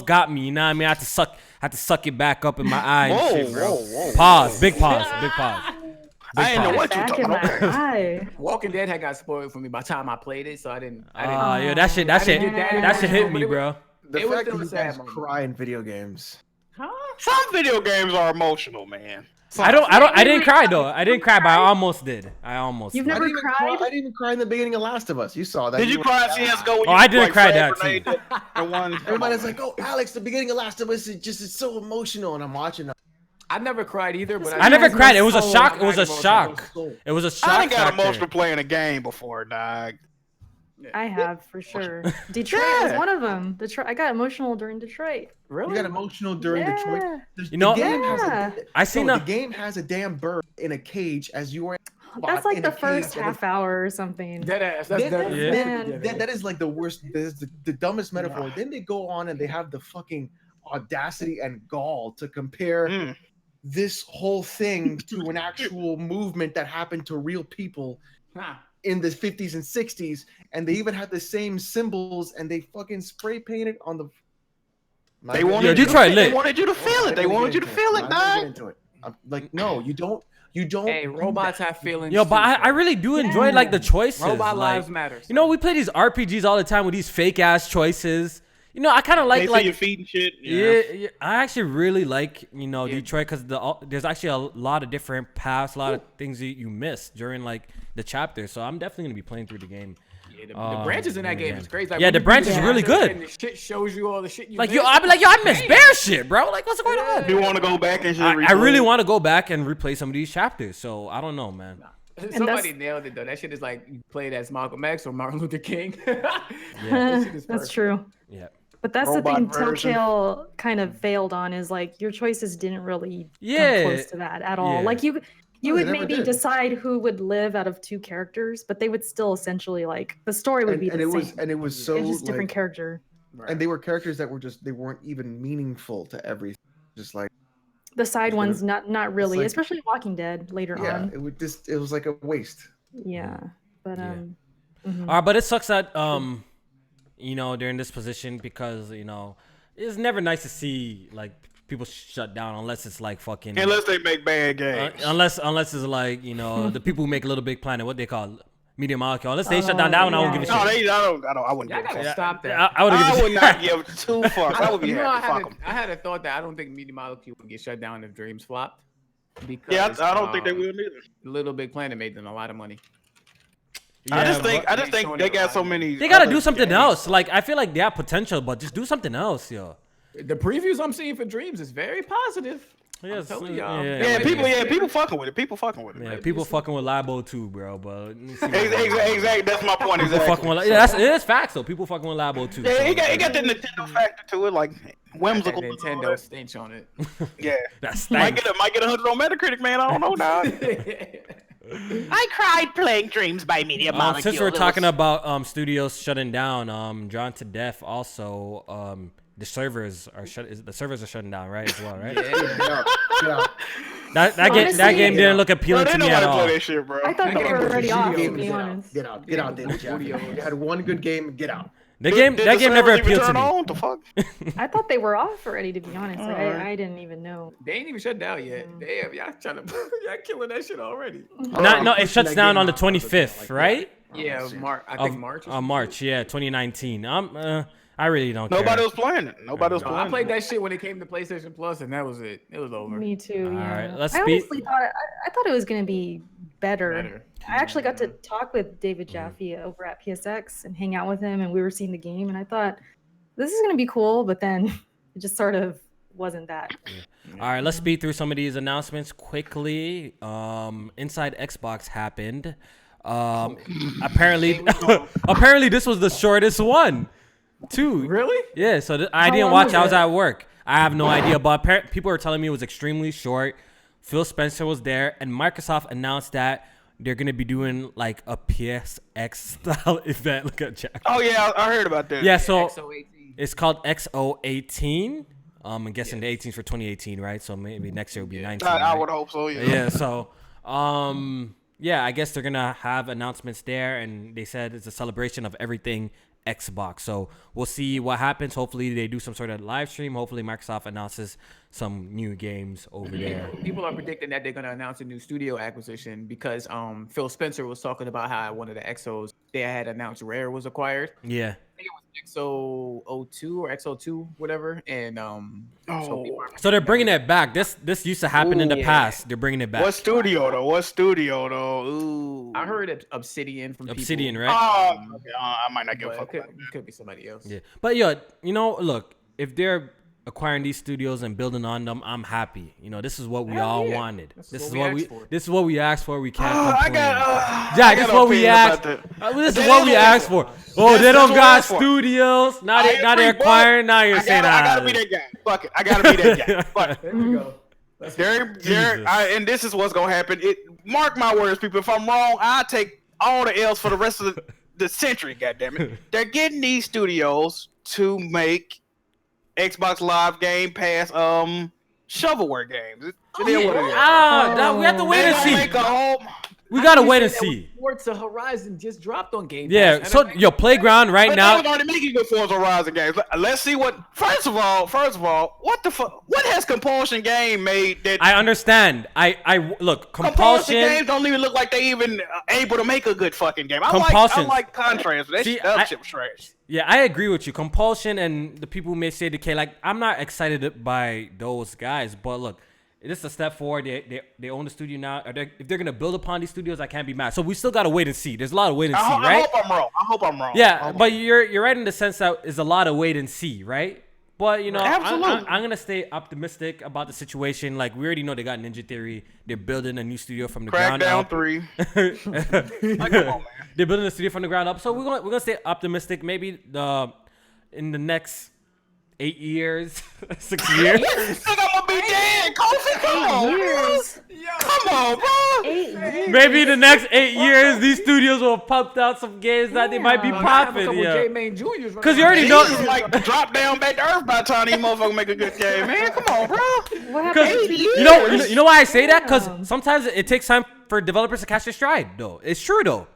got me. You know what I mean? I had to suck it back up in my eye. and Whoa, shit, bro. whoa. Pause. Big pause. Big pause. I ain't know pause. what you Back talking in my about. eye. Walking Dead had got spoiled for me by the time I played it, so I didn't. Yeah, that shit I didn't get that shit hit but me, it was- bro. The It was fact still that a you sad guys moment. cry in video games. Huh? Some video games are emotional, man. I didn't cry though. I didn't cry, but I almost did. You've never cried? I didn't even cry in the beginning of Last of Us. You saw that. Did you cry at CS:GO? Oh, I didn't cry that too. Everybody's like, "Oh, Alex, the beginning of Last of Us is so emotional," and I'm watching. I never cried either, but I never cried. It was a shock. It was a shock. It was a shock. I didn't got emotional playing a game before, dog. I have for sure. Detroit was one of them. Detroit. I got emotional during Detroit. Really? You got emotional during Detroit. You know, the game has a damn bird in a cage as you are. That's like the first half hour or something. Deadass. That is like the worst. That is the dumbest metaphor. Then they go on and they have the fucking audacity and gall to compare this whole thing to an actual movement that happened to real people in the 50s and 60s, and they even had the same symbols, and they fucking spray painted on the. They wanted you to feel it. They wanted you to feel it, dog. I'm like, no, you don't. Hey, robots have feelings. Yo, but I really do enjoy like the choices. Robot lives matter. You know, we play these RPGs all the time with these fake ass choices. You know, I kind of like your feet and shit. Yeah, I actually really like Detroit because there's actually a lot of different paths, a lot of things you miss during like the chapter. So I'm definitely gonna be playing through the game. Yeah, the branches in that game is crazy. Like, yeah, the branch is really good. And the shit shows you all the shit you like missed. I be like, I miss bear shit, bro. Like, what's going on? You want to go back and shit? I really want to go back and replay some of these chapters. So I don't know, man. Somebody nailed it though. That shit is like you played as Malcolm X or Martin Luther King. That's true. Yeah. But that's the thing Telltale kind of failed on is like your choices didn't really come close to that at all. Like you would maybe decide who would live out of two characters, but they would still essentially like the story would be the same. It was so it's just different character. Right. And they were characters that were they weren't even meaningful to everything. Just like the side ones, not really, like, especially Walking Dead later on. Yeah, it was like a waste. Yeah, but but it sucks that they're in this position because it's never nice to see like people shut down unless it's like fucking unless they make bad games. Unless it's like the people who make Little Big Planet, what they call Media Molecule. Unless they shut down that one, I won't give a shit. I wouldn't. I gotta stop that. I would not give two fucks. I would be happy. I had a thought that I don't think Media Molecule would get shut down if Dreams flopped. Because I don't think they will either. Little Big Planet made them a lot of money. Yeah, I just think they got so many. They gotta do something else. Like I feel like they have potential, but just do something else, yo. The previews I'm seeing for Dreams is very positive. Yes, people fucking with it. People fucking with it. Yeah, people fucking with Labo too, bro. But exactly, that's my point. Exactly. It is facts though. People fucking with Labo too. Yeah, he got the Nintendo factor to it, like whimsical. Nintendo stench on it. Yeah, that might get 100 on Metacritic, man. I don't know now. I cried playing Dreams by Media Molecule. Since we're talking about studios shutting down, Drawn to Death also the servers are shutting down, right? As well, right? Yeah. That game didn't look appealing to me at all. That shit, bro. I thought they were already off. To be honest. Get out, David. You had one good game. Get out. That game never appealed to me. What the fuck? I thought they were off already. To be honest, I didn't even know. They ain't even shut down yet. Damn, y'all killing that shit already. No, it shuts down on the 25th, right? Yeah, I think March. March, 2019. I really don't care. Nobody was playing it. I played that shit when it came to PlayStation Plus, and that was it. It was over. Me too. Yeah. All right, I honestly thought it was gonna be better. I actually got to talk with David Jaffe over at PSX and hang out with him, and we were seeing the game, and I thought this is gonna be cool, but then it just sort of wasn't that. All right, let's speed through some of these announcements quickly. Inside Xbox happened. Apparently this was the shortest one. Too. Really? Yeah, so I didn't watch. I was at work. I have no idea, but people are telling me it was extremely short. Phil Spencer was there, and Microsoft announced that they're going to be doing like a PSX style event. Look at Jack. Oh, yeah, I heard about that. Yeah, so it's called XO18. I'm guessing the 18's for 2018, right? So maybe next year will be 19. I would hope so, yeah. Yeah, so I guess they're going to have announcements there, and they said it's a celebration of everything Xbox. So we'll see what happens. Hopefully they do some sort of live stream. Hopefully Microsoft announces some new games over there. People are predicting that they're going to announce a new studio acquisition because Phil Spencer was talking about how one of the Exos they had announced Rare was acquired. Yeah. I think it was XO02 or XO2, whatever, and So they're bringing it back. This used to happen in the past. They're bringing it back. What studio though? Ooh. I heard Obsidian from Obsidian, people. right? Okay, I might not give a fuck. Could be somebody else. Yeah, but yo, look, if they're acquiring these studios and building on them, I'm happy. This is what we all wanted. This is what we asked for. We can't complain. Jack, this is what we asked. This is what we asked for. Oh, they don't got studios. Now they're acquiring. Now you're saying I gotta be that guy. Fuck it. I gotta be that guy. Fuck it. There you go. And this is what's gonna happen. Mark my words, people. If I'm wrong, I'll take all the L's for the rest of the century. Goddammit. They're getting these studios to make Xbox Live Game Pass shovelware games. We have to wait and see. We gotta wait and see. Forza Horizon just dropped on Game Pass. Yeah, so your Playground right now. They're already making good Forza Horizon games. Let's see what. First of all, what the fuck? What has Compulsion Game made that? I understand. I look. Compulsion games don't even look like they even able to make a good fucking game. I like Contrast. That shit was trash. Yeah, I agree with you. Compulsion and the people who may say decay. Like, I'm not excited by those guys, but look. This is a step forward. They own the studio now. If they're gonna build upon these studios, I can't be mad. So we still gotta wait and see. There's a lot of wait and see, right? I hope I'm wrong. Yeah, but you're right in the sense that it's a lot of wait and see, right? But I'm gonna stay optimistic about the situation. Like, we already know they got Ninja Theory. They're building a new studio from the ground up. Crackdown 3. Like, come on, man. They're building a studio from the ground up. So we're gonna stay optimistic. Maybe in the next 8 years, 6 years. I'm gonna be dead. Kofi, come on, years. Come on, bro. 8 years. Maybe in the next 8 years, these studios will have pumped out some games that they might be popping. Yeah. Because you already know. Like drop down back to earth by the time these motherfuckers make a good game, man. Come on, bro. What happened to 8 years? You know why I say that? Because sometimes it takes time for developers to catch their stride. Though it's true though.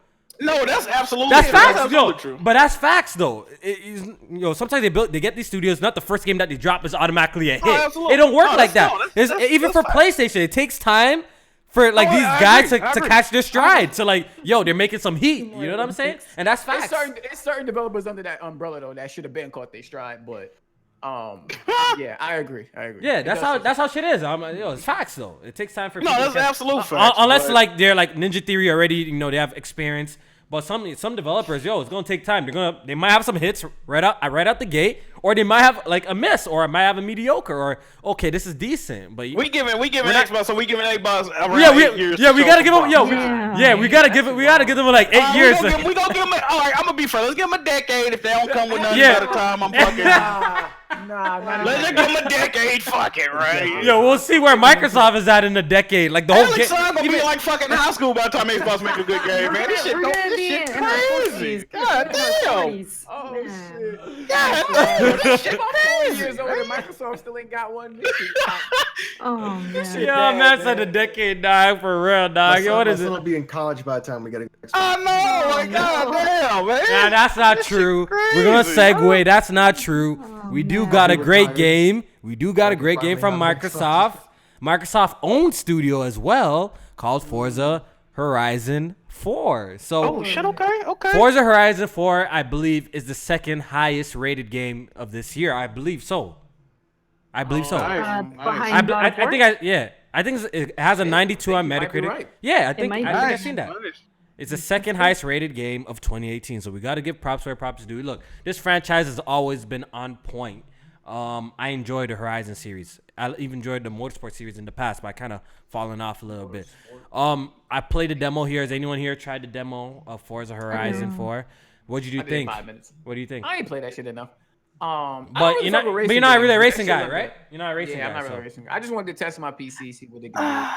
No, that's absolutely true. But that's facts though. Sometimes they get these studios. Not the first game that they drop is automatically a hit. It don't work like that. Even for PlayStation, it takes time for these guys to catch their stride. So they're making some heat. You know what I'm saying? And that's facts. It's certain developers under that umbrella though that should have been caught their stride, but. Yeah, I agree. Yeah, that's how shit is. It's facts though. It takes time for people. No, that's absolute facts. Unless they're like Ninja Theory already, they have experience. But some developers, it's gonna take time. They might have some hits right out the gate, or they might have a miss, or might have a mediocre, or okay, this is decent. But we giving Xbox, so we giving Xbox around 8 years. Yeah, we gotta give them. We gotta give them 8 years. We gonna give them. All right, I'm gonna be fair. Let's give them a decade. If they don't come with nothing by the time, I'm fucking. Let's just give them a decade. Fuck it, right? Yo, we'll see where Microsoft is at in a decade. Like the whole game. Gonna be like fucking high school by the time Xbox make a good game, man. This shit crazy. God damn. Oh shit. God damn. This shit crazy. 4 years old and Microsoft still ain't got one. Oh man. Man said a decade, dog. For real, dog. What is it? I'll be in college by the time we get a. I know. Like, God damn, man. Nah, that's not true. We're gonna segue. That's not true. We do got a great game. We do got a great game from Microsoft. Microsoft owned studio as well called Forza Horizon 4. So okay. Forza Horizon 4, I believe, is the second highest rated game of this year. I believe so. Behind I think it has a 92 on Metacritic. Right. Yeah, I think I've seen that. It's the second highest rated game of 2018. So we got to give props where props due. Look, this franchise has always been on point. I enjoyed the Horizon series. I even enjoyed the Motorsport series in the past, but I kind of fallen off a little bit. I played the demo here. Has anyone here tried the demo of Forza Horizon 4? What did you think? 5 minutes. What do you think? I ain't played that shit enough. But you're not really a racing guy, right? You're not a racing guy. Yeah, I'm not really a racing guy. I just wanted to test my PC, see what it can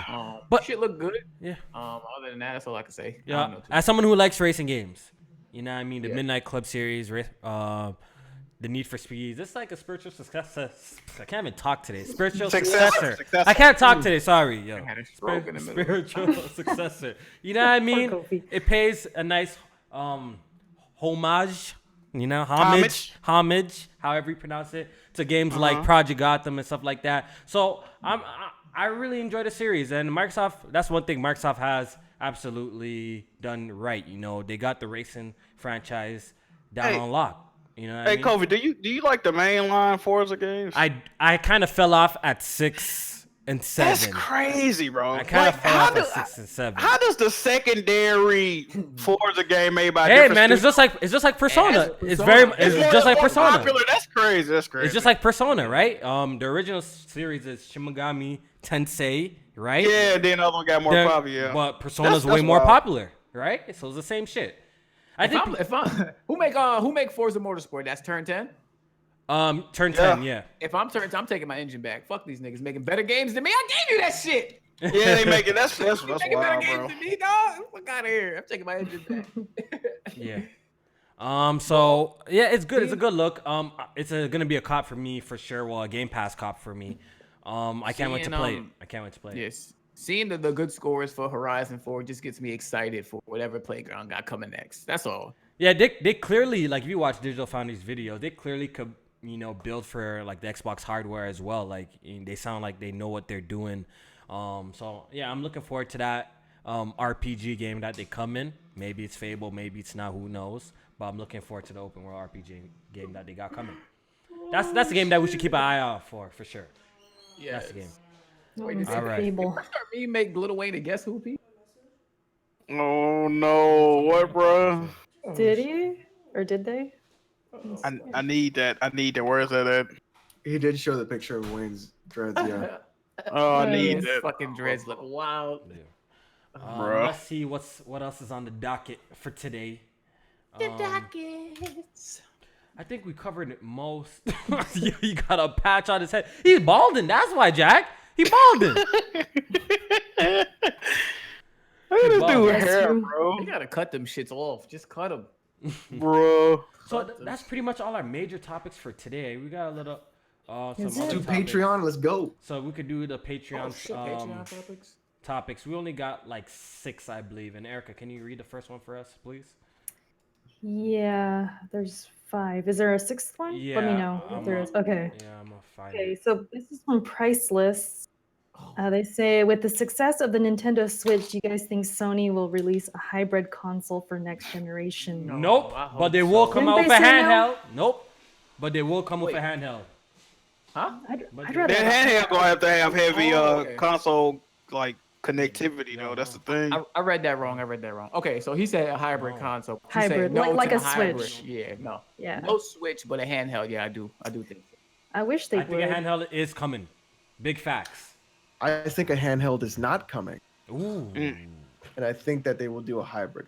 do. But shit look good. Yeah. Other than that, that's all I can say. Yeah. As someone who likes racing games, you know what I mean? The Midnight Club series, the Need for Speed. It's like a spiritual successor. I can't even talk today. Spiritual successor. I can't talk today. Sorry, yo. Spiritual successor. You know what I mean? It pays a nice homage. Homage, however you pronounce it, to games like Project Gotham and stuff like that. So I really enjoy the series, and Microsoft. That's one thing Microsoft has absolutely done right. They got the racing franchise down on lock. You know what Hey, I mean? Kobe, do you like the mainline Forza games? I kind of fell off at 6 and 7. That's crazy, bro. I kind of fell off at 6 and 7. How does the secondary Forza game made by Hey different man, it's studios- just like Persona. It's Persona. just like more Persona. popular? That's crazy. That's crazy. It's just like Persona, right? The original series is Shin Megami Tensei, right? yeah. Then the other one got more popular. Yeah. But Persona's That's way more wild. popular, right? So it's the same shit. I think If I'm who make Forza Motorsport? That's Turn 10. turn 10, yeah. If I'm Turn 10, I'm taking my engine back. Fuck these niggas making better games than me. I gave you that shit. Yeah, they make it. That's You making better wild, games bro. than me, dog. Fuck out of here. I'm taking my engine back. Yeah. So yeah, it's good. It's a good look. It's gonna be a cop for me for sure. Well, a Game Pass cop for me. I can't wait to play it. I can't wait to play it. Yes. Seeing the good scores for Horizon 4 just gets me excited for whatever Playground got coming next. That's all. Yeah, they clearly, like, if you watch Digital Foundry's video, they clearly could, build for like the Xbox hardware as well. Like, they sound like they know what they're doing. So yeah, I'm looking forward to that RPG game that they come in. Maybe it's Fable, maybe it's not. Who knows? But I'm looking forward to the open world RPG game that they got coming. That's the game that we should keep an eye out for sure. Yeah. That's the game. All right. Fable. Me make Lil Wayne to Guess Who, people? Oh no, what, bro? Did he? Or did they? I need that. Where is that at? He did show the picture of Wayne's dreads. Yeah. Oh, I need His that. fucking dreads look wild. Bruh. Let's see what else is on the docket for today. I think we covered it most. He got a patch on his head. He's balding. That's why, Jack. He balding. Look at this Bald. dude That's hair, true. bro. You gotta cut them shits off. Just cut them. Bro. So that's pretty much all our major topics for today. We got a little some Is it? other To topics. Patreon, let's go. So we could do the Patreon, Patreon topics. topics. We only got like 6, I believe. And Erica, can you read the first one for us, please? Yeah, there's 5. Is there a 6th one? Let me know if there is. Okay. Yeah, I'm gonna find Okay, it. so this is from Priceless. They say, with the success of the Nintendo Switch, do you guys think Sony will release a hybrid console for next generation? No. Nope. I hope But they will so. come Didn't out with they a say no? handheld. Nope. But they will come with a Wait. handheld. Huh? I'd But rather That have handheld gonna have heavy okay. console like connectivity though. That's the thing. I read that wrong. Okay, so he said a hybrid No. console. He Hybrid, said no like to a the hybrid. Switch. Yeah, no. Yeah. No Switch, but a handheld. Yeah, I do think so. I wish they I think would. a handheld is coming. Big facts. I think a handheld is not coming, Ooh. and I think that they will do a hybrid.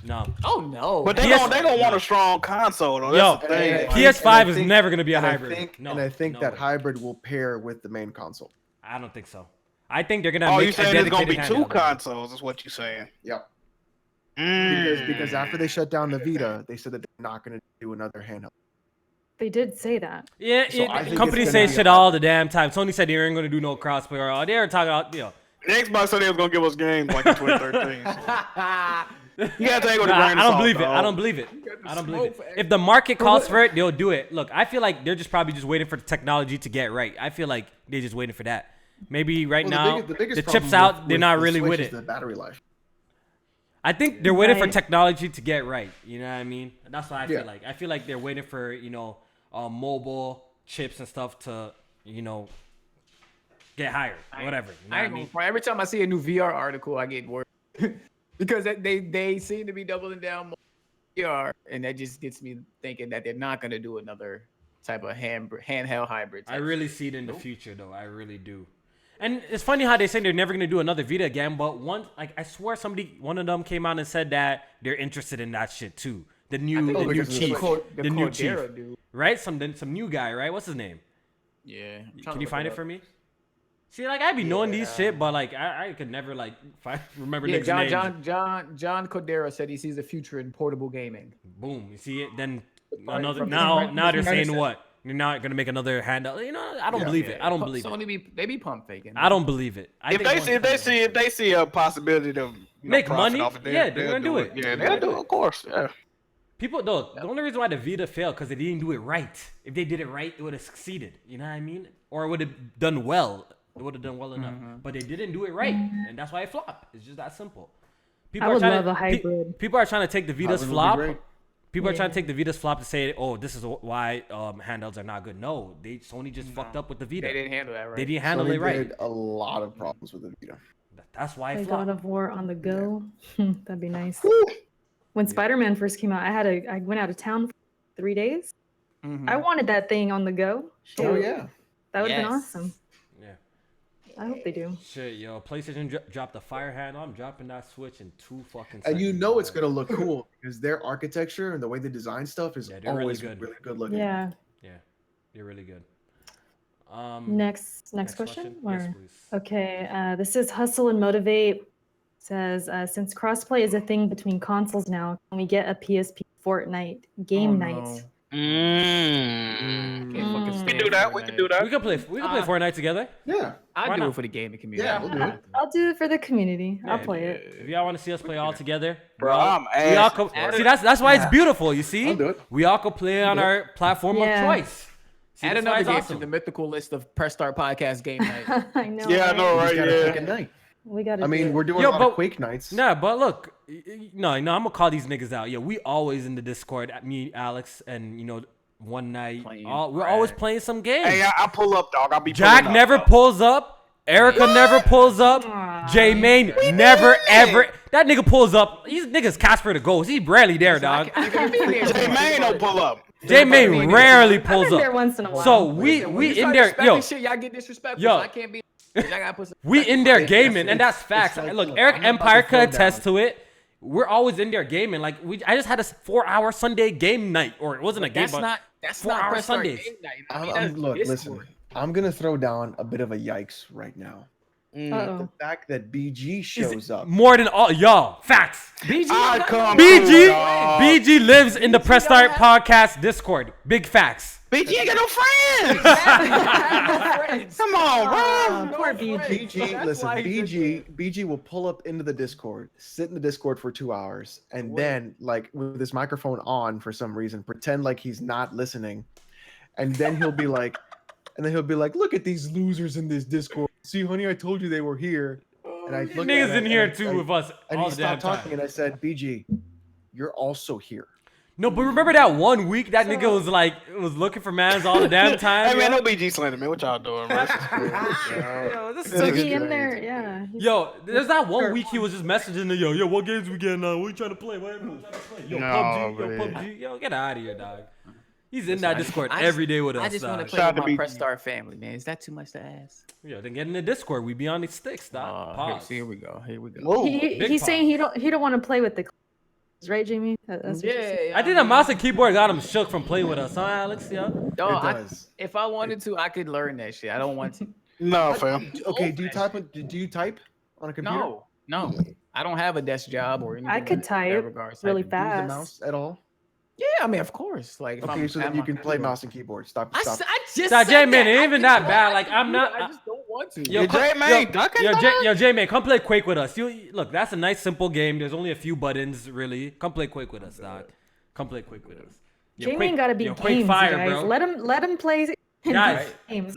No. Oh no. But they PS don't want a strong console though. Yo, That's the thing. and I- PS5 and I is think- never gonna be a and hybrid. I think no that way. hybrid will pair with the main console. I don't think so. I think they're gonna Oh, make you a saying there's gonna be dedicated 2 handheld. consoles? Is what you saying? Yep. Mm. Because after they shut down the Vita, they said that they're not going to do another handheld. They did say that. Yeah, So I think companies it's say gonna be shit a all the damn time. Sony said they weren't gonna do no crossplay or all. They were talking about, The Xbox said they was gonna give us games like in 2013. You gotta take it with a Nah, grain of I don't salt, believe it. dog. I don't believe it. the I don't believe smoke it. for If the market calls for it, they'll do it. Look, I feel like they're just probably just waiting for the technology to get right. I feel like they're just waiting for that. Maybe right now the biggest chips problem out, with they're not the really Switch with is it. The battery life. I think they're waiting for Right. technology to get right. You know what I mean? That's what I feel Yeah. like. I feel like they're waiting for, mobile chips and stuff to, get higher. Whatever. You know I what I ain't mean? gonna front. Every time I see a new VR article, I get worried because they seem to be doubling down more on VR, and that just gets me thinking that they're not gonna do another type of handheld hybrid. I really see it in the future, though. I really do. And it's funny how they say they're never gonna do another Vita again, but I swear one of them came out and said that they're interested in that shit too. The new because of the chief, Switch. the new chief, Cordera dude. right? Some new guy, right? What's his name? Yeah. Can you find it for me? See, I be knowing these shit, but I could never remember Yeah, niggas' names. John Cordera said he sees a future in portable gaming. Boom, you see it? Then Right, another from now the- now they're from the- saying what? You're not gonna make another handle. I don't believe it. I don't believe it. Sony they be pump faking. I don't believe it. If they see a possibility to Make profit money, off of yeah, they're gonna do it. Yeah, they'll do it, of course. Yeah. People, though, the only reason why the Vita failed because they didn't do it right. If they did it right, it would have succeeded. You know what I mean? Or it would have done well. It would have done well enough. But they didn't do it right, and that's why it flopped. It's just that simple. I would love a hybrid. People are trying to take the Vita's Hybrid would be flop. great. People are trying to take the Vita's flop to say, oh, this is why handhelds are not good. No, Sony just fucked up with the Vita. They didn't handle that right. They didn't handle Sony it right. did a lot of problems with the Vita. That's why Play it flopped. God of War on the go. That'd be nice. When Spider-Man first came out, I went out of town for 3 days. I wanted that thing on the go. Shoot. Oh yeah. That would have been awesome. Yeah. I hope they do. Shit, yo, PlayStation dropped the fire handle. I'm dropping that Switch in 2 fucking seconds. And you know it's gonna look cool because their architecture and the way they design stuff is always really good looking. Yeah. Yeah, you're really good. Next question? Yes, please. Okay, this is Hustle and Motivate. Says, since crossplay is a thing between consoles now, can we get a PSP Fortnite game night? We can do that. We can do that. We can play Fortnite together. Yeah. I'll do it for the gaming community. Yeah, we'll do it. I'll do it for the community. I'll play it. If y'all want to see us play all together, Bro, I'm we all see, that's why it's beautiful. You see, I'll do it. We all can play on our platform of choice. See, Add that's why another it's game awesome. to the mythical list of Press Start Podcast game night. I know. Yeah, I know, right? Gotta Yeah. pick a night. We got to I mean, we're doing Yo, a lot but- of Quake nights. Nah, but look, no, I'm gonna call these niggas out. Yeah, we always in the Discord. Me, Alex, and one night, we're always playing some games. Hey, I pull up, dog. I'll be Jack pulling never up, pulls up. Erica never pulls up. J Main never ever. That nigga pulls up. These niggas Casper the Ghost. He's rarely there, dog. J Main don't pull up. J Main rarely pulls I'm in there up. once in a while. So we in there, yo. Shit, y'all get disrespectful. Yo. So I can't be. Y'all gotta put some We in there gaming, and that's facts. like, Look, look, Eric I'm about Empire to could throw attest down. to it. We're always in there gaming. Like I just had a 4-hour Sunday game night, or it wasn't a game, but That's 4 not hour Press Start Sundays. game night. I mean, that's Look, Discord. listen. I'm gonna throw down a bit of a yikes right now. Uh-oh. The fact that BG shows up. more than all y'all. Facts. BG, I come BG, through, dog. BG lives in the Press Start Podcast Discord. Big facts. BG ain't got no friends. Come on, bro. Poor BG. BG, listen, BG will pull up into the Discord, sit in the Discord for 2 hours, and then, like, with his microphone on for some reason, pretend like he's not listening. And then he'll be like, look at these losers in this Discord. See, honey, I told you they were here. And I looked Niggas at in him, here and too with us And all he the damn stopped talking, time. and I said, BG, you're also here. No, but remember that one week that nigga was looking for mans all the damn time. Hey man, yo? no BG slander, man. What y'all doing, man? Yo, this is So nigga- he in there, yeah. Yo, there's that one week he was just messaging the yo, what games we getting on? What you trying to play? What you trying to play? Yo, No, PUBG, yo, get out of here, dog. He's in that Discord every day with us. I just want to dog. play Shout with out to my BG. Press Start family, man. Is that too much to ask? Yo, then get in the Discord. We be on the sticks, dog. Pause. Here we go. Here we go. Whoa. Big He's pop. saying he don't want to play with the right, Jamie? That's what you're saying. I think the mouse and keyboard got him shook from playing with us, huh, Alex? Yo. It does. If I wanted to, I could learn that shit. I don't want to. No, fam. Okay, do you type on a computer? No. I don't have a desk job or anything. I could in that type regards. really Do you use the fast. mouse at all? Yeah, I mean, of course. Like, if Okay, I'm so at then you my can play computer. mouse and keyboard. Stop. I Stop. just Nah, said J-Man, it that. ain't even that bad. Like, I'm not. I just don't want to. Yo, J-Man, Duncan, dog? J-Man, come play Quake with us. Look, that's a nice, simple game. There's only a few buttons, really. Come play Quake with us, dog. Come play Quake with us. Yo, Jamie Quake- ain't gotta be yo, games, Quake Fire, guys. bro. Let him play Guys. games.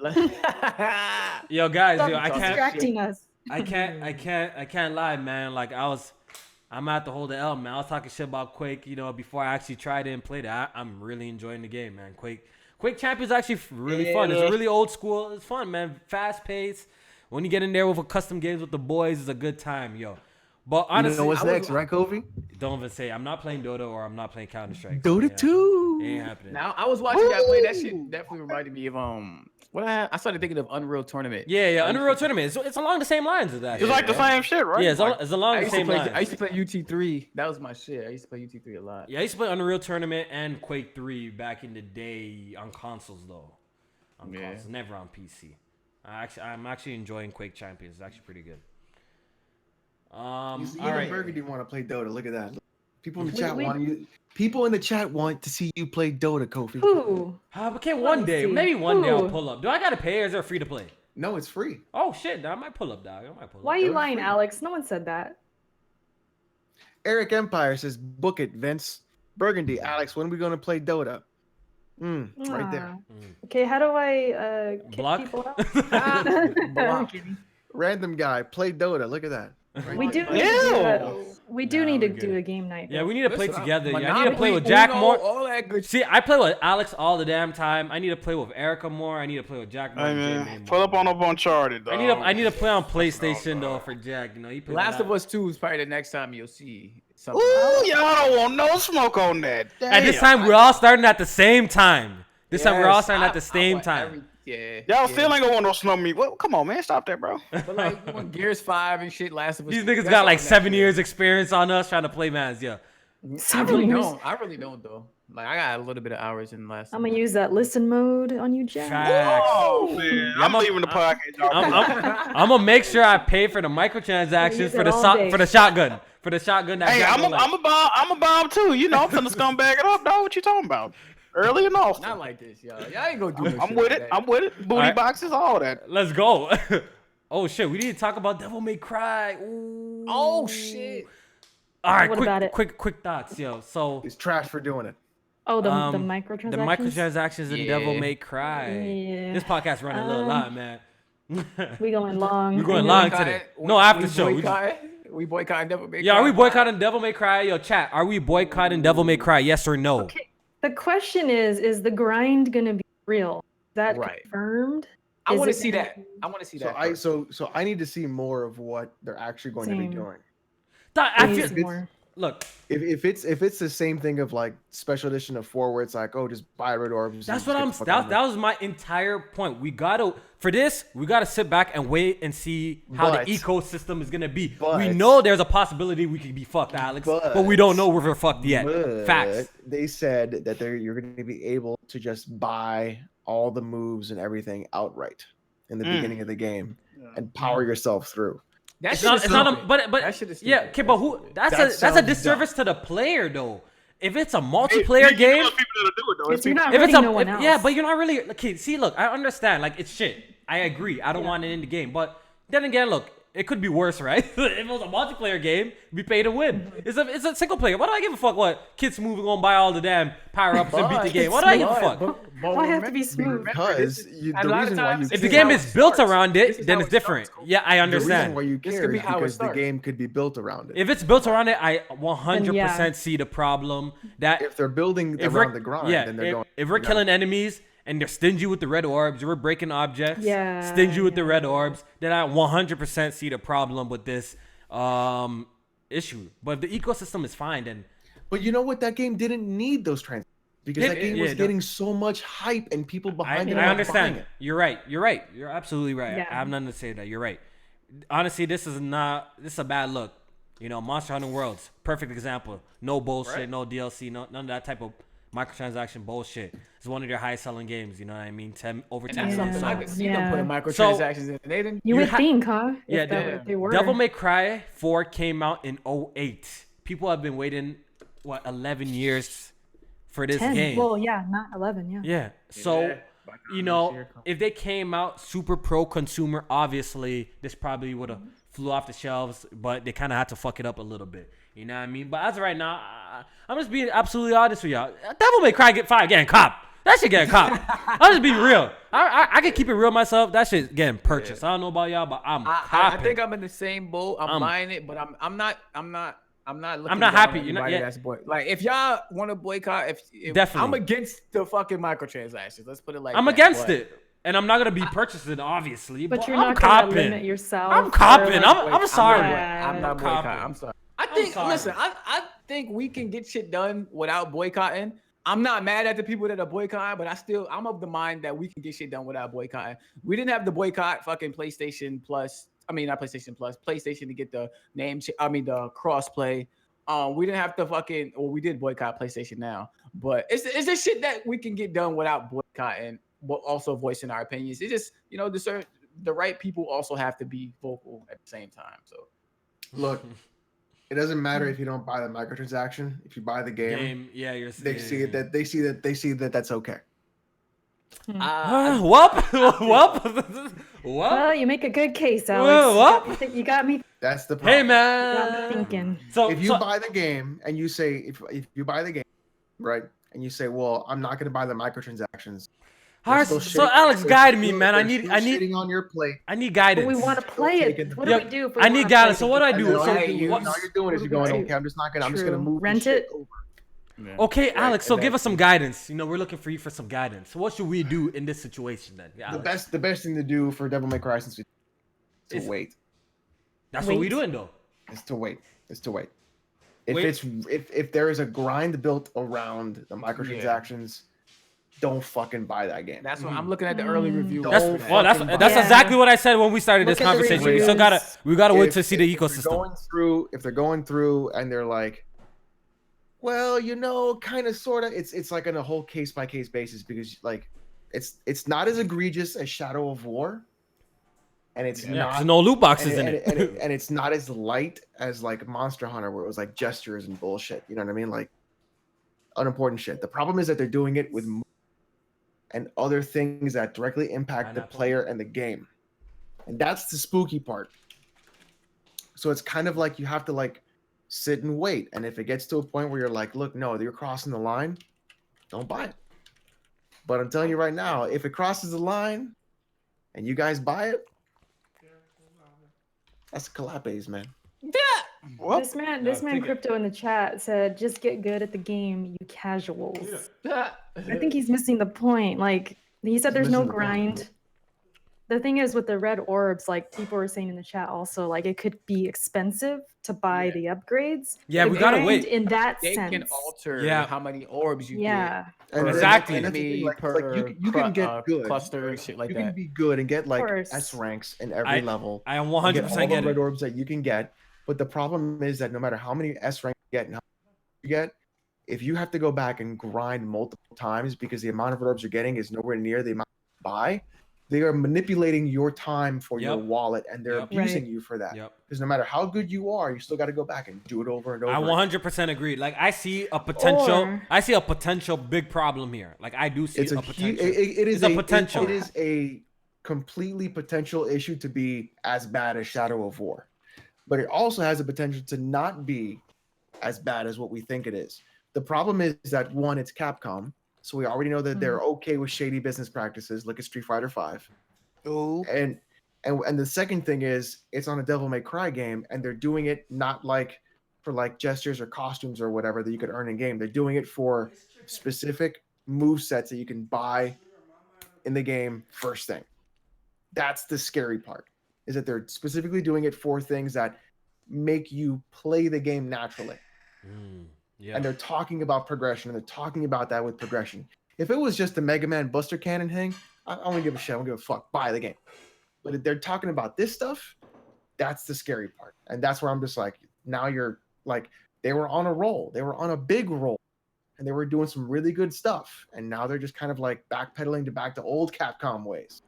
Yo, guys, Stop yo, I can't. distracting us. I can't lie, man. Like I'm at the hold the L, man. I was talking shit about Quake, before I actually tried it and played it. I'm really enjoying the game, man. Quake Champions is actually really fun. It's really old school. It's fun, man. Fast paced. When you get in there with a custom games with the boys, it's a good time, yo. But honestly, You know what's I was- next, right, Kofi? Don't even say I'm not playing Dota or I'm not playing Counter Strike. Dota 2. It ain't happening. Now I was watching that play. That shit definitely reminded me of I started thinking of Unreal Tournament. Yeah, Unreal Tournament. It's along the same lines as that. It's like the same shit, right? Yeah, it's along the same lines. I used to play UT3. That was my shit. I used to play UT3 a lot. Yeah, I used to play Unreal Tournament and Quake 3 back in the day on consoles, though. On consoles, never on PC. I'm actually enjoying Quake Champions. It's actually pretty good. You see, all even right. Burgundy want to play Dota. Look at that. People in the chat want you. People in the chat want to see you play Dota, Kofi. Ooh. Okay, one day, see. maybe one day I'll Ooh. pull up. Do I gotta pay or is there free to play? No, it's free. Oh shit, I might pull up, dog. Why are you Dota lying, free. Alex? No one said that. Eric Empire says, "Book it, Vince." Burgundy, Alex, when are we gonna play Dota? Right there. Ah. Okay, how do I kick Block? people out? I'm kidding. Random guy, play Dota. Look at that. We do need to do a game night. Yeah, we need to play Listen, together. Yeah, I need to Monopoly, play with Jack Uno, more. all that good See, I play with Alex all the damn time. I need to play with Erica more. I need to play with Jack more. Hey, and man, J-Man pull more. up on Uncharted, dog. I need to play on PlayStation though for Jack. You know, he plays Last that. of Us 2 is probably the next time you'll see something. Ooh, y'all don't want no smoke on that. At this Damn. time, we're all starting at the same time. This time, we're all starting at the I same want time. Y'all still ain't gonna want no snow meat. Well, come on, man, stop that, bro. But like when Gears 5 and shit, Last of Us. These 2, niggas that's got all like next 7 year. years experience on us trying to play Mans. Yeah. I really don't though. Like I got a little bit of hours in Last. I'm gonna use that listen mode on you, Jack. Facts. Oh man, I'm leaving the podcast. Y'all. I'm gonna make sure I pay for the microtransactions Use for it the all day. for the shotgun. For the shotgun that Hey, Jack I'm don't like. a bomb too. You know, I'm finna scumbag it up, dog. What you talking about? Early and often. Not like this, y'all. Y'all ain't gonna do no I'm shit with like it. that. I'm with it. Booty Alright. boxes, all that. Let's go. Oh shit, we need to talk about Devil May Cry. Ooh. Oh shit. All right, What about it? quick thoughts, yo. So He's trash for doing it. Oh, the the microtransactions. microtransactions in Devil Yeah. May Cry. Yeah. This podcast running a little lot, man. We going long. We're going I know. long today. No, after show. We boycotting Devil May Cry. Yeah, are we boycotting Devil May Cry? Yo, chat. Are we boycotting Devil May Cry? Yes or no? Okay. The question is the grind gonna be real? Is that Right. confirmed? I Is want to it see gonna that. be- I want to see So that. I first. so I need to see more of what they're actually going to Same. be doing. I Please feel, more. look, If it's the same thing of like special edition of 4 where it's like, oh, just buy red orbs. that's and what get I'm. the fuck out of That it. was my entire point. We gotta sit back and wait and see how But- the ecosystem is gonna be. we but- know there's a possibility we could be fucked, Alex, but we don't know if we're fucked yet. But Facts. They said that you're going to be able to just buy all the moves and everything outright in the beginning of the game and power yourself through. That It's shit not. is It's not. stupid. But That shit is yeah. stupid. Okay, but who? That's That a sounds disservice to the player though. If it's a multiplayer game, People that'll do it though. It's you're not if it's hurting a no one else. yeah, but you're not really. Okay, see, look, I understand. Like it's shit. I agree. I don't want it in the game, but then again, look, it could be worse, right? If it was a multiplayer game, we pay to win. It's a single player. Why do I give a fuck what kids moving on buy all the damn power ups and beat the game? Why do I give a fuck? Why have to be smooth? Because a the lot of reason why you times If the This is game how is it built starts. around This it, is then how it's it different. starts. Yeah, I the reason understand. why you This care could be is how it because the starts. game could be built around it. If it's built around it, I 100% yeah. see the problem. That If they're building if around we're, the grind, yeah, then they're going. if we're you know, killing enemies and they're stingy with the red orbs, we're breaking objects, Yeah, stingy with the yeah. red orbs, then I 100% see the problem with this issue. But the ecosystem is fine, then But you know what? That game didn't need those transactions because that game yeah, was no. getting so much hype and people behind it. I were understand. buying it. You're right. You're absolutely right. Yeah. I have nothing to say to that. You're right. Honestly, this is a bad look. You know, Monster Hunter Worlds, perfect example. No bullshit, no DLC, none of that type of microtransaction bullshit. It's one of their highest selling games. You know what I mean? Over And 10 that's something. something I sold. could see them putting Yeah. microtransactions in. They didn't. You would think, huh? Yeah, If they were. Devil May Cry 4 came out in 2008. People have been waiting 11 years for this 10. game. Well, yeah, not 11. Yeah. Yeah. So, Yeah. you know, if they came out super pro consumer, obviously this probably would have flew off the shelves, but they kind of had to fuck it up a little bit. You know what I mean? But as of right now, I'm just being absolutely honest with y'all. Devil May Cry get fired getting cop. That shit getting cop. I'm just being real. I can keep it real myself. That shit getting purchased. I don't know about y'all, but I'm I copping. think I'm in the same boat. I'm buying it, but I'm not looking not down happy. on You're not- anybody yeah. that's like if y'all want to boycott, if Definitely. I'm against the fucking microtransactions. Let's put it like I'm that, against but- it. And I'm not gonna be purchasing, obviously. But you're I'm not gonna copping. limit yourself. I'm or, copping. like, I'm sorry. I'm not boycotting. copping. I'm sorry. I think. sorry. Listen, I think we can get shit done without boycotting. I'm not mad at the people that are boycotting, but I'm of the mind that we can get shit done without boycotting. We didn't have the boycott fucking PlayStation Plus. I mean, not PlayStation Plus. PlayStation to get the the crossplay. We didn't have to fucking. Well, we did boycott PlayStation Now, but it's just shit that we can get done without boycotting, but also voicing our opinions. It's just the right people also have to be vocal at the same time. So. Look, it doesn't matter if you don't buy the microtransaction. If you buy the game, Yeah, you're. they see that that's okay. Whoop. Well, you make a good case, Well, Alex. what? You got me That's the problem. Hey got me man. thinking. So If you so- buy the game and you say if you buy the game, right, and you say, well, I'm not going to buy the microtransactions, Alright, so Alex, guide me, man. I need shitting on your plate. I need guidance. But we want to play it. What do we do? If we I need wanna guidance. play So what do I do? All So you're doing is you're going, okay, I'm just gonna move Rent shit it. over. Yeah. Okay, Right, Alex. So and give then- us some guidance. You know, we're looking for you for some guidance. So what should we do in this situation then? Alex? The best thing to do for Devil May Cry is to Is- wait. That's what we doing though. Is to wait. If Wait. if there is a grind built around the microtransactions, don't fucking buy that game. That's what I'm looking at the early review. That's Don't well. That's fucking that's buy it. exactly what I said when we started this Look at the conversation. We still reviews. gotta wait If- to see the if they're ecosystem. if they're going through and they're like, well, you know, kind of, sort of, it's like on a whole case by case basis because like it's not as egregious as Shadow of War, and it's Yeah, not there's no loot boxes and, in and, it. and it's not as light as like Monster Hunter where it was like gestures and bullshit. You know what I mean? Like unimportant shit. The problem is that they're doing it with and other things that directly impact the Pineapple. player and the game, and that's the spooky part. So it's kind of like you have to like sit and wait, and if it gets to a point where you're like, look, no, you're crossing the line, don't buy it. But I'm telling you right now, if it crosses the line and you guys buy it, that's calapes, man. Well, This man take it. Crypto in the chat said, "Just get good at the game, you casuals." I think he's missing the point. Like he said, there's no missing the point. grind. The thing is with the red orbs, like people were saying in the chat also, like it could be expensive to buy the upgrades. Yeah, The we gotta grind wait. in that They sense. can alter Yeah. how many orbs you Yeah, And Exactly. and that's the thing, get. like, Per you can get good. cluster and shit like You that. can be good and get like course. S ranks in every level. I am and 100% all get the red it. orbs that you can get. But the problem is that no matter how many S ranks you get and how you get, if you have to go back and grind multiple times because the amount of red orbs you're getting is nowhere near the amount you buy, they are manipulating your time for your Yep. wallet and they're Yep. abusing Right. you for that. Yep. Because no matter how good you are, you still got to go back and do it over and over. I 100% agree. Like I see a potential big problem here. Like I do see It's a it potential. is It's a potential. It is a completely potential issue to be as bad as Shadow of War, but it also has a potential to not be as bad as what we think it is. The problem is that one, it's Capcom, so we already know that they're okay with shady business practices. Look at Street Fighter V. ooh. And the second thing is it's on a Devil May Cry game, and they're doing it not like for like gestures or costumes or whatever that you could earn in game. They're doing it for specific move sets that you can buy in the game first thing. That's the scary part, is that they're specifically doing it for things that make you play the game naturally. Yeah. And they're talking about progression, and they're talking about that with progression. If it was just the Mega Man Buster Cannon thing, I don't give a shit. I don't give a fuck. Buy the game. But if they're talking about this stuff, that's the scary part. And that's where I'm just like, now you're like, they were on a roll. They were on a big roll. And they were doing some really good stuff. And now they're just kind of like backpedaling back to old Capcom ways.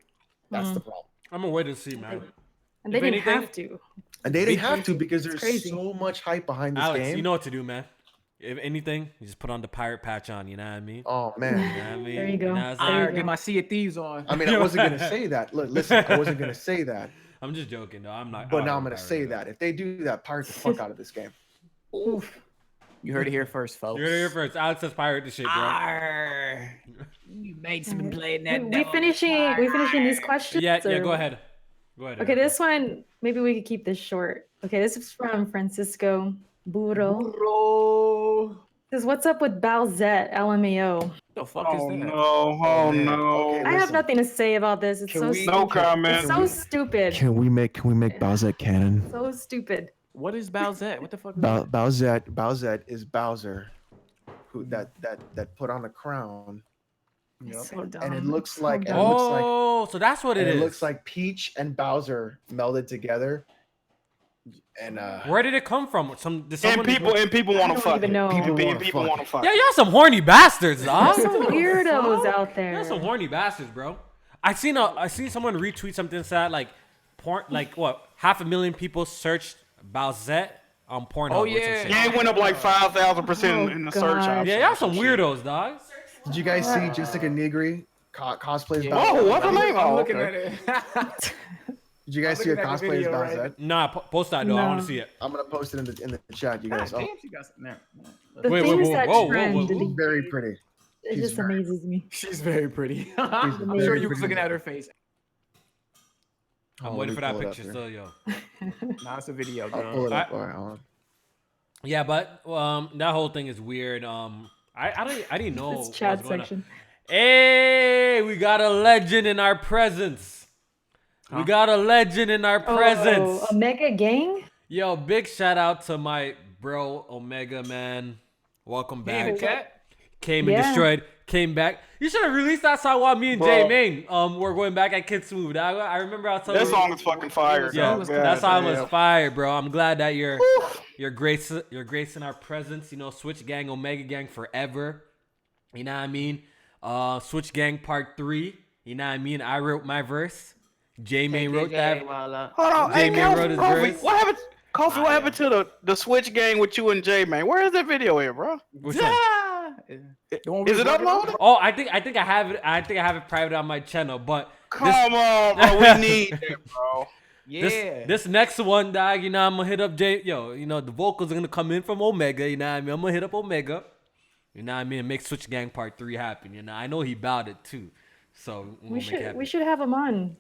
That's the problem. I'm gonna wait and see, man. and they If didn't anything- have to. And they didn't have to because It's there's crazy. so much hype behind this Alex, game. you know what to do, man. If anything, you just put on the pirate patch on. You know what I mean? Oh, You man. know what I mean? There you go. know what I'm I saying? already get my Sea of Thieves on. I mean, I wasn't going to say that. Look, listen, I wasn't going to say that. I'm just joking, though. I'm not. But now I'm going to say that. If they do that, pirate the fuck out of this game. Oof. You heard it here first, folks. You're here first. Alex says pirate the shit, bro. Arr. You mates been playing that. We devil finishing these questions? Yeah, or- go ahead. Go ahead. Okay, this one, maybe we could keep this short. Okay, this is from Francisco Burro. Bro. Says, what's up with Balzette, LMAO? What the fuck Oh is that? no! Oh man. no! Okay, I have listen. nothing to say about this. It's Can so we- stupid. No comment. It's so stupid. Can we make Bowsette canon? So stupid. What is Bowsette? What the fuck is that? Bowsette is Bowser, who that put on a crown, So dumb. and it looks So like dumb. it looks like Oh, so that's what and it is. it looks like Peach and Bowser melded together. And Where did it come from? Did And someone people want I to don't fuck. even know. People wanna People fuck. want to fuck. Yeah, y'all some horny bastards, dog. There's some weirdos out there. Y'all some horny bastards, bro. I seen someone retweet something sad like porn, like what 500,000 people searched Bowsette on Pornhub. Oh, or some yeah. shit. Yeah, it went up like 5,000% in the search gosh. option. Yeah, y'all some weirdos, dog. did you guys see Jessica Negri cosplays? Yeah. Whoa, what's her name? I'm Oh, looking okay. at it. Did you guys see her looking at the cosplay as video, right? Bowsette? Nah, post that though. I want No. to see it. I'm gonna post it in the chat, you guys. Oh, Damn, she got something there. The Wait, things whoa, that whoa, whoa, trend. whoa, it's very pretty. It just amazes me. She's very pretty. I'm sure you was looking at her face. I'm waiting for that picture still, yo. Nah, it's a video. I'll pull it up. All right, hold on. Yeah, but that whole thing is weird. I didn't know. It's chat section. Hey, we got a legend in our presence. Huh? We got a legend in our presence. Omega Gang? Yo, big shout out to my bro Omega, man. Welcome back. Came and destroyed. Came back. You should have released that song while me and Jay Main were going back at Kid Smooth. I remember I was telling that song is fucking fire. Yeah, that song was fire, bro. I'm glad that you're gracing our presence. You know, Switch Gang, Omega Gang forever. You know what I mean? Switch Gang Part 3. You know what I mean? I wrote my verse. J Main wrote that. Hold on, J Main wrote his verse. What happened? Coffee, what happened to the Switch Gang with you and J Main? Where is that video at, bro? Which one? Is it uploaded? Oh, I think I have it. I think I have it private on my channel. But come on, bro. We need that, bro. Yeah. This next one, dog. You know, I'm gonna hit up Jay. Yo, you know the vocals are gonna come in from Omega. You know what I mean? I'm gonna hit up Omega. You know what I mean? And make Switch Gang Part 3 happen. You know, I know he bowed it too. So we should have him on.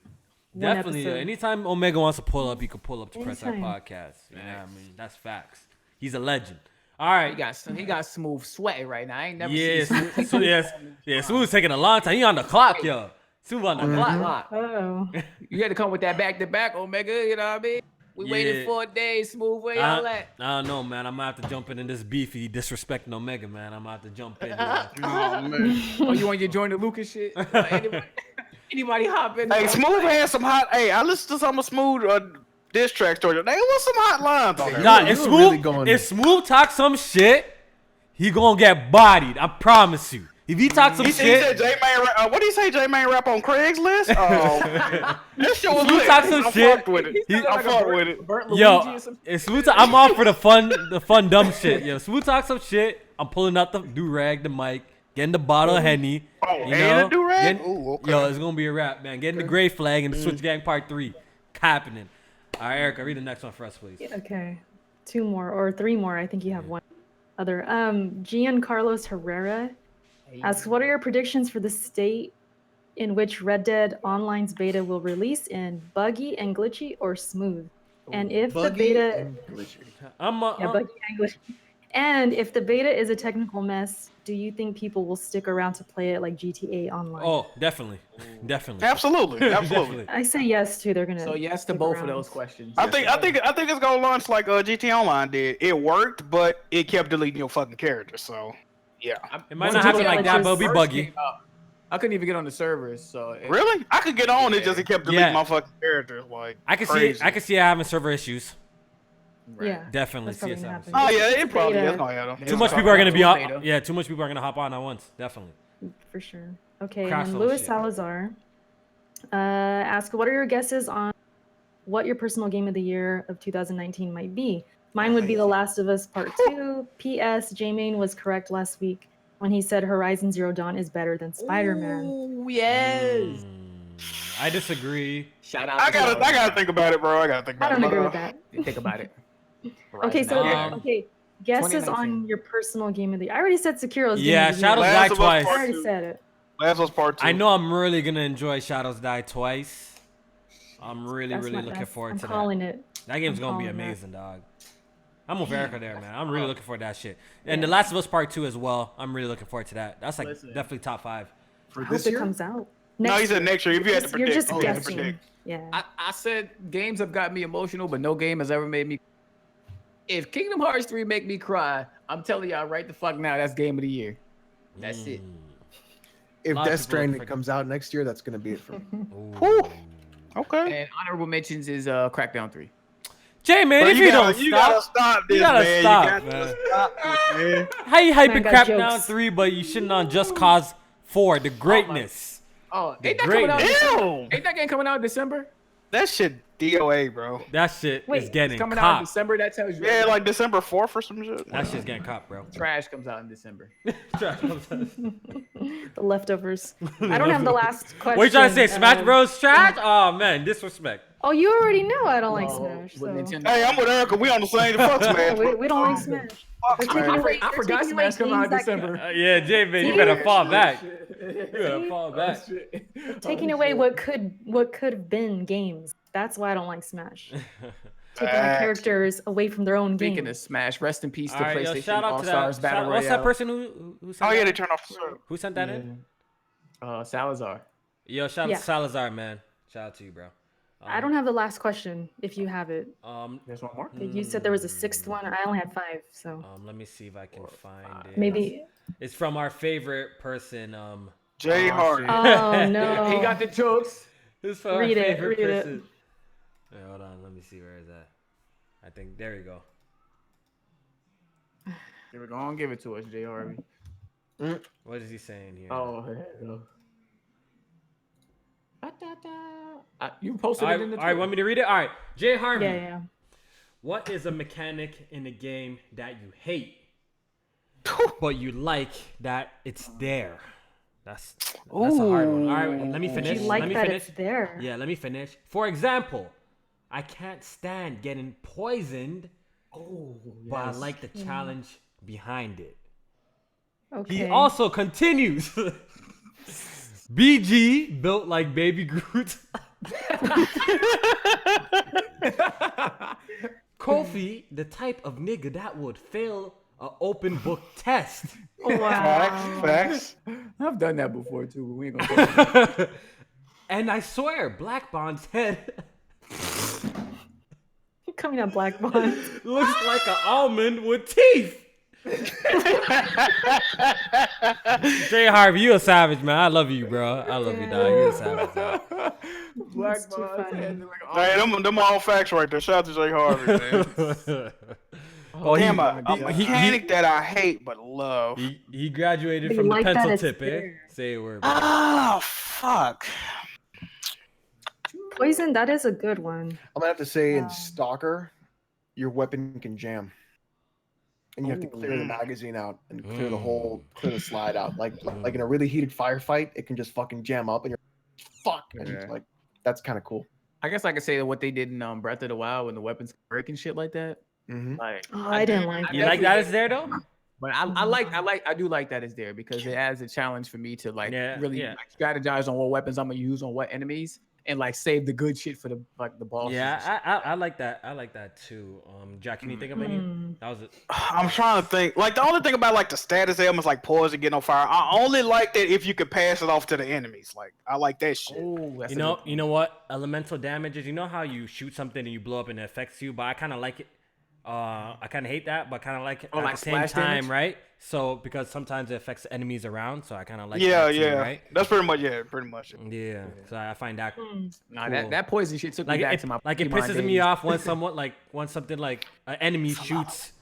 Definitely. Anytime Omega wants to pull up, he could pull up to Press That Podcast. You know what I mean? That's facts. He's a legend. All right. He got Smooth sweating right now. I ain't never seen Smooth's taking a long time. He on the clock, yo. Smooth on the clock. Oh. You had to come with that back-to-back, Omega. You know what I mean? We waited 4 days, Smooth. Where y'all at? I don't know, man. I'm gonna have to jump in this beefy disrespecting Omega, man. I'm gonna have to jump in. Oh, man. Oh, you want to join the Lucas shit? Anybody hop in? Hey, Smooth had some hot. Hey, I listened to some of Smooth diss tracks towards you. There was some hot lines on there. Nah, if Smooth talk some shit, he gonna get bodied. I promise you. If he talk some shit, he said J-Man. What did he say? J-Man rap on Craigslist? That shit was lit. Talk some shit. Fucked with it. I fucked with it. Yo, if Smooth talk, I'm off for the fun dumb shit. Yo, Smooth talk some shit. I'm pulling out the do-rag, the mic, getting the bottle of Henny. Oh, and the do-rag? Okay. Yo, it's gonna be a wrap, man. Getting the gray flag and the Switch Gang Part 3 happening. All right, Erica, read the next one for us, please. Okay. 2 more or 3 more. I think you have one other. Giancarlos Herrera asks, what are your predictions for the state in which Red Dead Online's beta will release in? Buggy and glitchy or smooth? And if the beta... buggy and glitchy. And if the beta is a technical mess, do you think people will stick around to play it like GTA Online? Oh, definitely. Definitely. Absolutely. I say yes too. They're gonna. So yes to both of those questions. I think it's gonna launch like GTA Online did. It worked, but it kept deleting your fucking character. So yeah, it might not happen like that, but it'll be buggy. I couldn't even get on the servers. So really, I could get on it, just it kept deleting my fucking character. Like I can see it having server issues. Right. Yeah, definitely see it happening. Oh yeah, it probably is gonna happen. Too much people are gonna be on. Yeah, too much people are gonna hop on at once. Definitely. For sure. Okay, and Luis Salazar asked, what are your guesses on what your personal game of the year of 2019 might be? Mine would be The Last of Us Part 2. P.S. J-Main was correct last week when he said Horizon Zero Dawn is better than Spider-Man. Oh, yes. I disagree. Shout out. I gotta think about it, bro. I don't agree with that. Think about it. Okay, so guesses on your personal game of the year. I already said Sekiro's game of the year. Shadows Die Twice. I already said it. Last was Part 2. I know I'm really gonna enjoy Shadows Die Twice. I'm really looking forward to that. I'm calling it. That game's gonna be amazing, dog. I'm with Erica there, man. I'm really looking forward to that shit. And The Last of Us Part 2 as well. I'm really looking forward to that. That's like definitely top 5. For this year? It comes out. No, he said next year. If you had to predict, you're just guessing. Yeah. I said games have got me emotional, but no game has ever made me. If Kingdom Hearts 3 make me cry, I'm telling y'all right the fuck now, that's game of the year. That's it. If Death Stranding comes out next year, that's gonna be it for me. Okay. And honorable mentions is Crackdown 3. Jay, man, if you don't stop, you gotta stop this, man. You gotta stop, man. How you hyping Crackdown 3, but you shitting on Just Cause 4, the greatness? Ain't that coming out? Ain't that game coming out in December? That shit DOA, bro. That shit is getting coming copped. out in December. That tells you. Yeah, like December 4th or some shit. That shit's getting copped, bro. Trash comes out in December. The leftovers. I don't have the last question. What you trying to say? Smash Bros. Trash? Oh man, disrespect. Oh, you already know I don't like Smash. So. Hey, I'm with Erica. We on the same fuck Smash. We don't like Smash. They're taking away, I they're forgot taking away Smash come out in games that December. Yeah, J man, you better fall back. You better fall back. They're taking away what could have been games. That's why I don't like Smash. Taking the characters away from their own Speaking game. of Smash, rest in peace to All right, yo, PlayStation shout out All to Stars that. Battle What's Royale. that person who sent Oh that? yeah, they turned off the server. Who sent that in? Salazar. Yo, shout out to Salazar, man. Shout out to you, bro. I don't have the last question. If you have it, There's one more. you said there was a sixth one. I only had 5, so let me see if I can find it. maybe. It's from our favorite person. Jay Hart. Oh no! He got the jokes. It's from Read our it, favorite read it. person. Wait, hold on, let me see where is that. I think there you go. Here we go. On, give it to us, Jay Harvey. What is he saying here? Oh, here we go. You posted it in the all right, want me to read it? All right, Jay Harvey. Yeah. What is a mechanic in a game that you hate, but you like that it's there? That's a hard one. All right, let me finish. You like let me that finish. it's there. Yeah, let me finish. For example, I can't stand getting poisoned, but I like the challenge behind it. Okay. He also continues. BG built like Baby Groot. Kofi, the type of nigga that would fail an open book test. Wow. Facts. I've done that before too. But we ain't gonna talk about it. And I swear, Black Bond's head Coming out Black Bond. looks like an almond with teeth. Jay Harvey, you a savage, man. I love you, bro. I love you, dog. You a savage, dog. Black That's too Bond. funny. Hey, them all facts right there. Shout out to Jay Harvey, man. Oh, Damn, a mechanic that I hate but love. he graduated But from you the like that pencil it's tip, eh? there. Say a word, bro. Oh, fuck. Poison, that is a good one. I'm gonna have to say in Stalker, your weapon can jam, and you have to clear the magazine out and clear the slide out. Like in a really heated firefight, it can just fucking jam up, and you're fuck. And it's like that's kind of cool. I guess I could say that what they did in Breath of the Wild when the weapons break and shit like that. Mm-hmm. Like, Oh, I didn't like You that. like that is there though? but I do like that it's there because it adds a challenge for me to really like, strategize on what weapons I'm gonna use on what enemies and like save the good shit for the bosses. Yeah, I like that. I like that too. Jack, can you think of any? That was it. I'm trying to think. Like the only thing about like the status elements like poison, getting on fire. I only like that if you could pass it off to the enemies. Like I like that shit. Oh, that's You know what? Elemental damages. You know how you shoot something and you blow up and it affects you, but I kind of like it. I kind of hate that, but kind of like it at like the same splash time, damage? right? So because sometimes it affects enemies around, so I kind of like Yeah, that too, yeah. right? That's pretty much Yeah, so I find that Nah, cool. that poison shit took like me back it, to my like it Pokemon pisses me days. off when something like an enemy shoots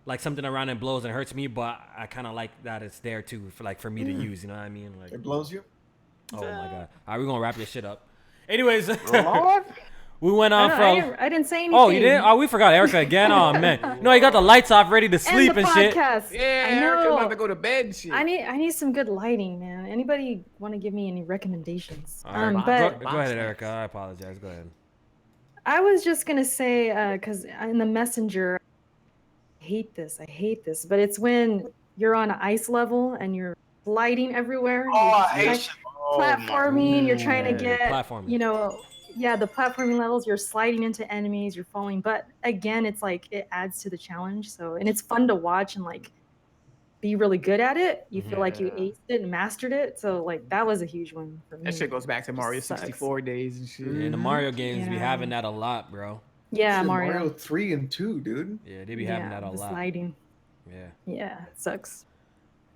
like something around and blows and hurts me, but I kind of like that it's there too for me to use. You know what I mean? Like, It blows you. oh my god! All right, we're gonna wrap this shit up. Anyways, Lord. we went on I didn't say anything. Oh, you didn't? Oh, we forgot Erica again. Oh man, no, you got the lights off, ready to sleep and the and shit. podcast. Yeah, I Erica know. about to go to bed and shit. I need some good lighting, man. Anybody want to give me any recommendations? All right, But go ahead, Erica. I apologize. Go ahead. I was just gonna say, because in the messenger, I hate this, but it's when you're on an ice level and you're sliding everywhere. Oh, You're I just, hate like, shit. Oh, my platforming. You're trying to get, platforming. the platforming levels. You're sliding into enemies. You're falling, but again, it's like it adds to the challenge. So, and it's fun to watch and like be really good at it. You feel like you aced it and mastered it. So, like that was a huge one for me. That shit goes back to Mario Sucks. 64 days and shit. In the Mario games, we Yeah. having that a lot, bro. Yeah, Shit, Mario. 3 and 2, dude. Yeah, they be having that a the lot. sliding. Yeah. Yeah, it sucks.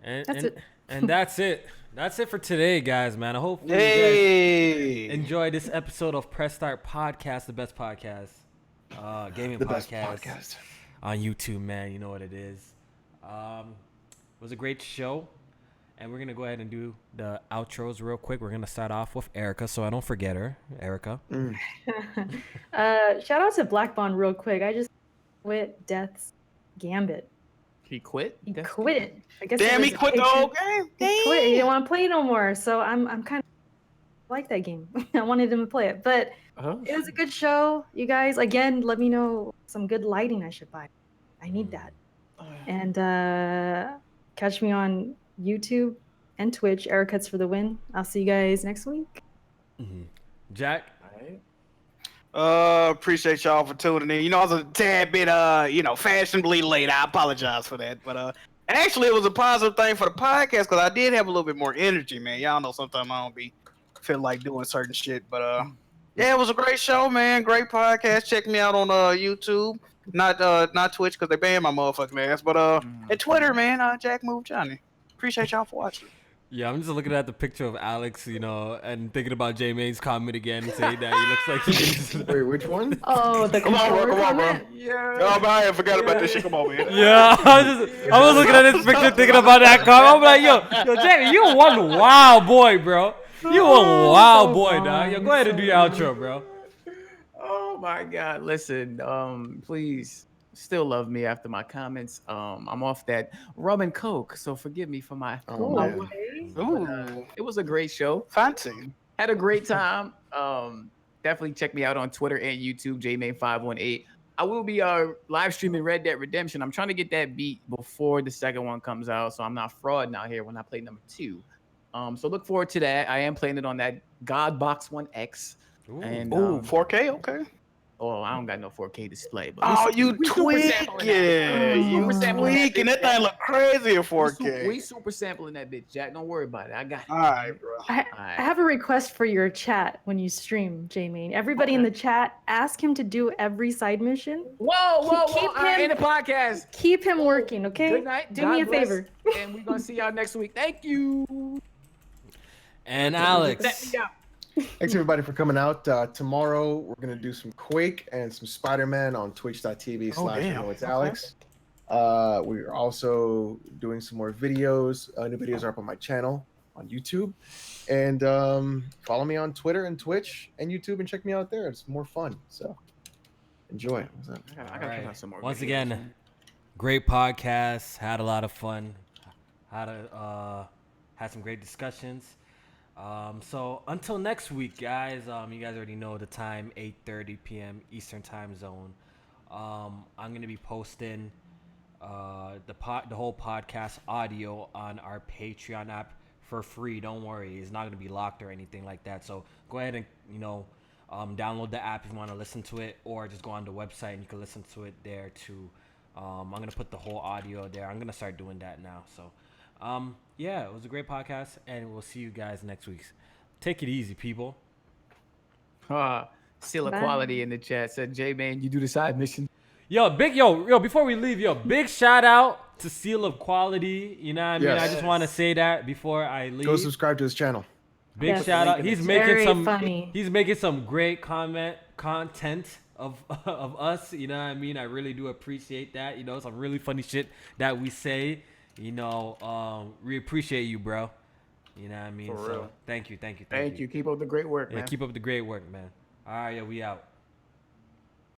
And That's it. And that's it. That's it for today, guys, man. I hope you guys Hey. enjoy this episode of Press Start Podcast, the best podcast, gaming The best podcast, podcast. on YouTube, man. You know what it is. It was a great show, and we're gonna go ahead and do the outros real quick. We're gonna start off with Erica, so I don't forget her. Erica. Shout out to Black Bond real quick. I just quit Death's Gambit. He quit? He quit. I guess Damn, it he was quit the addiction. whole game. He quit. He didn't want to play no more. So I'm kind of like that game. I wanted him to play it, but it was a good show. You guys, again, let me know some good lighting I should buy. I need that. And catch me on YouTube and Twitch. Ericuts for the win. I'll see you guys next week. Mm-hmm. Jack? Appreciate y'all for tuning in. I was a tad bit, fashionably late. I apologize for that. But actually, it was a positive thing for the podcast because I did have a little bit more energy, man. Y'all know sometimes I don't feel like doing certain shit. But yeah, it was a great show, man. Great podcast. Check me out on YouTube. Not Twitch because they banned my motherfucking ass. But and Twitter, man. Jack Move Johnny. Appreciate y'all for watching. Yeah, I'm just looking at the picture of Alex, and thinking about J Main's comment again, saying that he looks like he's. Wait, which one? Oh, the Come on, bro. comment. Yeah. Oh, man, I forgot about this shit. Come on, man. Yeah, I was looking at this picture, thinking about that comment. I'm like, yo, Jamie, you one wild boy, bro. You one wild boy, dog. Yo, go ahead and do your outro, bro. Oh my God! Listen, please still love me after my comments. I'm off that rum and coke, so forgive me for my. It was a great show. Fancy. Had a great time. Definitely check me out on Twitter and YouTube, JMain518. I will be live streaming Red Dead Redemption. I'm trying to get that beat before the second one comes out, so I'm not frauding out here when I play number 2. So look forward to that. I am playing it on that God Box One X. Ooh. And 4K, okay. Oh, I don't got no 4K display. But you tweaking. You tweaking. That thing look crazy in 4K. We super sampling that bitch, Jack. Don't worry about it. I got it. All right, bro. I have a request for your chat when you stream, J-Main. Everybody in the chat, ask him to do every side mission. Whoa. Keep him in the podcast. Keep him working, okay? Good night. Do me a favor. And we're going to see y'all next week. Thank you. And Alex. Let me out. Thanks everybody for coming out. Tomorrow we're gonna do some Quake and some Spider-Man on twitch.tv/Alex. We're also doing some more videos. New videos are up on my channel on YouTube. And follow me on Twitter and Twitch and YouTube and check me out there. It's more fun. So enjoy. I gotta check out some more Once videos. again, great podcast. Had a lot of fun. Had some great discussions. So until next week, guys, you guys already know the time, 8:30 p.m. Eastern time zone. I'm going to be posting the whole podcast audio on our Patreon app for free. Don't worry. It's not going to be locked or anything like that. So go ahead and, download the app if you want to listen to it, or just go on the website and you can listen to it there too. I'm going to put the whole audio there. I'm going to start doing that now. So yeah, it was a great podcast, and we'll see you guys next week. Take it easy, people. Seal of Quality in the chat said, J-Man, you do the side mission. Yo, before we leave, big shout out to Seal of Quality. You know what I mean? Yes. I just want to say that before I leave. Go subscribe to his channel. Big shout out. He's funny. He's making some great content of us. You know what I mean? I really do appreciate that. Some really funny shit that we say. We appreciate you, bro. You know what I mean? For real. Thank you. Thank you. Keep up the great work, man. Yeah, keep up the great work, man. All right, we out.